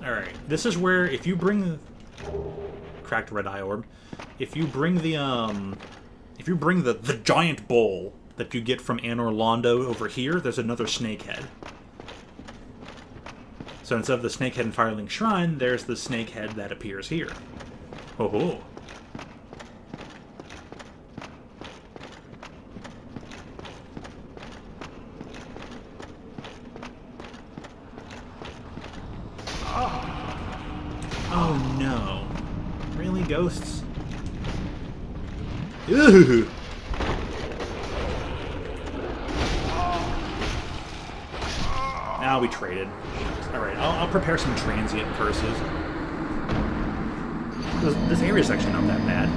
Alright, this is where, if you bring... Cracked red eye orb. If you bring the giant bowl that you get from Anor Londo over here, there's another snake head. So instead of the snake head in Firelink Shrine, there's the snake head that appears here. Ho ho. Oh no. Really, ghosts? Ooh. Now we traded. Alright, I'll prepare some transient curses. This area's actually not that bad.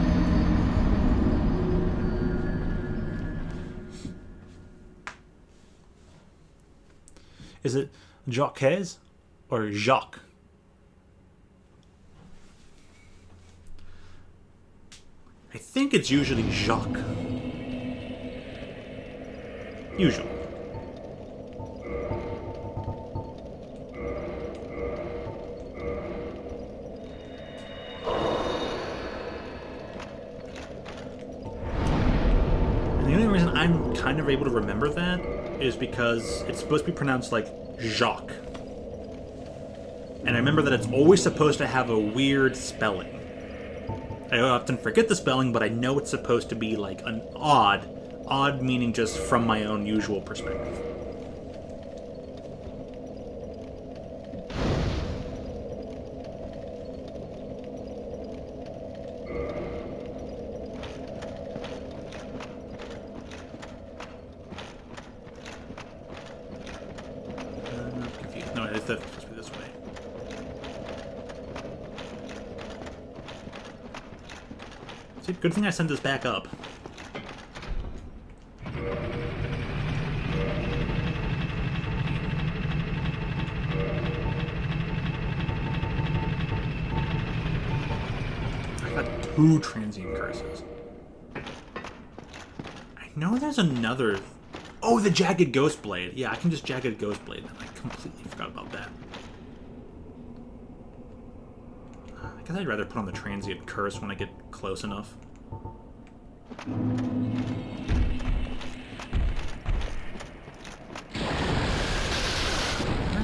Is it Jacques or Jacques? I think it's usually Jacques. Usually. And the only reason I'm kind of able to remember that is because it's supposed to be pronounced like Jacques. And I remember that it's always supposed to have a weird spelling. I often forget the spelling, but I know it's supposed to be like an odd meaning just from my own usual perspective. I'm confused. No, it's supposed to be this way. See, good thing I sent this back up. I got 2 transient curses. I know there's another... Oh, the Jagged Ghost Blade. Yeah, I can just Jagged Ghost Blade them. I completely forgot about that. I guess I'd rather put on the transient curse when I get close enough.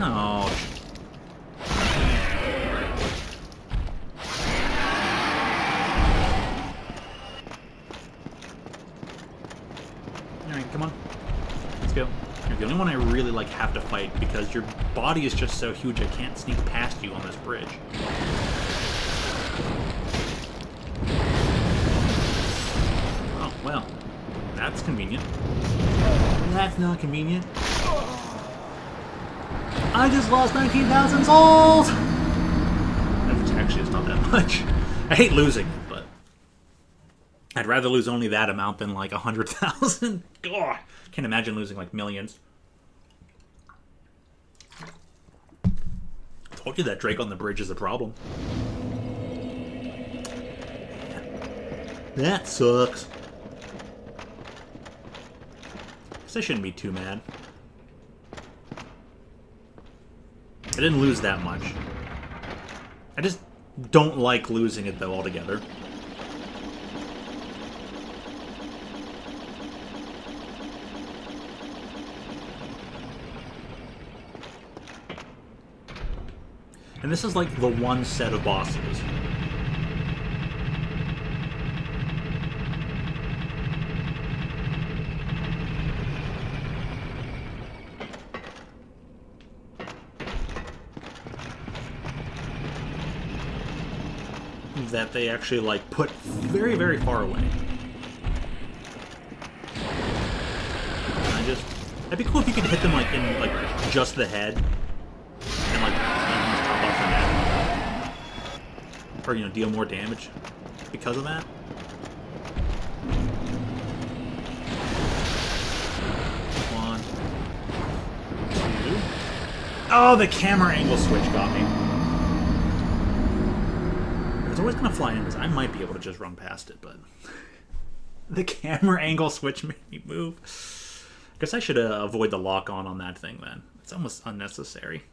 Ouch. Alright, come on. Let's go. You're the only one I really have to fight because your body is just so huge I can't sneak past you on this bridge. Oh, well. That's convenient. That's not convenient. I just lost 19,000 souls! That actually is not that much. I hate losing it, but... I'd rather lose only that amount than 100,000. God, can't imagine losing millions. Told you that Drake on the bridge is a problem. That sucks. Guess I shouldn't be too mad. I didn't lose that much. I just don't like losing it, though, altogether. And this is the one set of bosses. That they actually put very, very far away. And that'd be cool if you could hit them in just the head and almost chop off their neck, or deal more damage because of that. One, two. Oh, the camera angle switch got me. It's always going to fly in because I might be able to just run past it, but the camera angle switch made me move. Guess I should avoid the lock-on that thing then. It's almost unnecessary.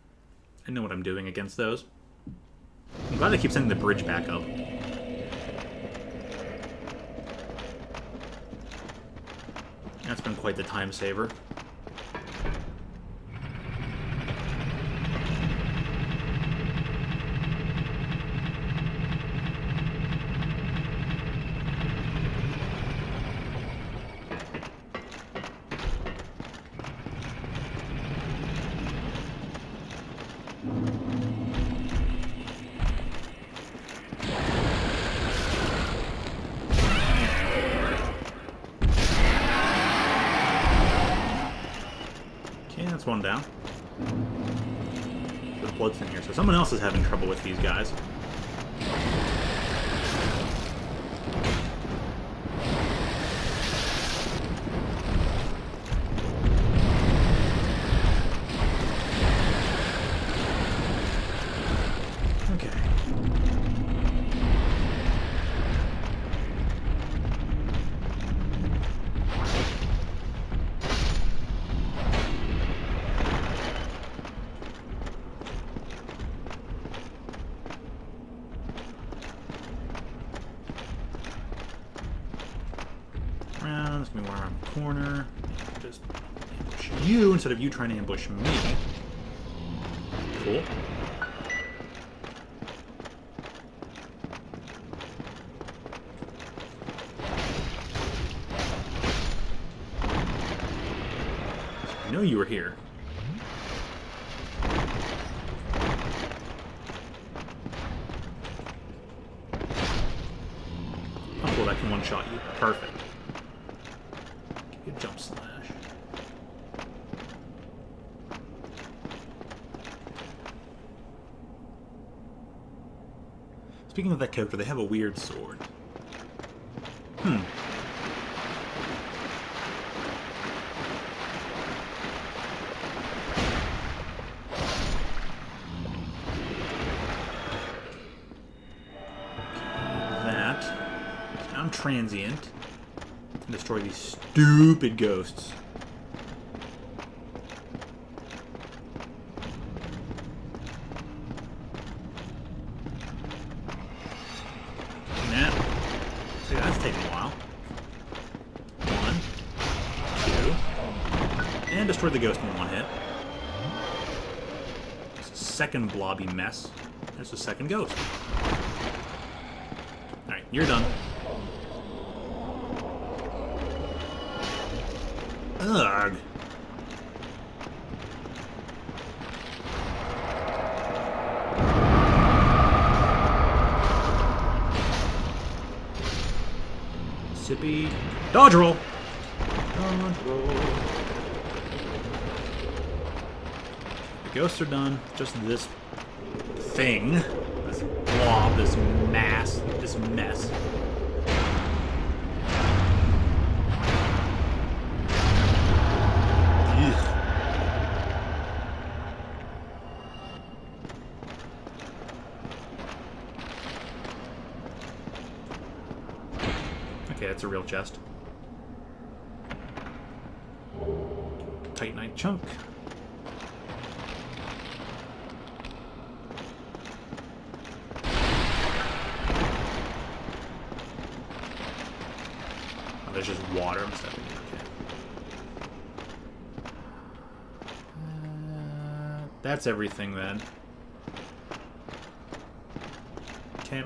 I know what I'm doing against those. I'm glad they keep sending the bridge back up. That's been quite the time saver. One down. The blood's in here, so someone else is having trouble with these guys. Okay. It's gonna be one around the corner. Just ambush you instead of you trying to ambush me. Cool. I know you were here. Oh, cool, that can one-shot you. Perfect. Good jump slash. Speaking of that character, they have a weird sword. I'm transient. And destroy these stupid ghosts. Nah. See, that's taking a while. 1, 2. And destroy the ghost in one hit. Second blobby mess. There's the second ghost. Alright, you're done. Ugh. Sippy. Dodge roll! Dodge roll. The ghosts are done. Just this thing. This blob, this mass, this mess. Okay, that's a real chest. Titanite chunk. Oh, there's just water I'm stepping in. Okay. That's everything then. Okay.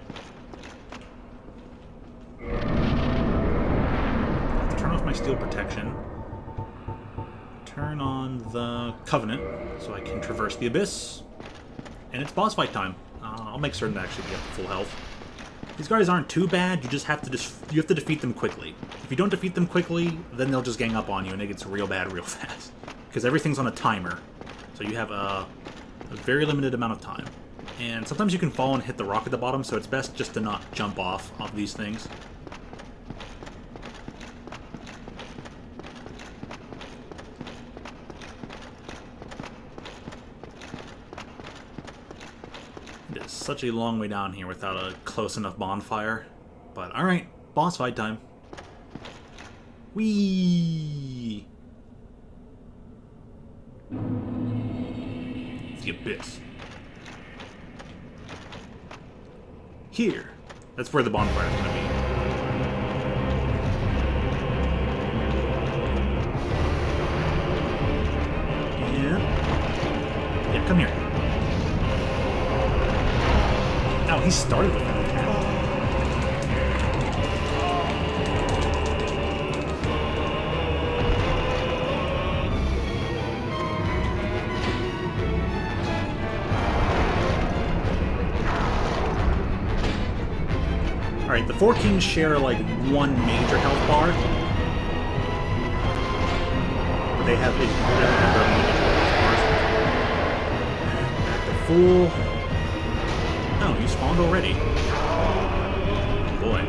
My steel protection. Turn on the Covenant so I can traverse the abyss. And it's boss fight time. I'll make certain to actually get full health. These guys aren't too bad. You just have to you have to defeat them quickly. If you don't defeat them quickly, then they'll just gang up on you and it gets real bad real fast. Because everything's on a timer. So you have a very limited amount of time. And sometimes you can fall and hit the rock at the bottom, so it's best just to not jump off these things. It is such a long way down here without a close enough bonfire. But alright, boss fight time. Whee! The abyss. Here. That's where the bonfire is going to be. Yeah, come here. Oh, he started with an attack. Alright, the four kings share like one major health bar. But they have back to full. Oh, you spawned already. Boy.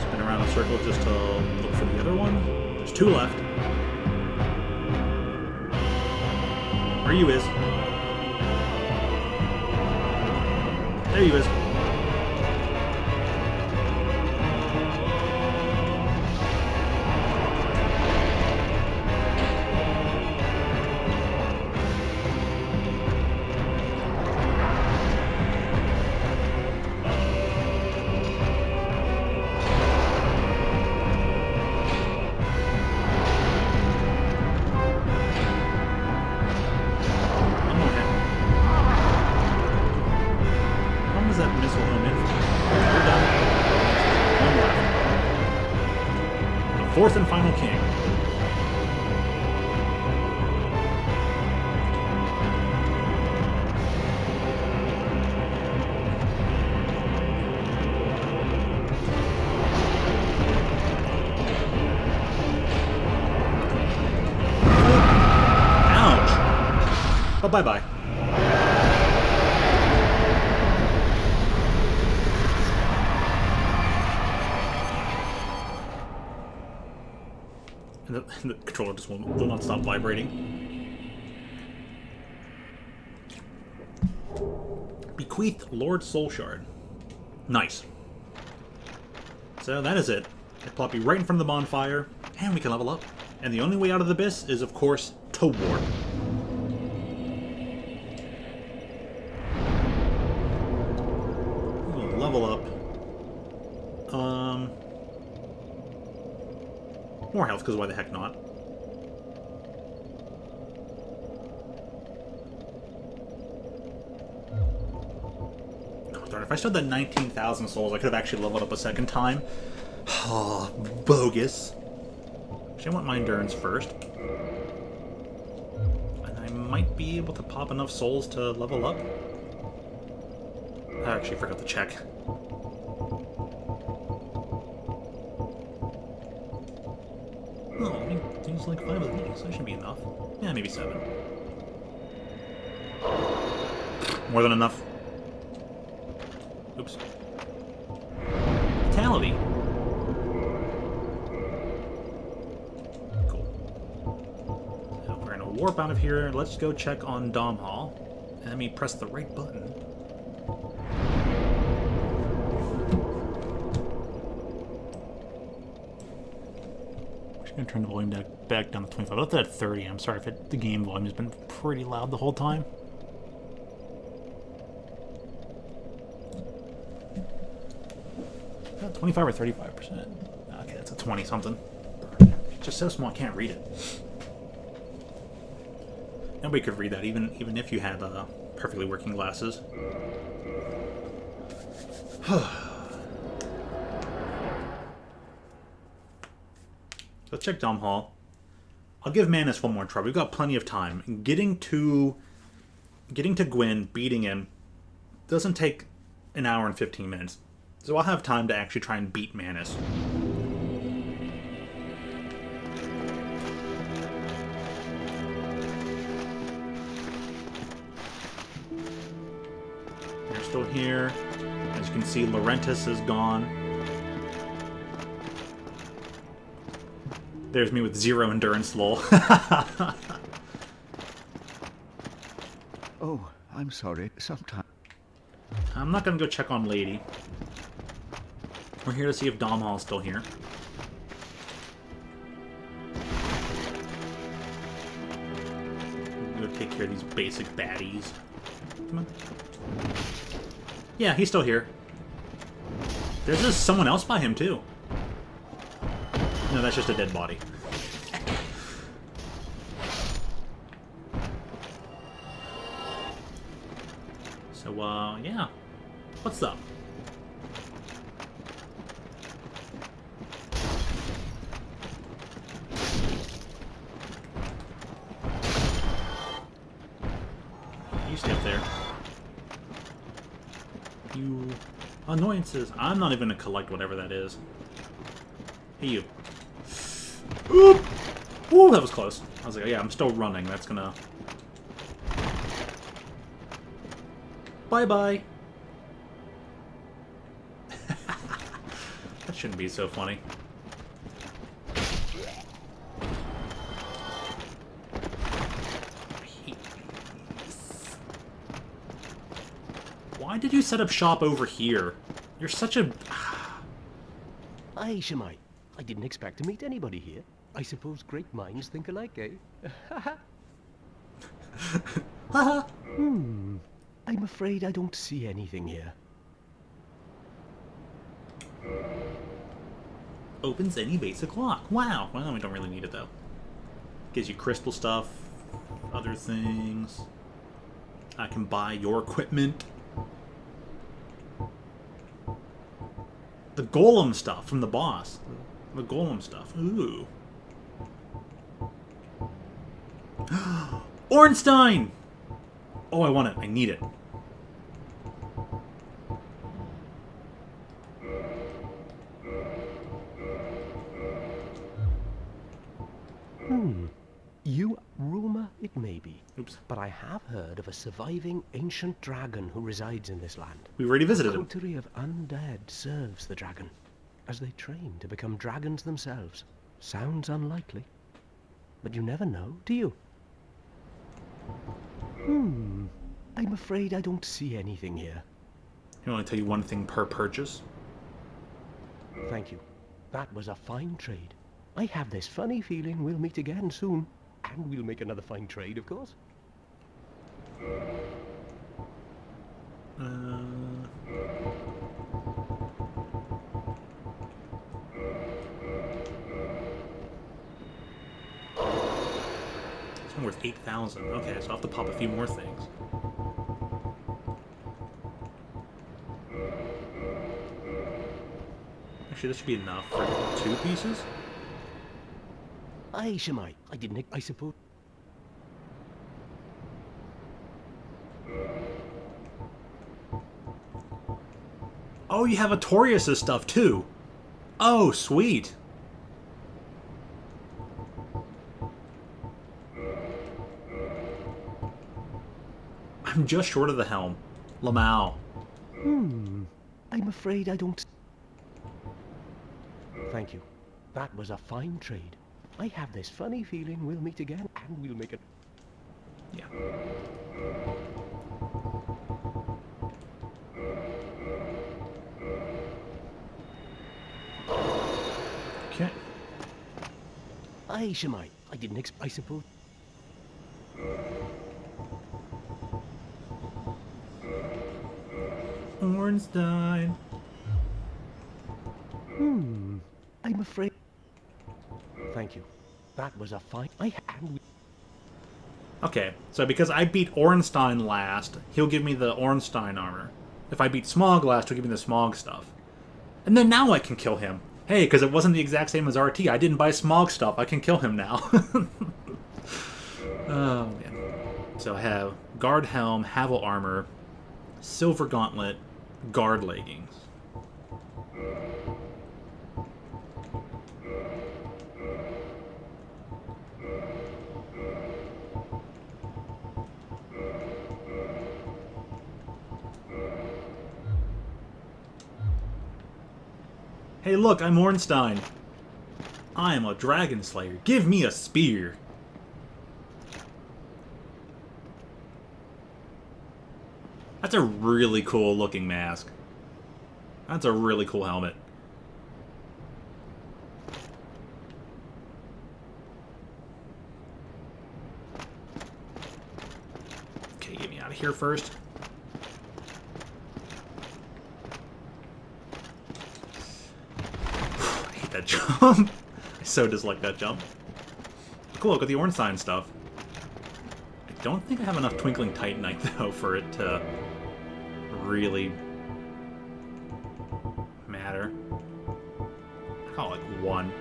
Spin around a circle just to look for the other one. There's two left. Where you is? There you is. Fourth and final king. Ouch. But bye-bye. And the controller just will not stop vibrating. Bequeathed Lord Soul Shard. Nice. So that is it. I plop you right in front of the bonfire, and we can level up. And the only way out of the abyss is, of course, to warp. We'll level up. More health, because why the heck not? Oh, darn, if I still had the 19,000 souls, I could have actually leveled up a second time. Oh, bogus. Actually, I want my endurance first. And I might be able to pop enough souls to level up. I actually forgot to check. Oh, I mean, things like 5 of these. That should be enough. Yeah, maybe 7. More than enough. Oops. Fatality. Cool. So we're gonna warp out of here. Let's go check on Dom Hall. And let me press the right button. I'm going to turn the volume back down to 25. I left it at 30. I'm sorry if the game volume has been pretty loud the whole time. Is that 25 or 35%? Okay, that's a 20-something. It's just so small I can't read it. Nobody could read that, even if you had perfectly working glasses. Let's check Dom Hall. I'll give Manus one more try. We've got plenty of time. Getting to Gwyn, beating him, doesn't take an hour and 15 minutes. So I'll have time to actually try and beat Manus. still here. As you can see, Laurentis is gone. There's me with 0 endurance, lol. Oh, I'm sorry. Sometime. I'm not gonna go check on Lady. We're here to see if Dom Hall's still here. I'm gonna take care of these basic baddies. Come on. Yeah, he's still here. There's just someone else by him, too. No, that's just a dead body. So, yeah. What's up? You stay up there. You annoyances. I'm not even gonna collect whatever that is. Hey, you. Oop! Ooh, that was close. I was like, oh, yeah, I'm still running. That's gonna... Bye-bye. That shouldn't be so funny. Why did you set up shop over here? You're such a... Aye, Shemai. I didn't expect to meet anybody here. I suppose great minds think alike, eh? Haha. I'm afraid I don't see anything here. Opens any basic lock. Wow. Well, we don't really need it, though. Gives you crystal stuff, other things. I can buy your equipment. The golem stuff from the boss. The golem stuff. Ooh. Ornstein! Oh, I want it. I need it. You rumor it may be. Oops. But I have heard of a surviving ancient dragon who resides in this land. We already A visited him. coterie of undead serves the dragon, as they train to become dragons themselves. Sounds unlikely. But you never know, do you? I'm afraid I don't see anything here. He'll only tell you one thing per purchase. Thank you. That was a fine trade. I have this funny feeling we'll meet again soon. And we'll make another fine trade, of course. It's one worth 8,000. Okay, so I'll have to pop a few more things. Actually, this should be enough for 2 pieces. Aye, Shemai. I didn't... I suppose... Oh, you have Artorias' stuff, too. Oh, sweet. I'm just short of the helm. Lamau. I'm afraid I don't... Thank you. That was a fine trade. I have this funny feeling we'll meet again, and we'll make it... Yeah. Okay. Aye, Shemai. I didn't I suppose... Ornstein. I'm afraid... Thank you. That was a fine... Okay, so because I beat Ornstein last, he'll give me the Ornstein armor. If I beat Smog last, he'll give me the Smog stuff. And then now I can kill him. Hey, because it wasn't the exact same as RT. I didn't buy Smog stuff. I can kill him now. Oh, man. So I have Guard Helm, Havel Armor, Silver Gauntlet, Guard Leggings. Hey, look, I'm Ornstein. I am a dragon slayer. Give me a spear. That's a really cool looking mask. That's a really cool helmet. Okay, get me out of here first. I hate that jump. I so dislike that jump. Cool, look at the Ornstein stuff. I don't think I have enough Twinkling Titanite, though, for it to really matter. I call it like 1.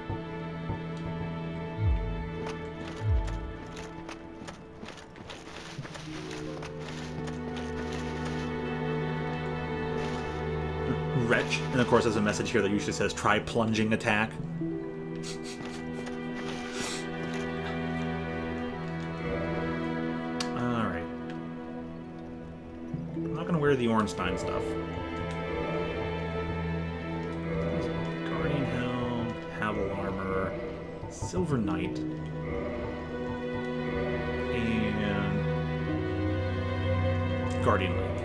Wretch. And of course there's a message here that usually says try plunging attack. Alright. I'm not gonna wear the Ornstein stuff. Guardian Helm, Havel Armor, Silver Knight, and Guardian Leggings.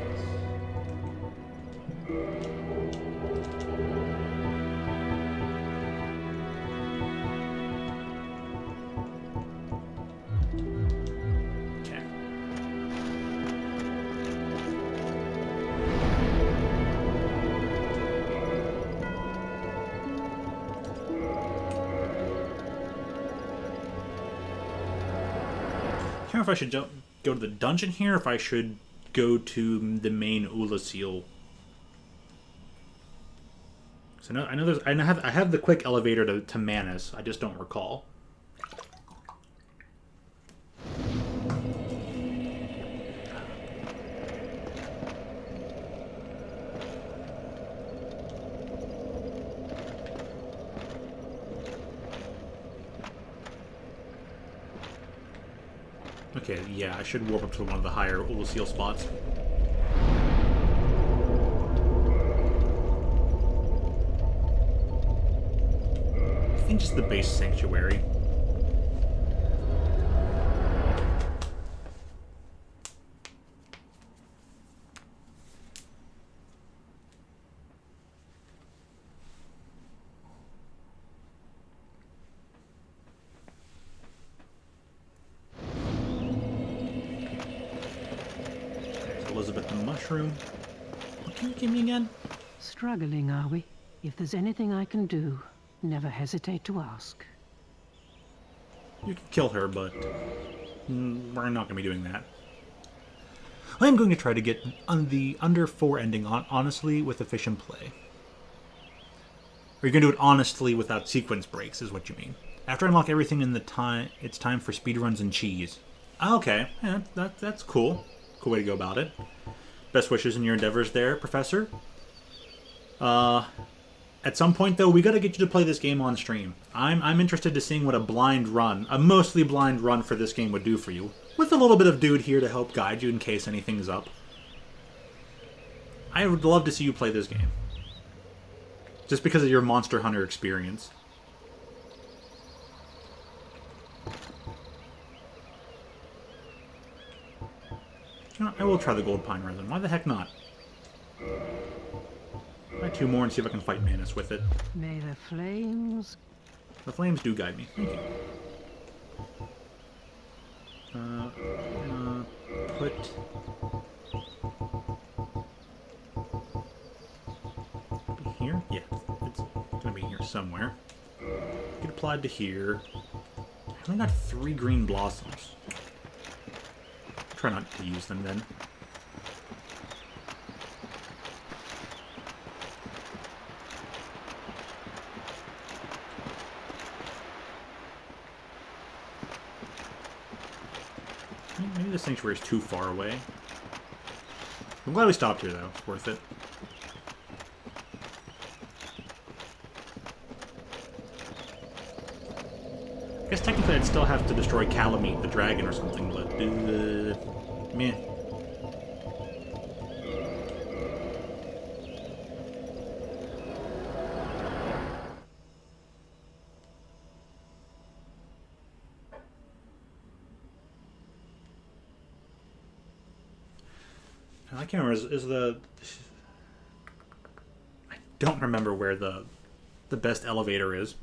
I can't remember if I should go to the dungeon here, or if I should go to the main Ula Seal. So I know I have the quick elevator to Manus. I just don't recall. Okay, yeah, I should warp up to one of the higher Ula Seal spots. I think just the base sanctuary. Elizabeth the Mushroom. What can you give me again? Struggling, are we? If there's anything I can do, never hesitate to ask. You can kill her, but we're not going to be doing that. I'm going to try to get on the under 4 ending honestly with efficient play. Or you're going to do it honestly without sequence breaks, is what you mean. After I unlock everything in the time, it's time for speedruns and cheese. Okay, yeah, that's cool. Cool way to go about it. Best wishes in your endeavors there, Professor. At some point, though, we got to get you to play this game on stream. I'm interested to seeing what a blind run, a mostly blind run for this game would do for you. With a little bit of dude here to help guide you in case anything's up. I would love to see you play this game. Just because of your Monster Hunter experience. You know, I will try the Gold Pine Resin. Why the heck not? Try 2 more and see if I can fight Manus with it. May the flames... The flames do guide me. Thank you. Put... Here? Yeah, it's gonna be here somewhere. Get applied to here. I only got 3 green blossoms. Try not to use them then. Maybe the sanctuary is too far away. I'm glad we stopped here, though. It's worth it. I guess technically I'd still have to destroy Calamite, the dragon, or something, but... meh. I can't remember. Is the... I don't remember where the best elevator is.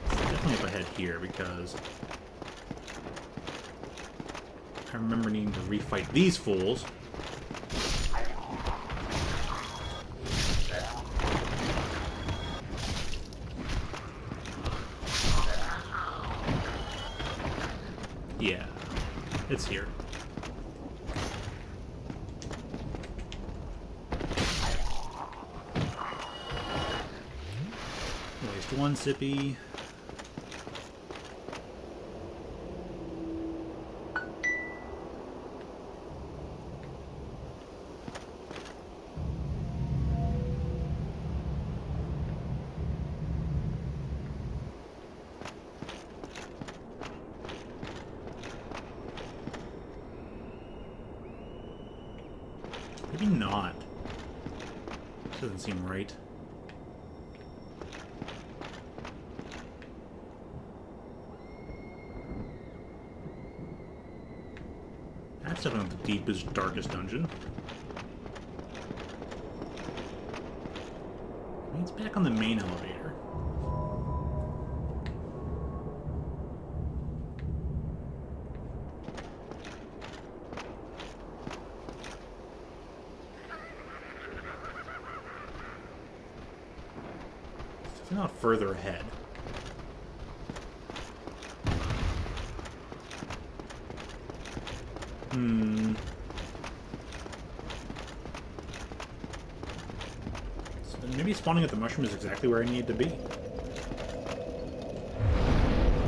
Definitely up ahead here because I remember needing to refight these fools. Yeah, it's here. Waste one sippy. Maybe not. Doesn't seem right. That's definitely the deepest, darkest dungeon. It's back on the main elevator. It's not further ahead. So maybe spawning at the mushroom is exactly where I need to be.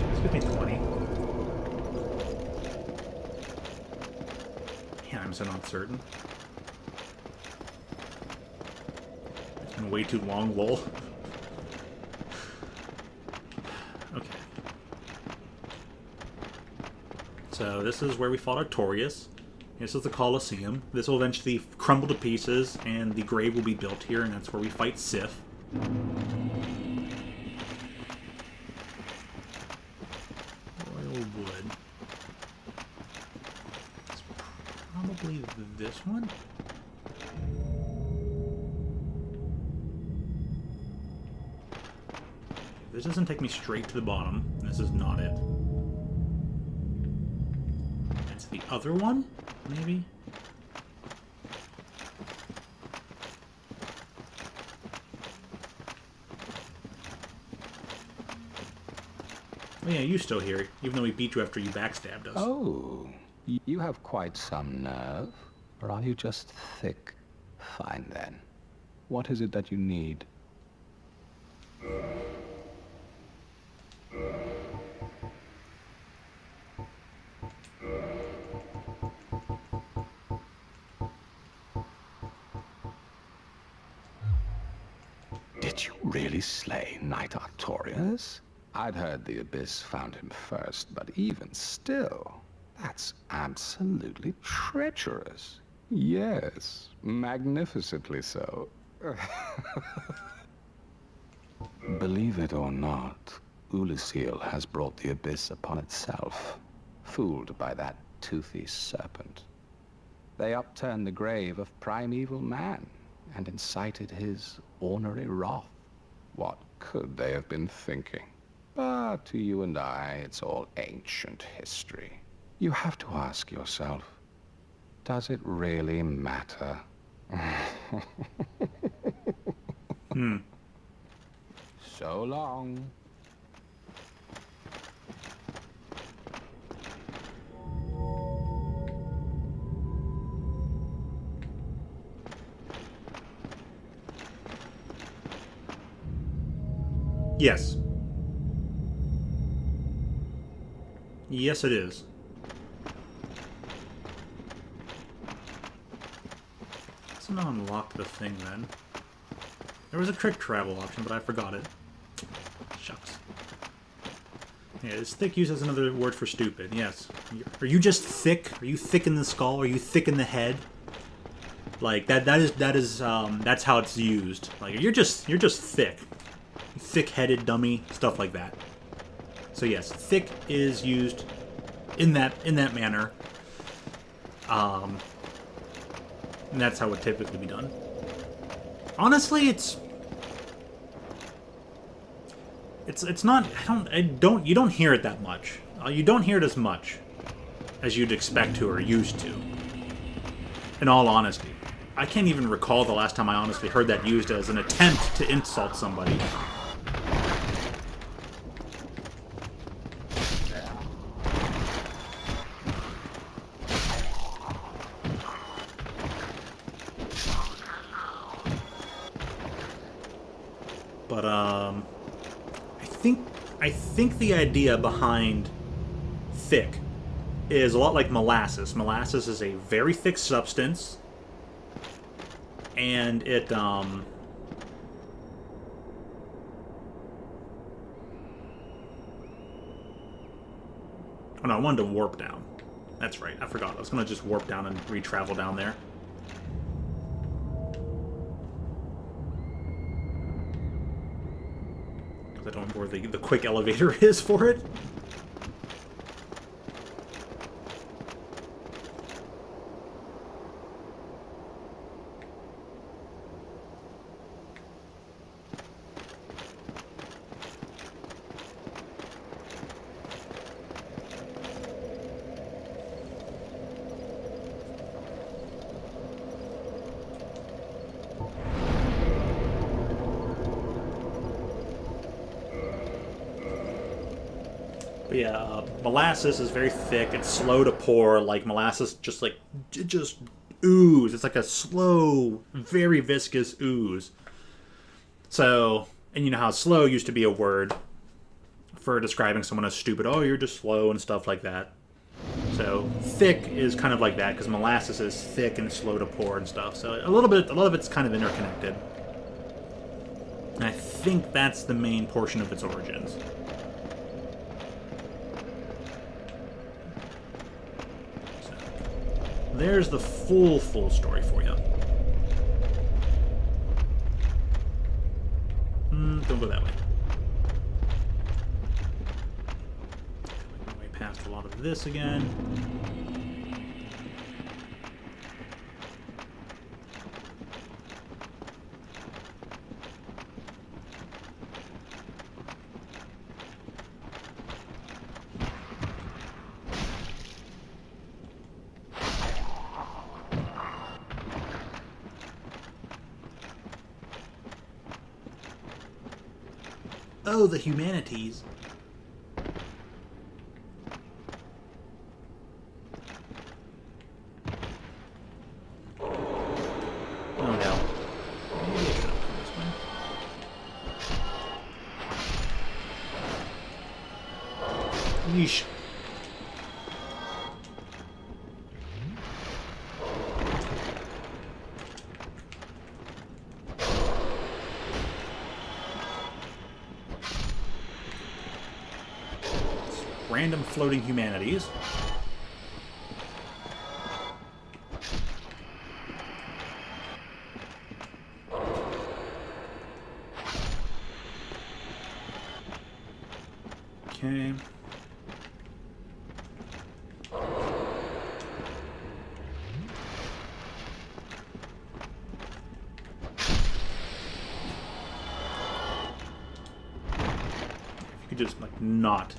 This gives me 20. Yeah, I'm so not certain. It's been way too long, lol. Okay. So this is where we fought Artorias. This is the Colosseum. This will eventually crumble to pieces, and the grave will be built here, and that's where we fight Sif. Royal Wood. It's probably this one? This doesn't take me straight to the bottom. This is not it. It's the other one? Maybe? Oh yeah, you're still here, even though we beat you after you backstabbed us. Oh, you have quite some nerve. Or are you just thick? Fine then. What is it that you need? Did you really slay Knight Artorias? I'd heard the Abyss found him first, but even still, that's absolutely treacherous. Yes, magnificently so. Believe it or not, Ulysses has brought the Abyss upon itself, fooled by that toothy serpent. They upturned the grave of primeval man and incited his ornery wrath. What could they have been thinking? But to you and I, it's all ancient history. You have to ask yourself, does it really matter? So long. Yes. Yes, it is. Let's not unlock the thing then. There was a quick travel option, but I forgot it. Shucks. Yeah, is thick used as another word for stupid? Yes. Are you just thick? Are you thick in the skull? Are you thick in the head? Like that's how it's used. Like you're just thick. Thick-headed dummy, stuff like that. So yes, thick is used in that manner. And that's how it would typically be done. Honestly, it's not. You don't hear it that much. You don't hear it as much as you'd expect to or used to. In all honesty, I can't even recall the last time I honestly heard that used as an attempt to insult somebody. But I think the idea behind thick is a lot like molasses. Molasses is a very thick substance, and it oh no, I wanted to warp down. That's right, I forgot. I was gonna just warp down and re-travel down there. I don't know where the quick elevator is for it. But yeah, molasses is very thick. It's slow to pour. Like molasses, just ooze. It's like a slow, very viscous ooze. So, and you know how slow used to be a word for describing someone as stupid. Oh, you're just slow and stuff like that. So thick is kind of like that because molasses is thick and slow to pour and stuff. So a lot of it's kind of interconnected. And I think that's the main portion of its origins. There's the full story for you. Don't go that way. Making my way past a lot of this again. Oh, the humanities. Oh no. Maybe I should have come this way. Yeesh. Random floating humanities. Okay. If you could just, like, not...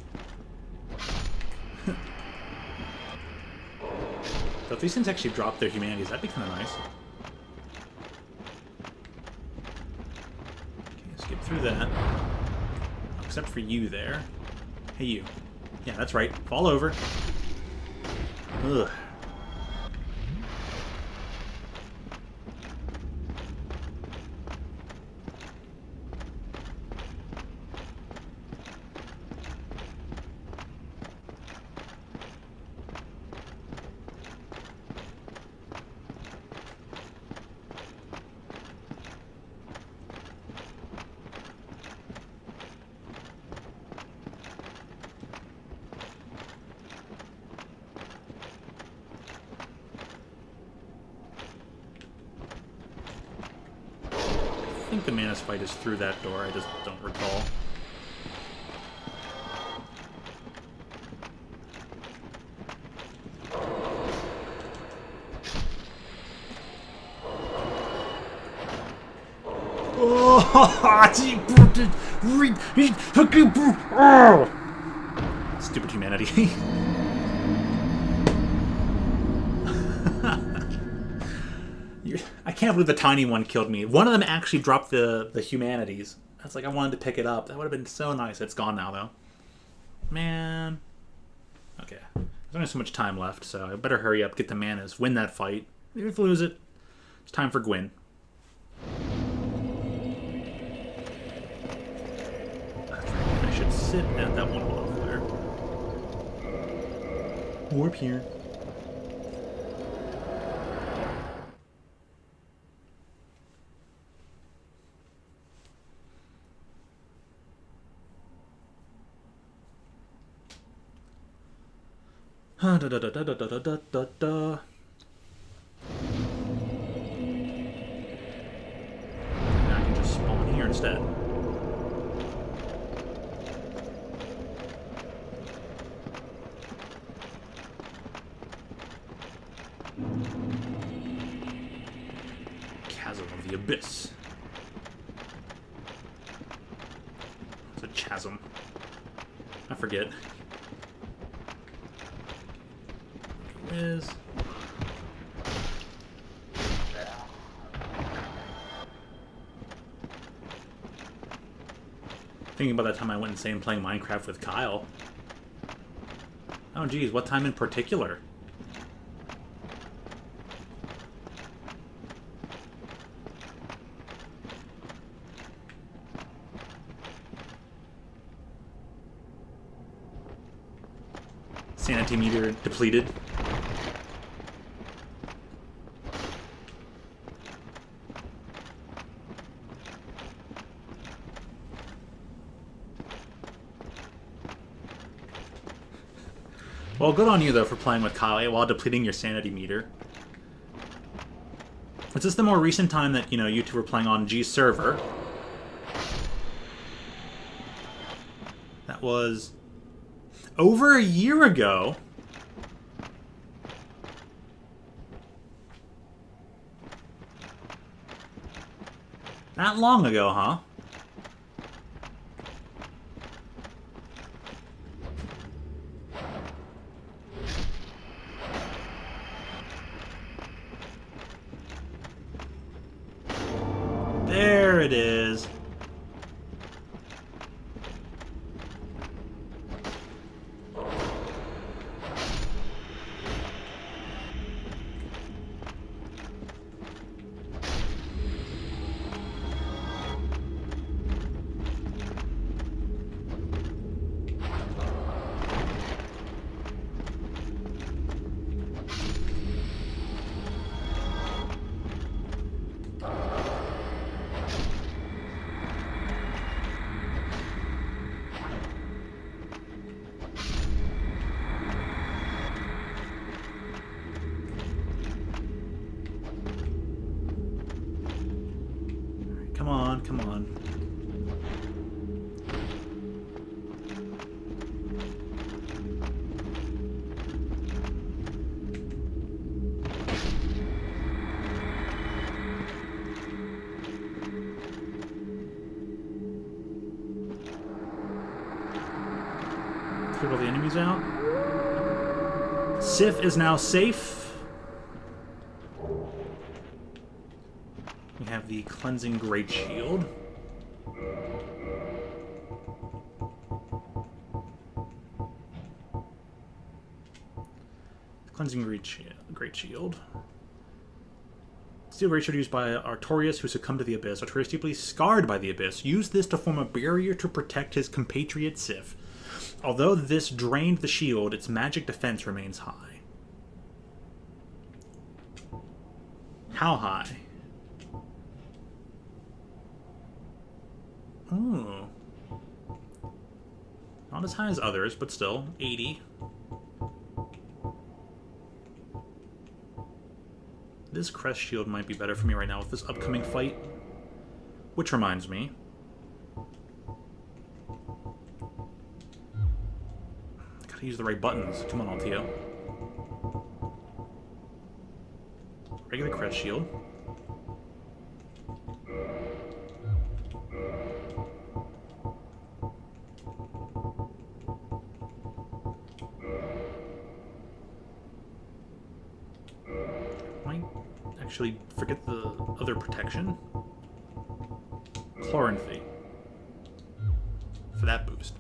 So if these things actually drop their humanities, that'd be kind of nice. Okay, skip through that. Except for you there. Hey, you. Yeah, that's right. Fall over. Ugh. I think the Manus fight is through that door, I just don't recall. Stupid humanity. I can't believe the tiny one killed me. One of them actually dropped the humanities. That's like I wanted to pick it up. That would have been so nice. It's gone now, though. Man. Okay. There's only so much time left, so I better hurry up, get the manas, win that fight. If we lose it, it's time for Gwyn. I should sit at that one above there. Warp here. Da da da da da da da da da. Now I can just spawn here instead. Chasm of the Abyss. It's a chasm. I forget. Is thinking about that time I went insane playing Minecraft with Kyle. Oh geez, what time in particular? Sanity meter depleted. Well, good on you, though, for playing with Kyle while depleting your sanity meter. Is this the more recent time that, you two were playing on G's server? That was over a year ago. Not long ago, huh? There it is. Come on, come on. Clear all the enemies out. Sif is now safe. We have the Cleansing Great Shield. Cleansing Great Shield. Steel Great Shield used by Artorias, who succumbed to the Abyss. Artorias, deeply scarred by the Abyss, used this to form a barrier to protect his compatriot Sif. Although this drained the shield, its magic defense remains high. How high? Ooh. Not as high as others, but still, 80. This crest shield might be better for me right now with this upcoming fight. Which reminds me. Gotta use the right buttons. Come on, Altio. Regular crest shield. actually forget the other protection. Chloranthine. For that boost.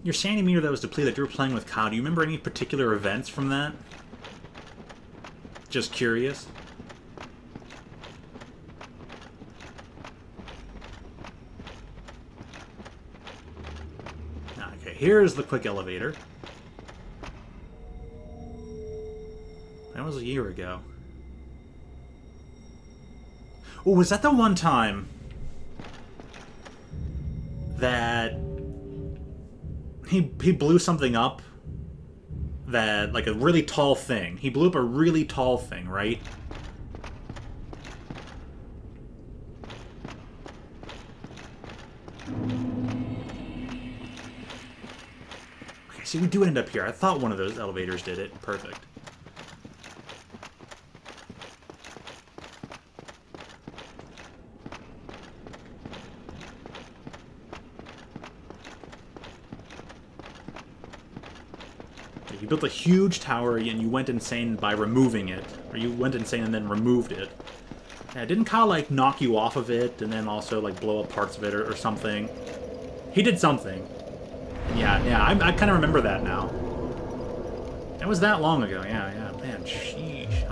Your sanity meter that was depleted, you were playing with Kyle. Do you remember any particular events from that? Just curious. Okay, here's the quick elevator. That was a year ago. Oh, was that the one time that he blew something up? That, like, a really tall thing. He blew up a really tall thing, right? Okay, see, we do end up here. I thought one of those elevators did it. Perfect. You built a huge tower and you went insane by removing it. Or you went insane and then removed it. Yeah, didn't Kyle, like, knock you off of it and then also, like, blow up parts of it or something? He did something. Yeah, I kind of remember that now. That was that long ago, yeah, man, sheesh.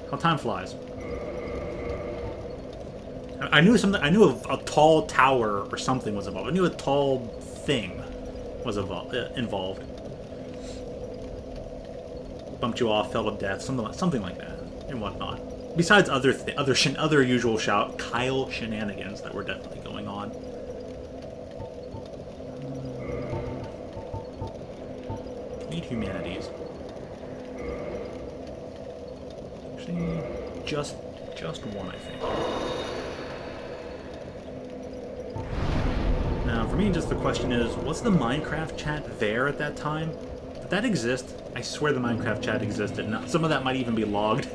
How time flies. I knew something, I knew a tall tower or something was involved. I knew a tall thing was involved. Bumped you off, fell to death, something like that, and whatnot. Besides other usual Kyle shenanigans that were definitely going on. Need humanities. Actually, just one, I think. Now, for me, just the question is, was the Minecraft chat there at that time? Did that exist? I swear the Minecraft chat existed. Now, some of that might even be logged.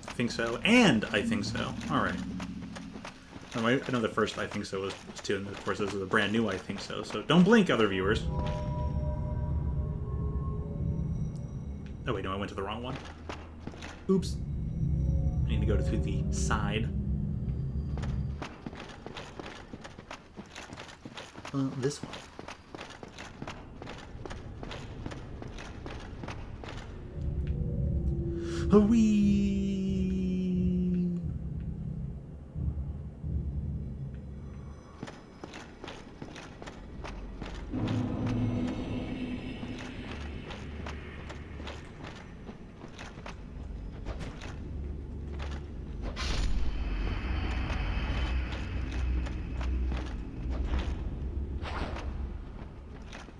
I think so, and I think so. Alright. I know the first I think so was 2, and of course this is a brand new I think so, so don't blink, other viewers. Oh wait, no, I went to the wrong one. Oops. I need to go to the side. This one. Wee.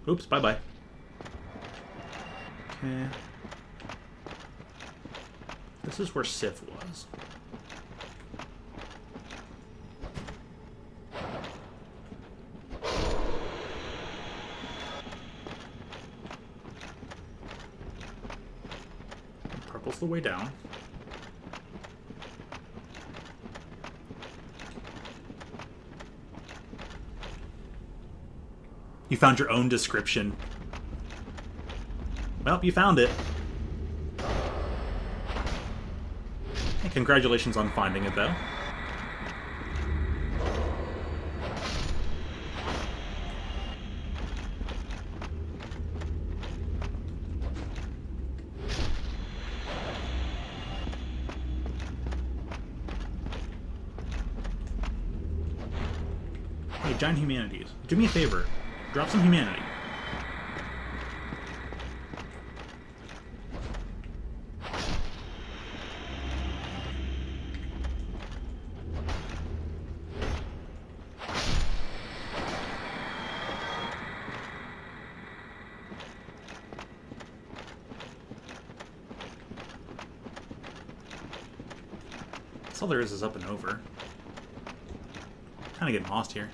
Oops, bye-bye. Okay. This is where Sif was. Purple's the way down. You found your own description. Well, you found it. Hey, congratulations on finding it, though. Hey, giant humanities. Do me a favor. Drop some humanity. That's all there is up and over. Kind of getting lost here.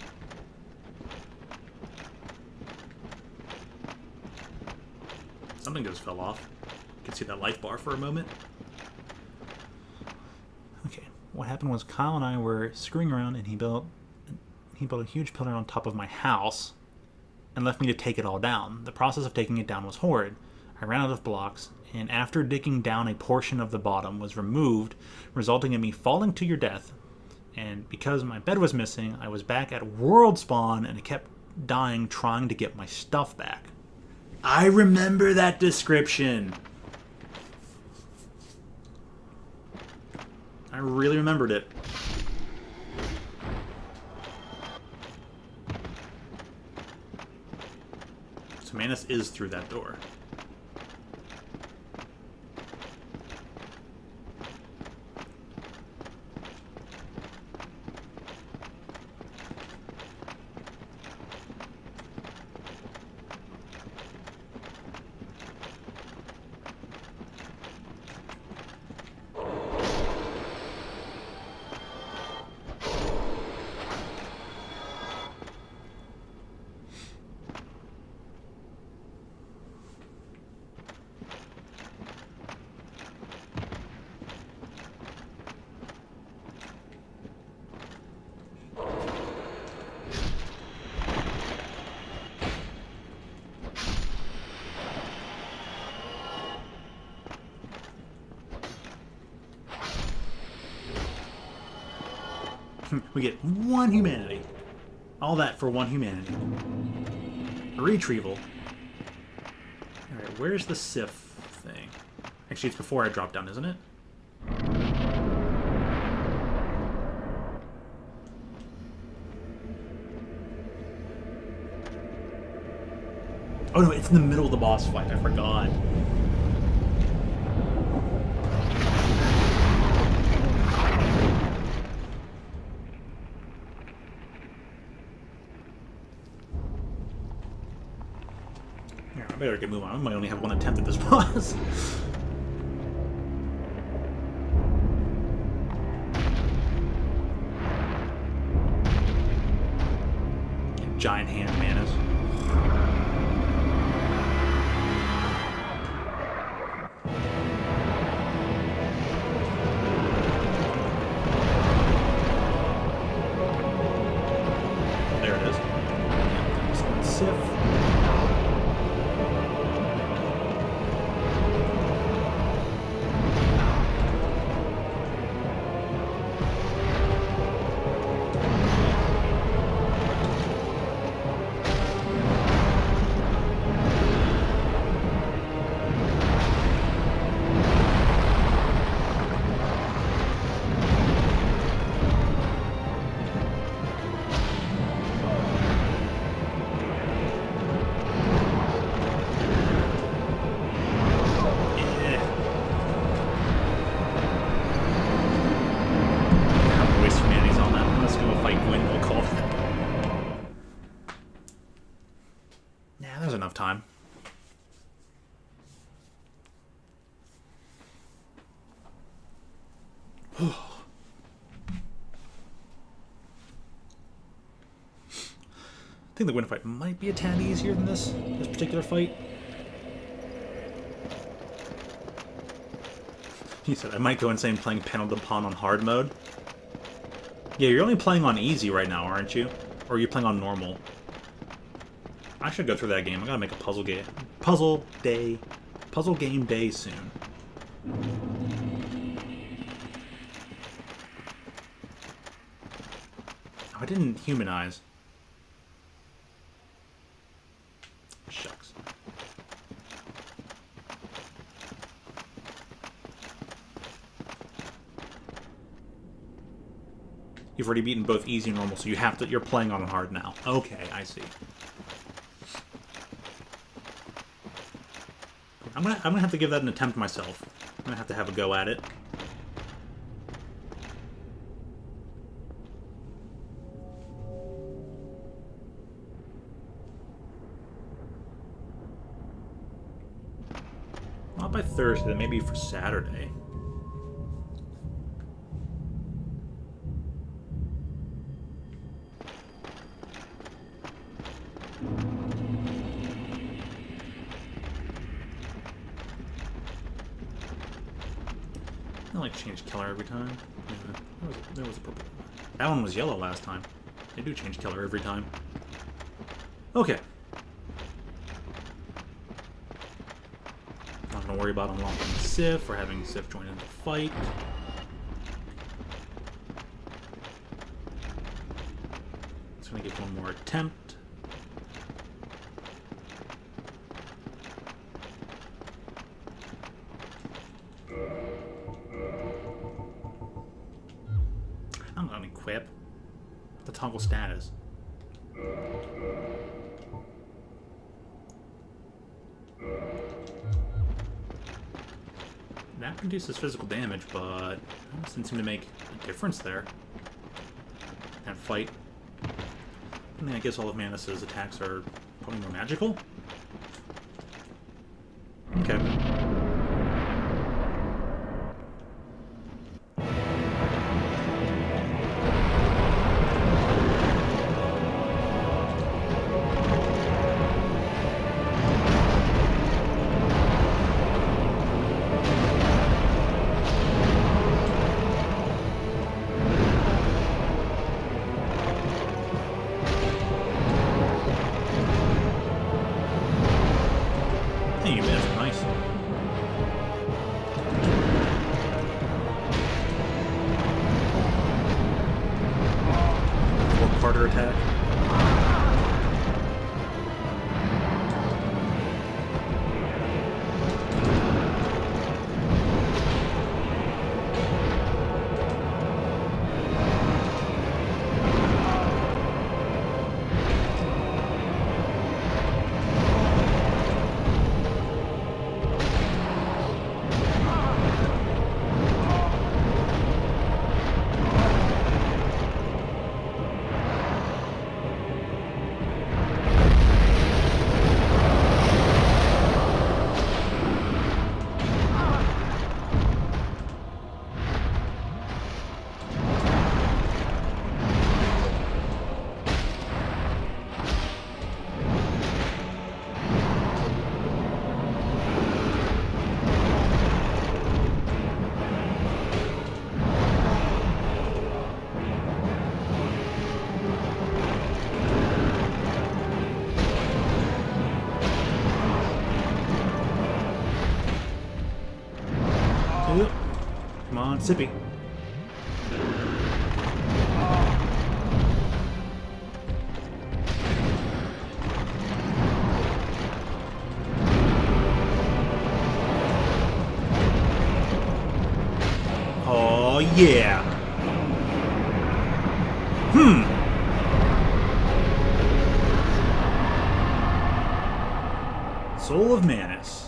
Something just fell off. You can see that life bar for a moment. Okay, what happened was Kyle and I were screwing around, and he built a huge pillar on top of my house and left me to take it all down. The process of taking it down was horrid. I ran out of blocks, and after digging down, a portion of the bottom was removed, resulting in me falling to your death. And because my bed was missing, I was back at World Spawn, and I kept dying trying to get my stuff back. I remember that description. I really remembered it. So Manus is through that door. We get one humanity. All that for one humanity. A retrieval. Alright, where's the Sif thing? Actually, it's before I drop down, isn't it? Oh no, it's in the middle of the boss fight. I forgot. I better get moving on. I might only have one attempt at this boss. Giant hand Manus. There it is. Sif. Time. I think the Gwyn fight might be a tad easier than this particular fight. He said, I might go insane playing Penalty Pawn on hard mode. Yeah, you're only playing on easy right now, aren't you? Or are you playing on normal? I should go through that game. I gotta make a puzzle game day soon. Oh, I didn't humanize. Shucks. You've already beaten both easy and normal, so you're playing on hard now. Okay, I see. I'm gonna have to give that an attempt myself. I'm gonna have to have a go at it. Not by Thursday, then maybe for Saturday. change color every time. Yeah, there was a purple. That one was yellow last time. They do change color every time. Okay. Not gonna worry about unlocking Sif or having Sif join in the fight. Just gonna give one more attempt. I'm gonna equip the toggle status. That reduces physical damage, but it doesn't seem to make a difference there. That fight. I mean, I guess all of Manus's attacks are probably more magical. Okay. Hey, you missed. Nice. Four-parter attack. Come on, Sippy. Oh, yeah. Soul of Manus.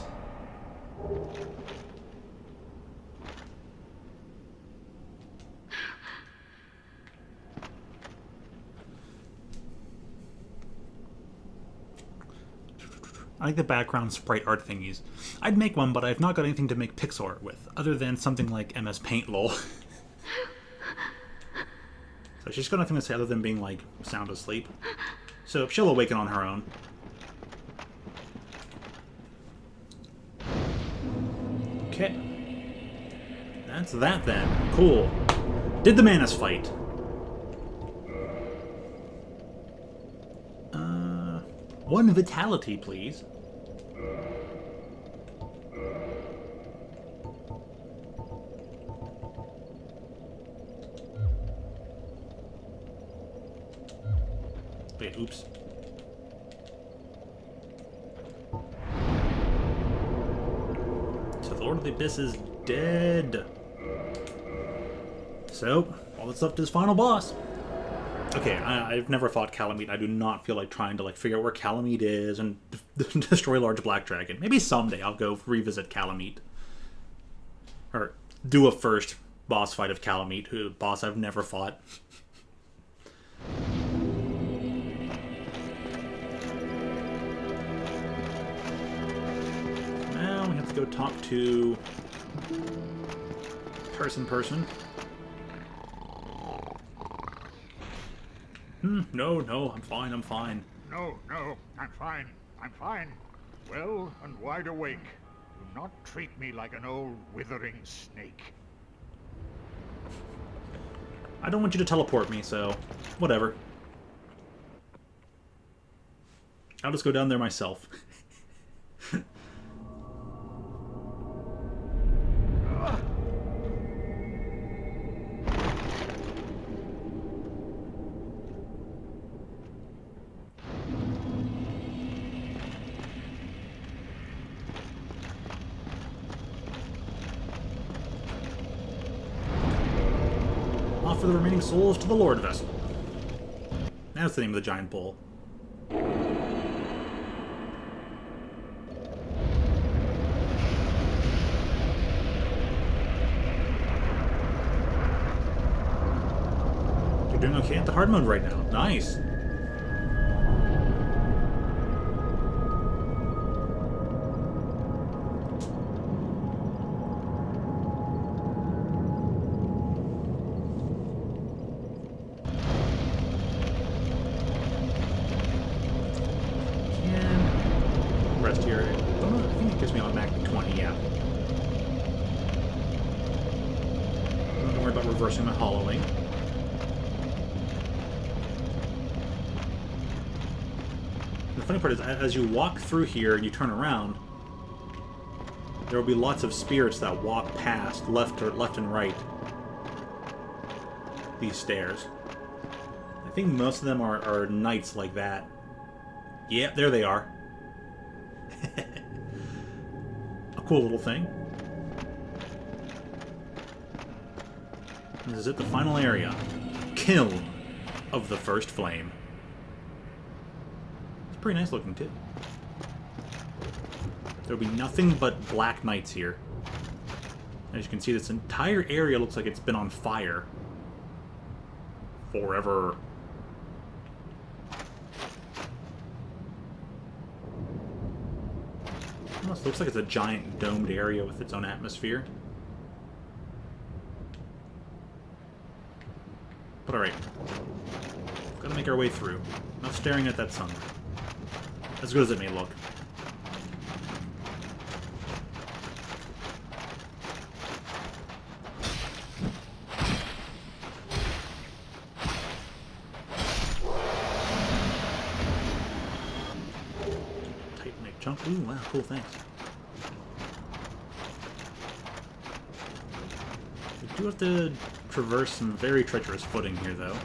I like the background sprite art thingies. I'd make one, but I've not got anything to make pixel art with, other than something like MS Paint, lol. So she's got nothing to say other than being, like, sound asleep. So she'll awaken on her own. Okay. That's that then. Cool. Did the Manus fight? One vitality, please. Wait, oops. So the Lord of the Abyss is dead. So, all that's left is final boss. Okay, I've never fought Calamite. I do not feel like trying to like figure out where Calamite is and destroy Large Black Dragon. Maybe someday I'll go revisit Calamite. Or do a first boss fight of Calamite, who boss I've never fought. Now we have to go talk to person. No, I'm fine. No, I'm fine. Well and wide awake. Do not treat me like an old withering snake. I don't want you to teleport me, so whatever. I'll just go down there myself. Offer the remaining souls to the Lord Vessel. That's the name of the giant bull. You're doing okay at the hard mode right now. Nice. Rest here. I think it gives me automatically 20, yeah. Don't worry about reversing my hollowing. The funny part is, as you walk through here and you turn around, there will be lots of spirits that walk past, left and right, these stairs. I think most of them are knights like that. Yeah, there they are. A cool little thing. This is it, the final area. Kiln of the First Flame. It's pretty nice looking too. There'll be nothing but black knights here. As you can see, this entire area looks like it's been on fire. Forever. Almost looks like it's a giant domed area with its own atmosphere. But alright. Gotta make our way through. Not staring at that sun. As good as it may look. Jump. Ooh, wow, cool, thanks. We do have to traverse some very treacherous footing here, though.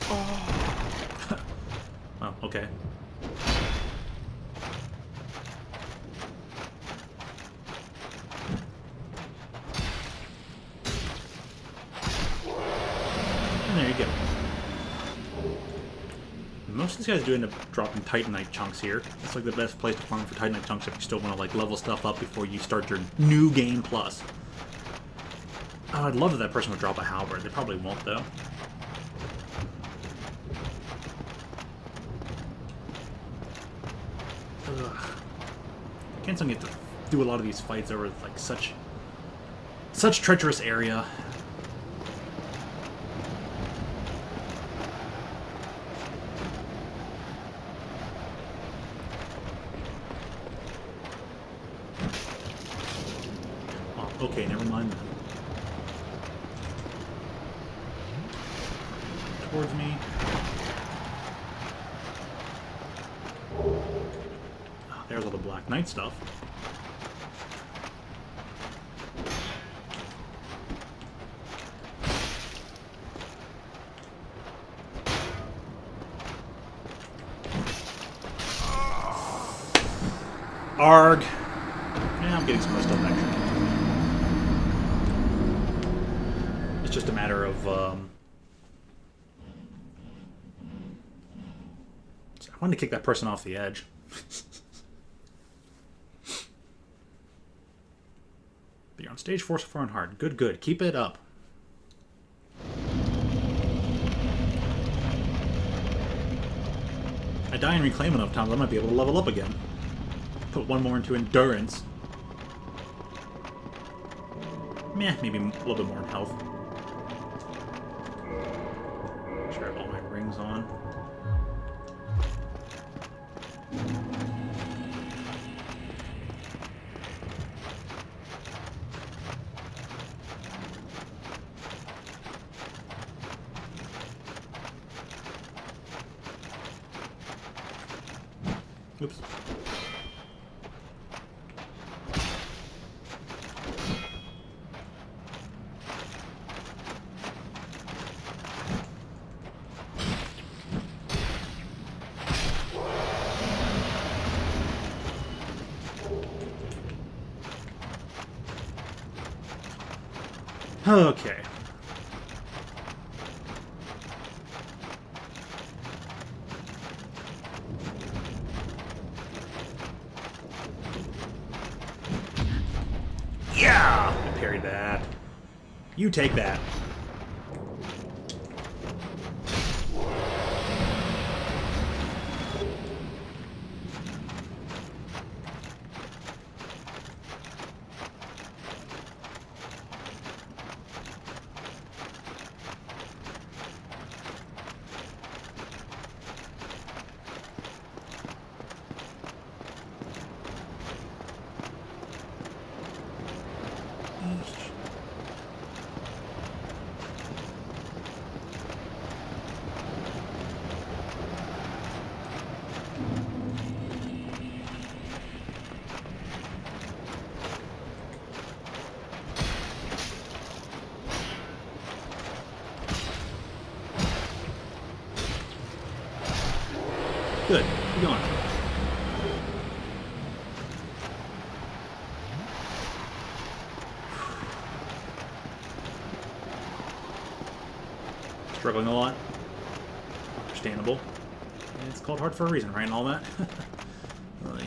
Oh. Well, okay. There you go. Most of these guys do end up dropping Titanite chunks here. It's like the best place to farm for Titanite chunks if you still want to like level stuff up before you start your new game plus. Oh, I'd love if that person would drop a halberd. They probably won't though. Ugh. I can't get to do a lot of these fights over like such treacherous area. Okay, never mind then. Towards me. Oh, there's all the Black Knight stuff. Arg. Yeah, I'm getting some more stuff actually. It's just a matter of, I wanted to kick that person off the edge. But you're on stage 4 so far and hard. Good, good. Keep it up. I die and reclaim enough times, I might be able to level up again. Put one more into endurance. Meh, maybe a little bit more in health. Sure, all Oops. Okay. Yeah! I parried that. You take that. Good. Keep going. Struggling a lot. Understandable. And it's called hard for a reason, right? And all that. Really.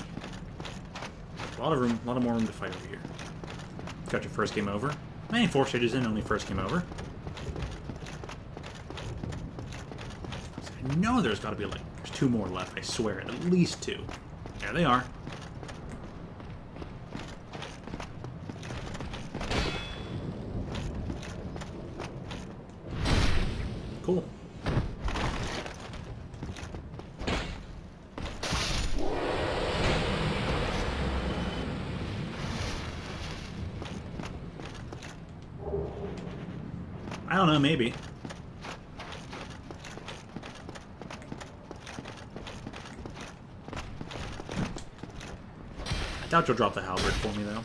A lot of more room to fight over here. Got your first game over. I ain't 4 stages in, only first game over. I know there's got to be like, there's 2 more left. I swear it, at least 2. There they are. Cool. I don't know, maybe. I doubt you'll drop the halberd for me, though.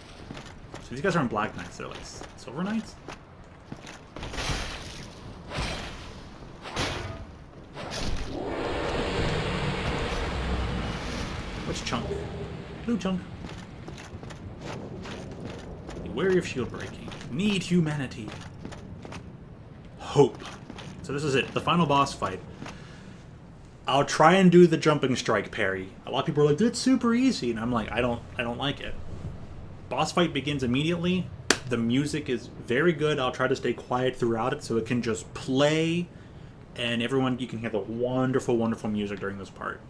So these guys aren't black knights, they're like silver knights? Which chunk? Blue chunk. Be wary of shield breaking. Need humanity. Hope. So this is it. The final boss fight. I'll try and do the jumping strike parry. A lot of people are like, that's super easy. And I'm like, I don't like it. Boss fight begins immediately. The music is very good. I'll try to stay quiet throughout it so it can just play. And everyone, you can hear the wonderful, wonderful music during this part.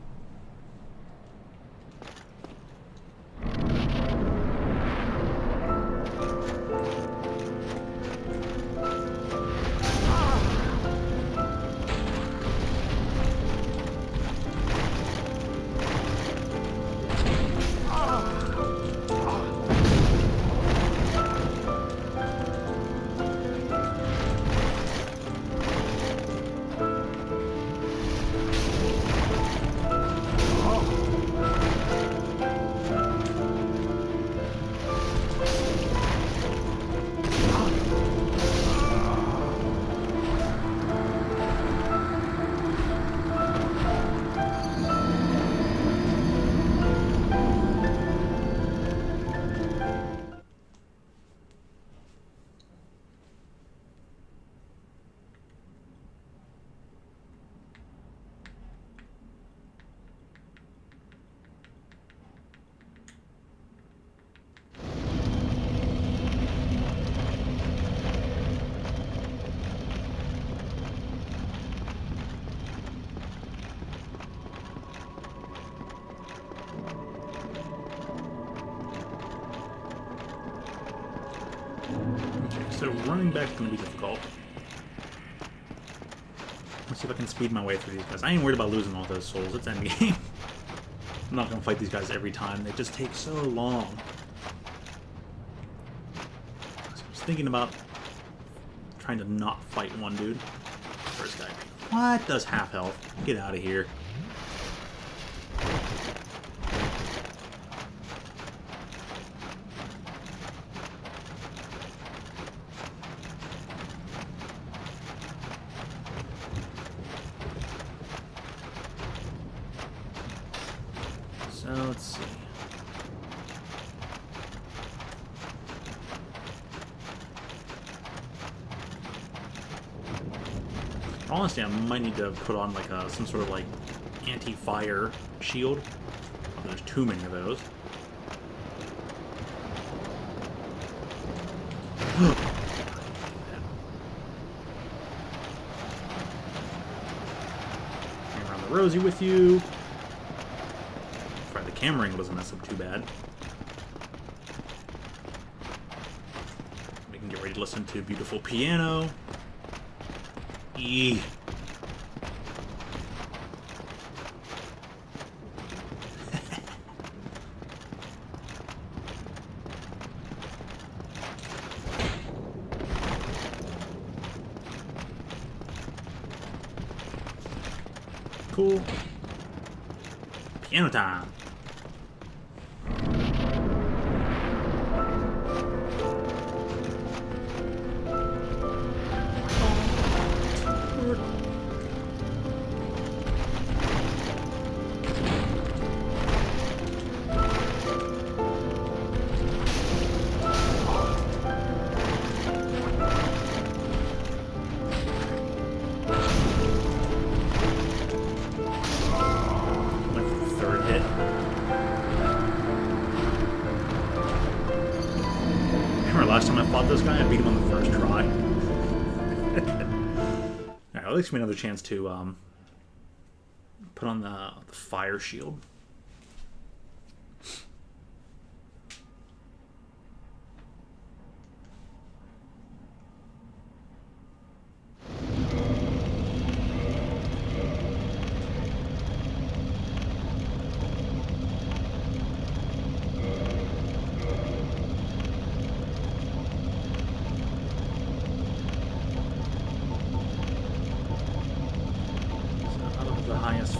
So running back is going to be difficult. Let's see if I can speed my way through these guys. I ain't worried about losing all those souls. It's endgame. I'm not going to fight these guys every time. They just take so long. So I was thinking about trying to not fight one dude. First guy. What? Does half health. Get out of here. So let's see. Honestly, I might need to put on like some sort of like anti-fire shield. Oh, there's too many of those. Hang around the Rosie with you. Right, the camera angle doesn't mess up too bad. We can get ready to listen to beautiful piano. E. Cool. Piano time. Last time I fought this guy, I beat him on the first try. Alright, at least give me another chance to put on the fire shield.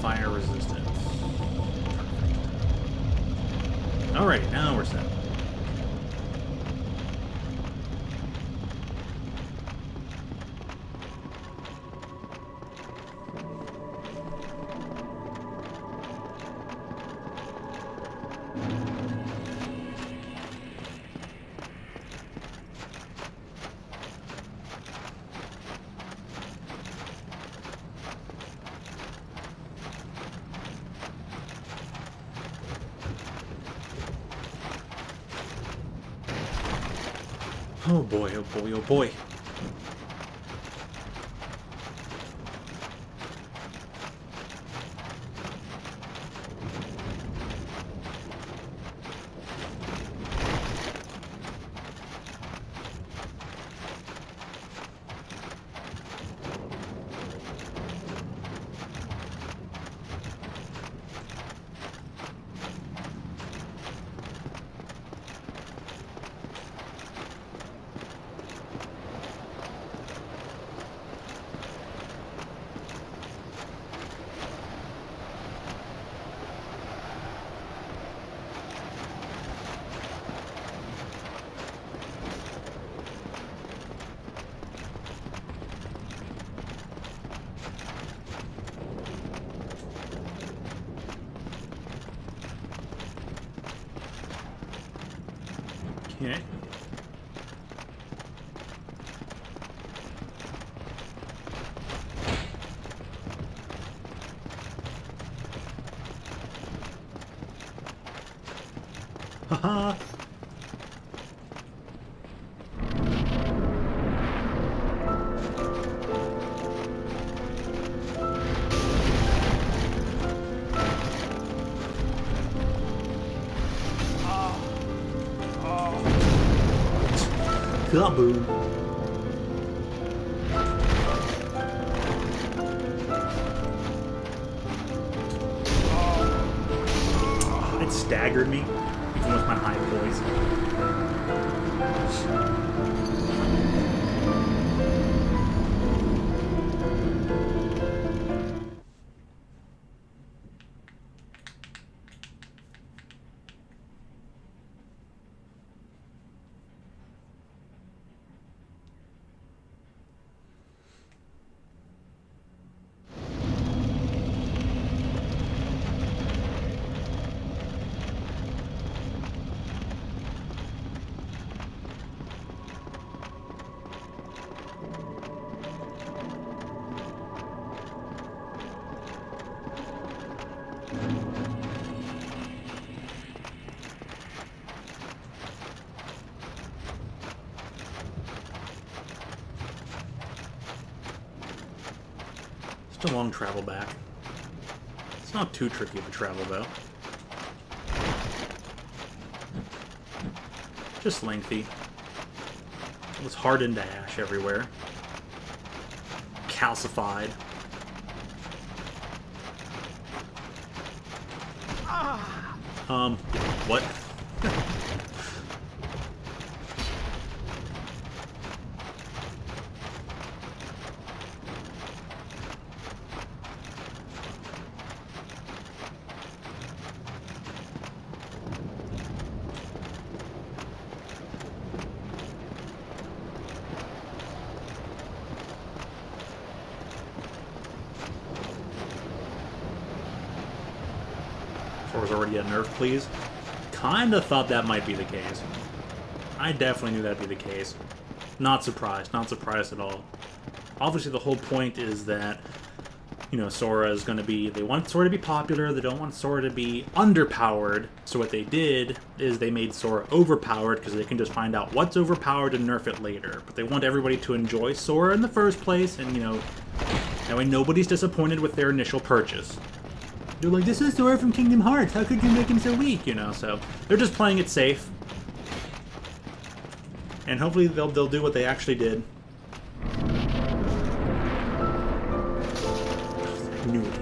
Fire resistance. Perfect. Alright, now we're set. Oh boy, oh boy, oh boy. Okay. Haha. Kaboom. It staggered me, even with my high poise. Just a long travel back. It's not too tricky of a travel, though. Just lengthy. It was hardened to ash everywhere. Calcified. What? Sora's already at nerf, please. Kinda thought that might be the case. I definitely knew that'd be the case. Not surprised. Not surprised at all. Obviously, the whole point is that, you know, Sora is going to be... They want Sora to be popular. They don't want Sora to be underpowered. So what they did is they made Sora overpowered because they can just find out what's overpowered and nerf it later. But they want everybody to enjoy Sora in the first place, and, you know, that way nobody's disappointed with their initial purchase. They're like, this is Sora from Kingdom Hearts. How could you make him so weak? You know, so they're just playing it safe. And hopefully they'll do what they actually did. I knew it.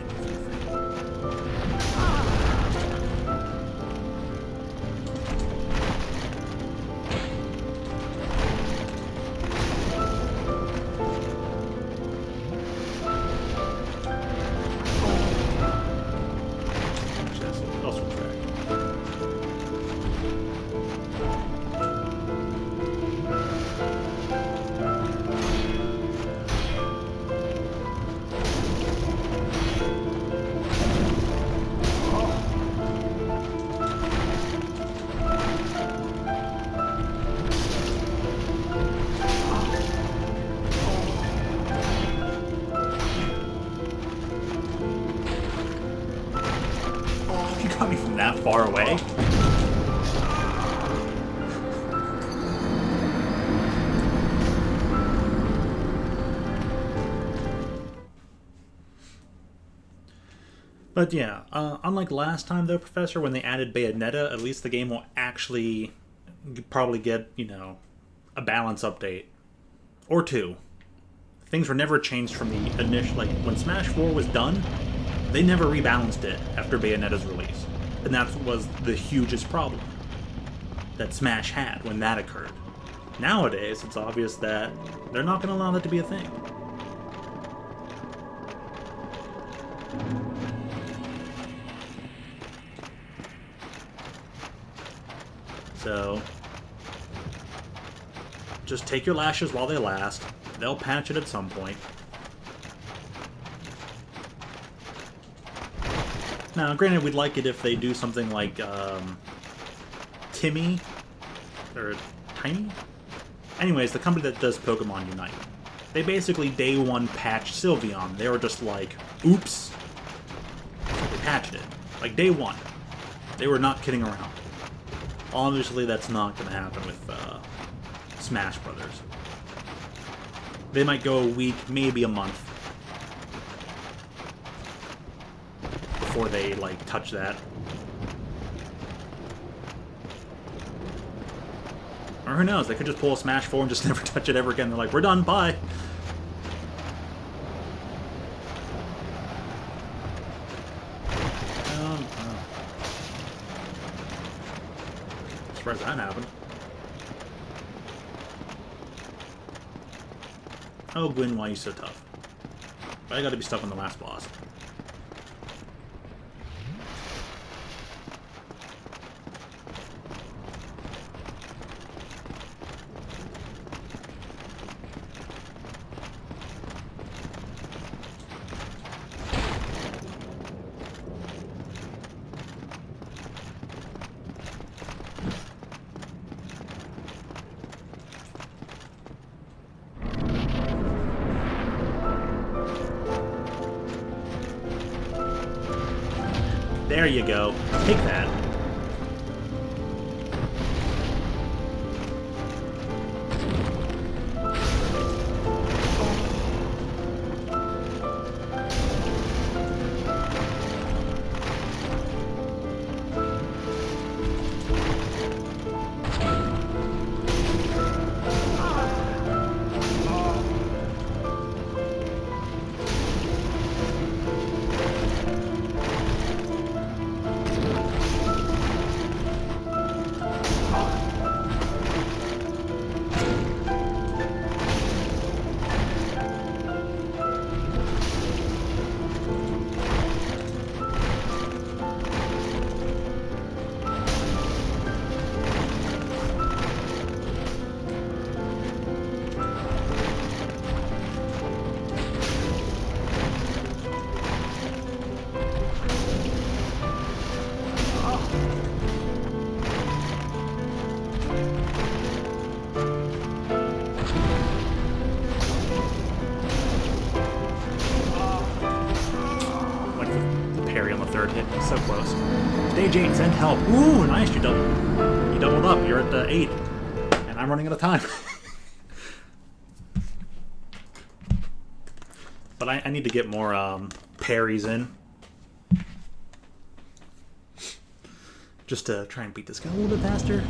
Coming from that far away? But yeah, unlike last time though, Professor, when they added Bayonetta, at least the game will actually probably get, you know, a balance update. Or two. Things were never changed from the initial, like, when Smash 4 was done, they never rebalanced it after Bayonetta's release. And that was the hugest problem that Smash had when that occurred. Nowadays, it's obvious that they're not going to allow that to be a thing. So, just take your lashes while they last. They'll patch it at some point. Now, granted, we'd like it if they do something like Timmy or Tiny. Anyways, the company that does Pokemon Unite, they basically day one patched Sylveon. They were just like, oops. So they patched it. Like day one. They were not kidding around. Obviously, that's not going to happen with Smash Brothers. They might go a week, maybe a month, before they, like, touch that. Or who knows, they could just pull a Smash 4 and just never touch it ever again. They're like, we're done, bye! Surprised that happened. Oh, Gwyn, why are you so tough? I gotta be stuck on the last boss. There you go. Take that. hard hit. So close. Stage 8, send help. Ooh, nice. You doubled up. You're at 8. And I'm running out of time. But I need to get more parries in. Just to try and beat this guy a little bit faster.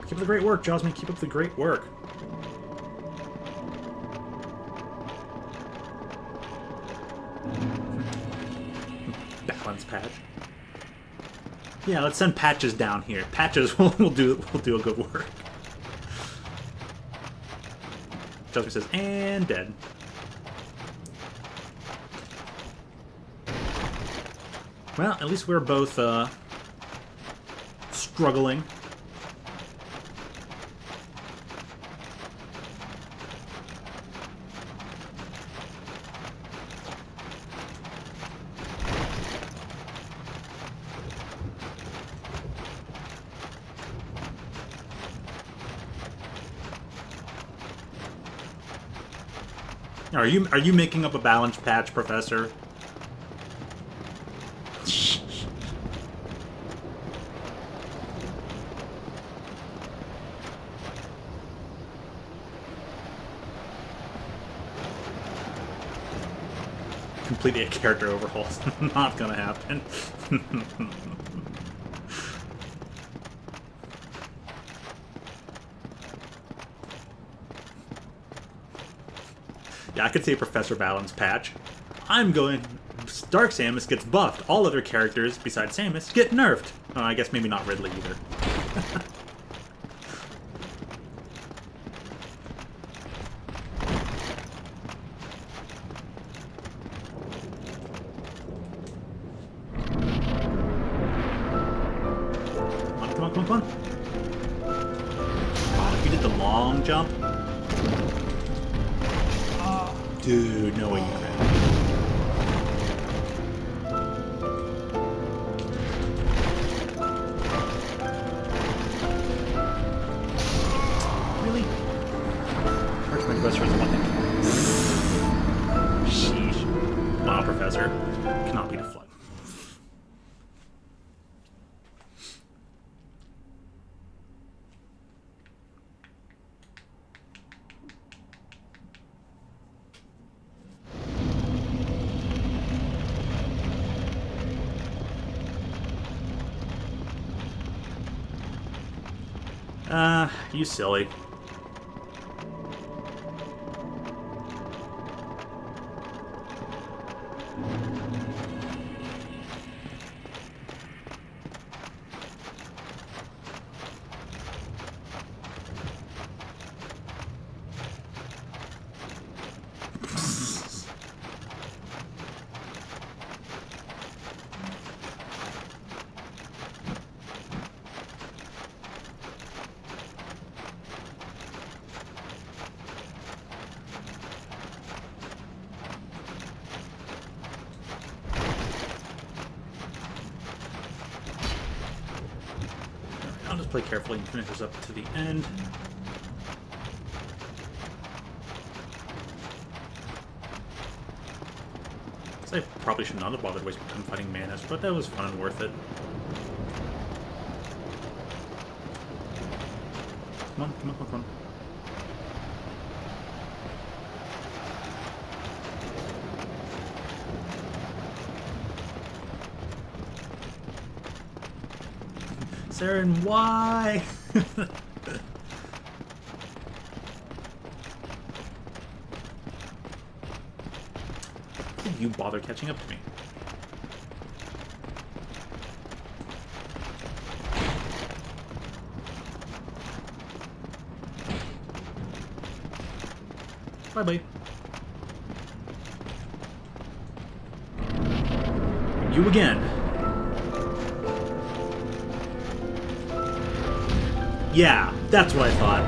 Keep up the great work, Josmy. Keep up the great work. Balance patch. Yeah, let's send patches down here. Patches will do a good work. Josmy says, and dead. Well, at least we're both struggling. Are you making up a balance patch, Professor? Completely a character overhaul. Not gonna happen. Yeah, I could say Professor Balance patch. I'm going... Dark Samus gets buffed. All other characters besides Samus get nerfed. Oh, I guess maybe not Ridley either. Come on, come on, come on, come on. Oh, if you did the long jump... Dude, no way you can. Really? Archmage Buster is one thing. Sheesh. Wow, Professor. Cannot beat a flood. You silly. I'll just play carefully and finish this up to the end. I probably should not have bothered wasting time fighting Manus, but that was fun and worth it. Come on, come on, come on, come on. Saren, why? Did you bother catching up to me? Bye-bye. You again. Yeah, that's what I thought.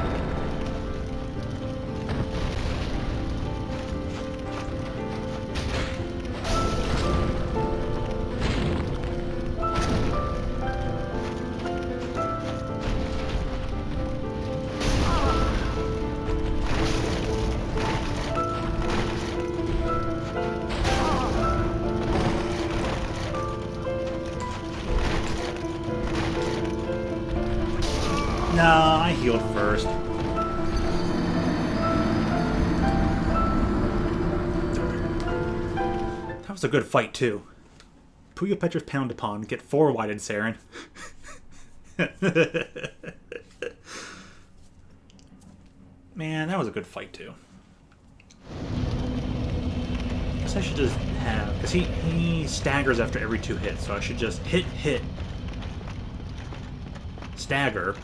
healed first. That was a good fight, too. Puyo Petra's pound upon. Get 4 whited, Saren. Man, that was a good fight, too. I guess I should just have... Because he staggers after every 2 hits, so I should just hit, stagger,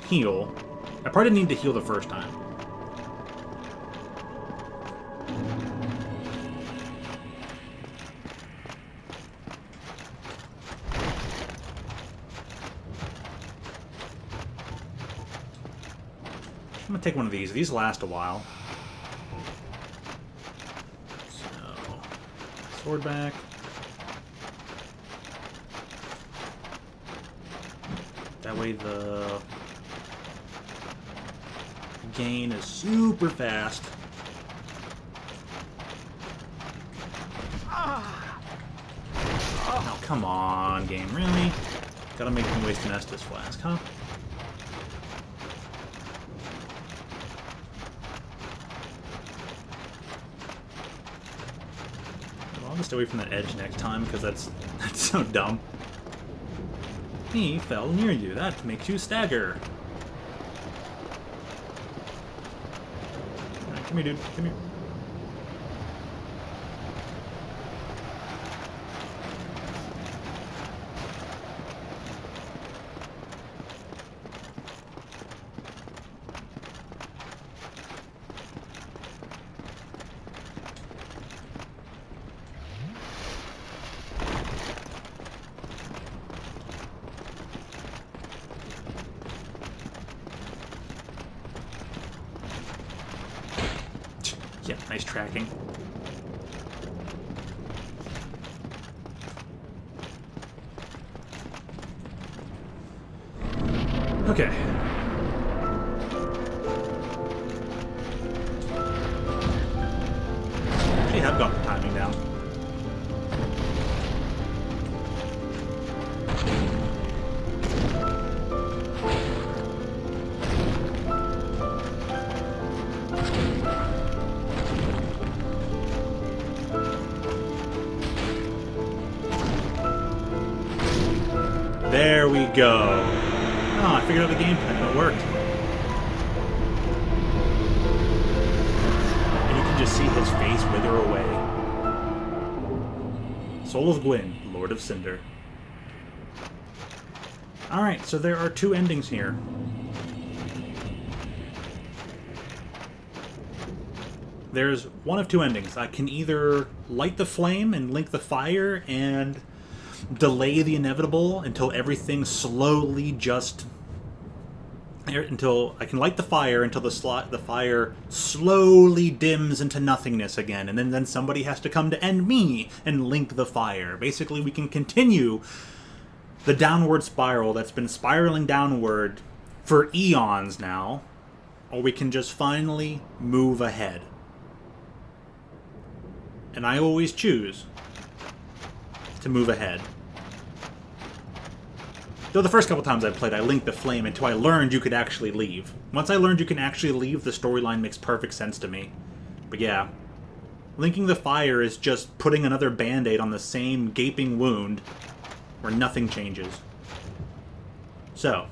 heal. I probably didn't need to heal the first time. I'm gonna take one of these. These last a while. So, sword back. That way the gain is super fast. Oh, come on, game. Really? Gotta make me waste an Estus flask, huh? Well, I'll just stay away from that edge next time, because that's so dumb. He fell near you. That makes you stagger. Alright, come here, dude. Come here. Yeah, nice tracking. Okay. Actually have got the timing down. There we go. Oh, I figured out the game plan. It worked. And you can just see his face wither away. Soul of Gwyn, Lord of Cinder. Alright, so there are 2 endings here. There's one of 2 endings. I can either light the flame and link the fire and delay the inevitable until everything slowly just... until I can light the fire until the fire slowly dims into nothingness again, and then somebody has to come to end me and link the fire. Basically, we can continue the downward spiral that's been spiraling downward for eons now, or we can just finally move ahead. And I always choose to move ahead. Though the first couple times I played, I linked the flame until I learned you could actually leave. Once I learned you can actually leave, the storyline makes perfect sense to me. But yeah, linking the fire is just putting another band-aid on the same gaping wound where nothing changes. So,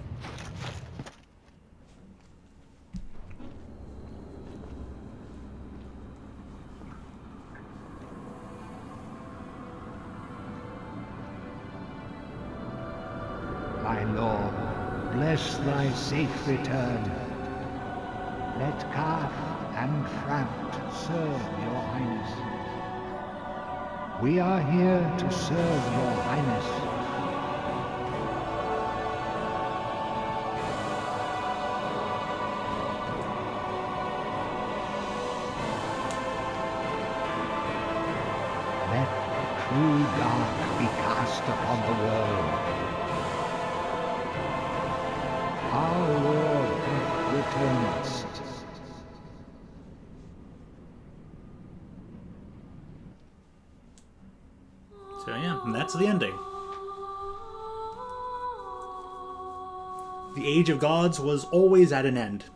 My lord, bless thy safe return. Let Calf and Frampt serve your highness. We are here to serve your highness. Let true dark be cast upon the world. Our Lord returns. so yeah, and that's the ending. The The Age of Gods was always at an end.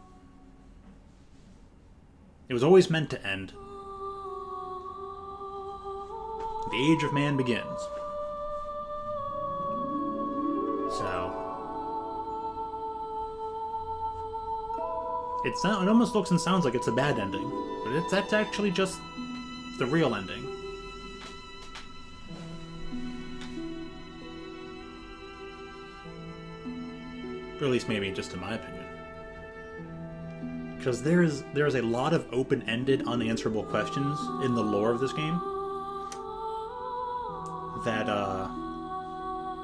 It was always meant to end. The Age of Man begins. So... it almost looks and sounds like it's a bad ending, but that's actually just the real ending. Or at least maybe just in my opinion. Because there's a lot of open-ended, unanswerable questions in the lore of this game that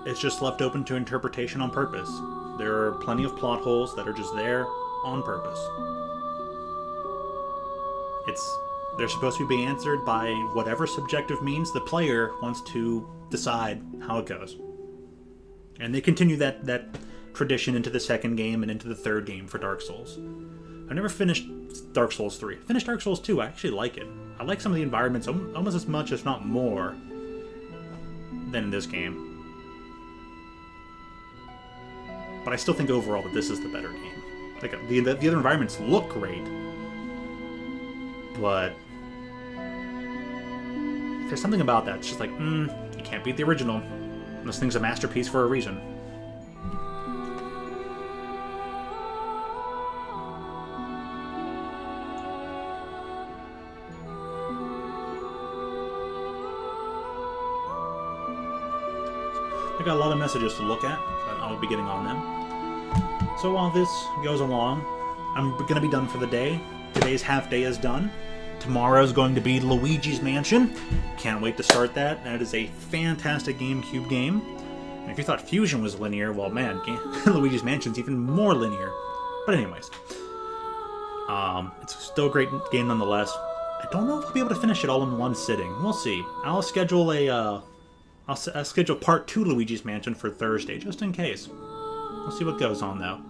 it's just left open to interpretation on purpose. There are plenty of plot holes that are just there on purpose. They're supposed to be answered by whatever subjective means the player wants to decide how it goes. And they continue that tradition into the second game and into the third game for Dark Souls. I've never finished Dark Souls 3. I finished Dark Souls 2, I actually like it. I like some of the environments almost as much, if not more, than in this game. But I still think overall that this is the better game. Like, the other environments look great, but there's something about that. It's just like, you can't beat the original. This thing's a masterpiece for a reason. I got a lot of messages to look at, so I'll be getting on them. So while this goes along, I'm going to be done for the day. Today's half day is done. Tomorrow's going to be Luigi's Mansion. Can't wait to start that. That is a fantastic GameCube game. And if you thought Fusion was linear, well, man, Luigi's Mansion's even more linear. But anyways, it's still a great game nonetheless. I don't know if I'll be able to finish it all in one sitting. We'll see. I'll schedule I'll schedule part 2 Luigi's Mansion for Thursday, just in case. We'll see what goes on, though.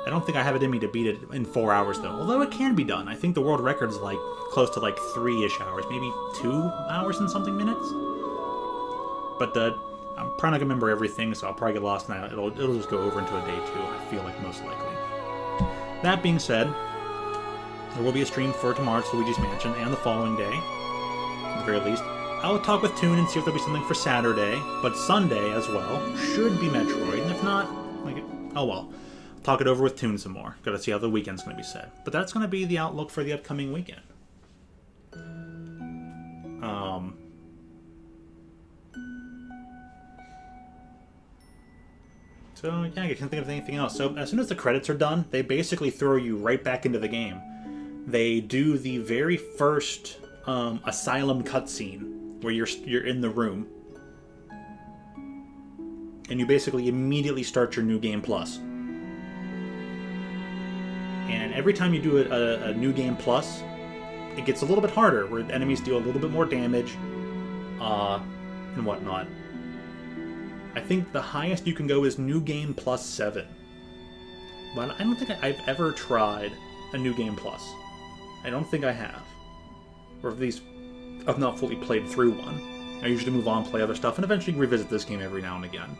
I don't think I have it in me to beat it in 4 hours, though. Although it can be done. I think the world record's like close to like 3-ish hours, maybe 2 hours and something minutes. But I'm probably not gonna remember everything, so I'll probably get lost in that. It'll just go over into a day 2. I feel like most likely. That being said, there will be a stream for tomorrow's Luigi's Mansion and the following day, at the very least. I'll talk with Toon and see if there'll be something for Saturday, but Sunday as well should be Metroid, and if not, like, oh well. Talk it over with Toon some more. Gotta see how the weekend's gonna be set. But that's gonna be the outlook for the upcoming weekend. So, yeah, I can't think of anything else. So, as soon as the credits are done, they basically throw you right back into the game. They do the very first Asylum cutscene, where you're in the room. And you basically immediately start your New Game Plus. And every time you do a New Game Plus, it gets a little bit harder, where enemies deal a little bit more damage, and whatnot. I think the highest you can go is New Game Plus 7. But I don't think I've ever tried a New Game Plus. I don't think I have. Or at least, I've not fully played through one. I usually move on, play other stuff, and eventually revisit this game every now and again.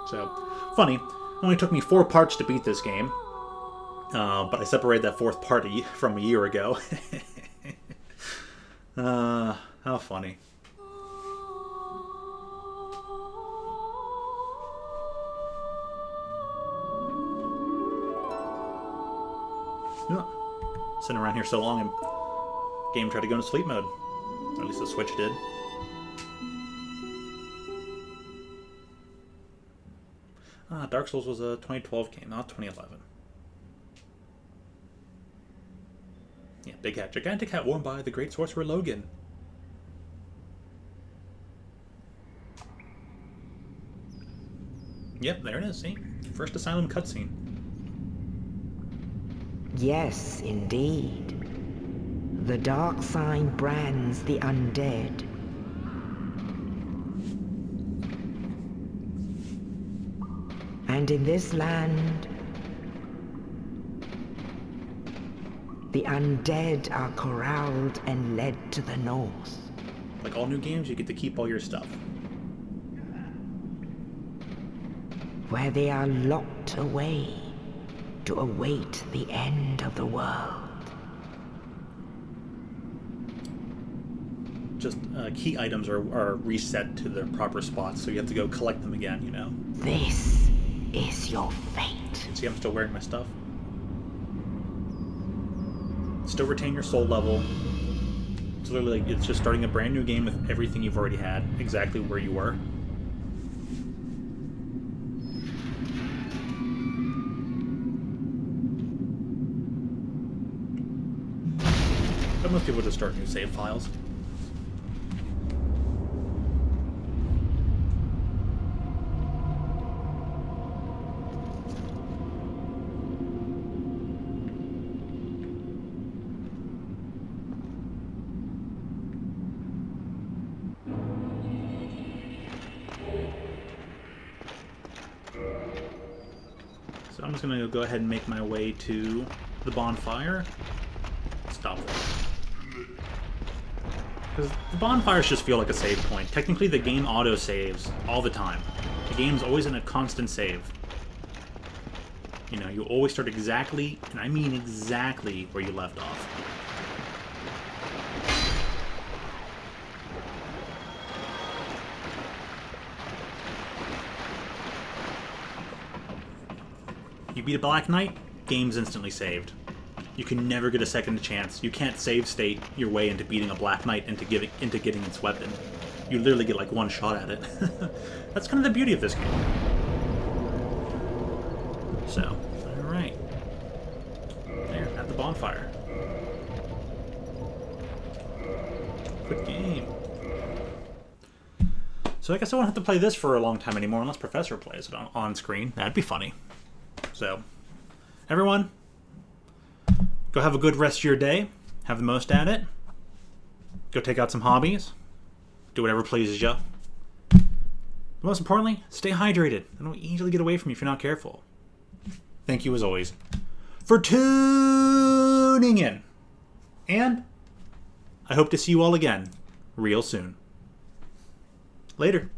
So, funny. It only took me 4 parts to beat this game. But I separated that 4th part from a year ago. How funny. Sitting around here so long, and game tried to go into sleep mode. Or at least the Switch did. Dark Souls was a 2012 game, not 2011. Yeah, big hat. Gigantic hat worn by the great sorcerer Logan. Yep, there it is, see? First Asylum cutscene. Yes, indeed. The dark sign brands the undead. And in this land, the undead are corralled and led to the north. Like all new games, you get to keep all your stuff. where they are locked away to await the end of the world. Just key items are reset to their proper spots, so you have to go collect them again, you know? This is your fate. See, I'm still wearing my stuff. Still retain your soul level. It's literally like it's just starting a brand new game with everything you've already had, exactly where you were. But most people just start new save files. So I'm just going to go ahead and make my way to the bonfire. Stop it. Because the bonfires just feel like a save point. Technically, the game auto-saves all the time. The game's always in a constant save. You know, you always start exactly, and I mean exactly, where you left off. You beat a Black Knight, game's instantly saved. You can never get a second chance. You can't save state your way into beating a Black Knight into getting its weapon. You literally get like one shot at it. That's kind of the beauty of this game. So, alright. There, at the bonfire. Good game. So I guess I won't have to play this for a long time anymore unless Professor plays it on screen. That'd be funny. So, everyone, go have a good rest of your day. Have the most at it. Go take out some hobbies. Do whatever pleases you. But most importantly, stay hydrated. It'll easily get away from you if you're not careful. Thank you, as always, for tuning in. And I hope to see you all again real soon. Later.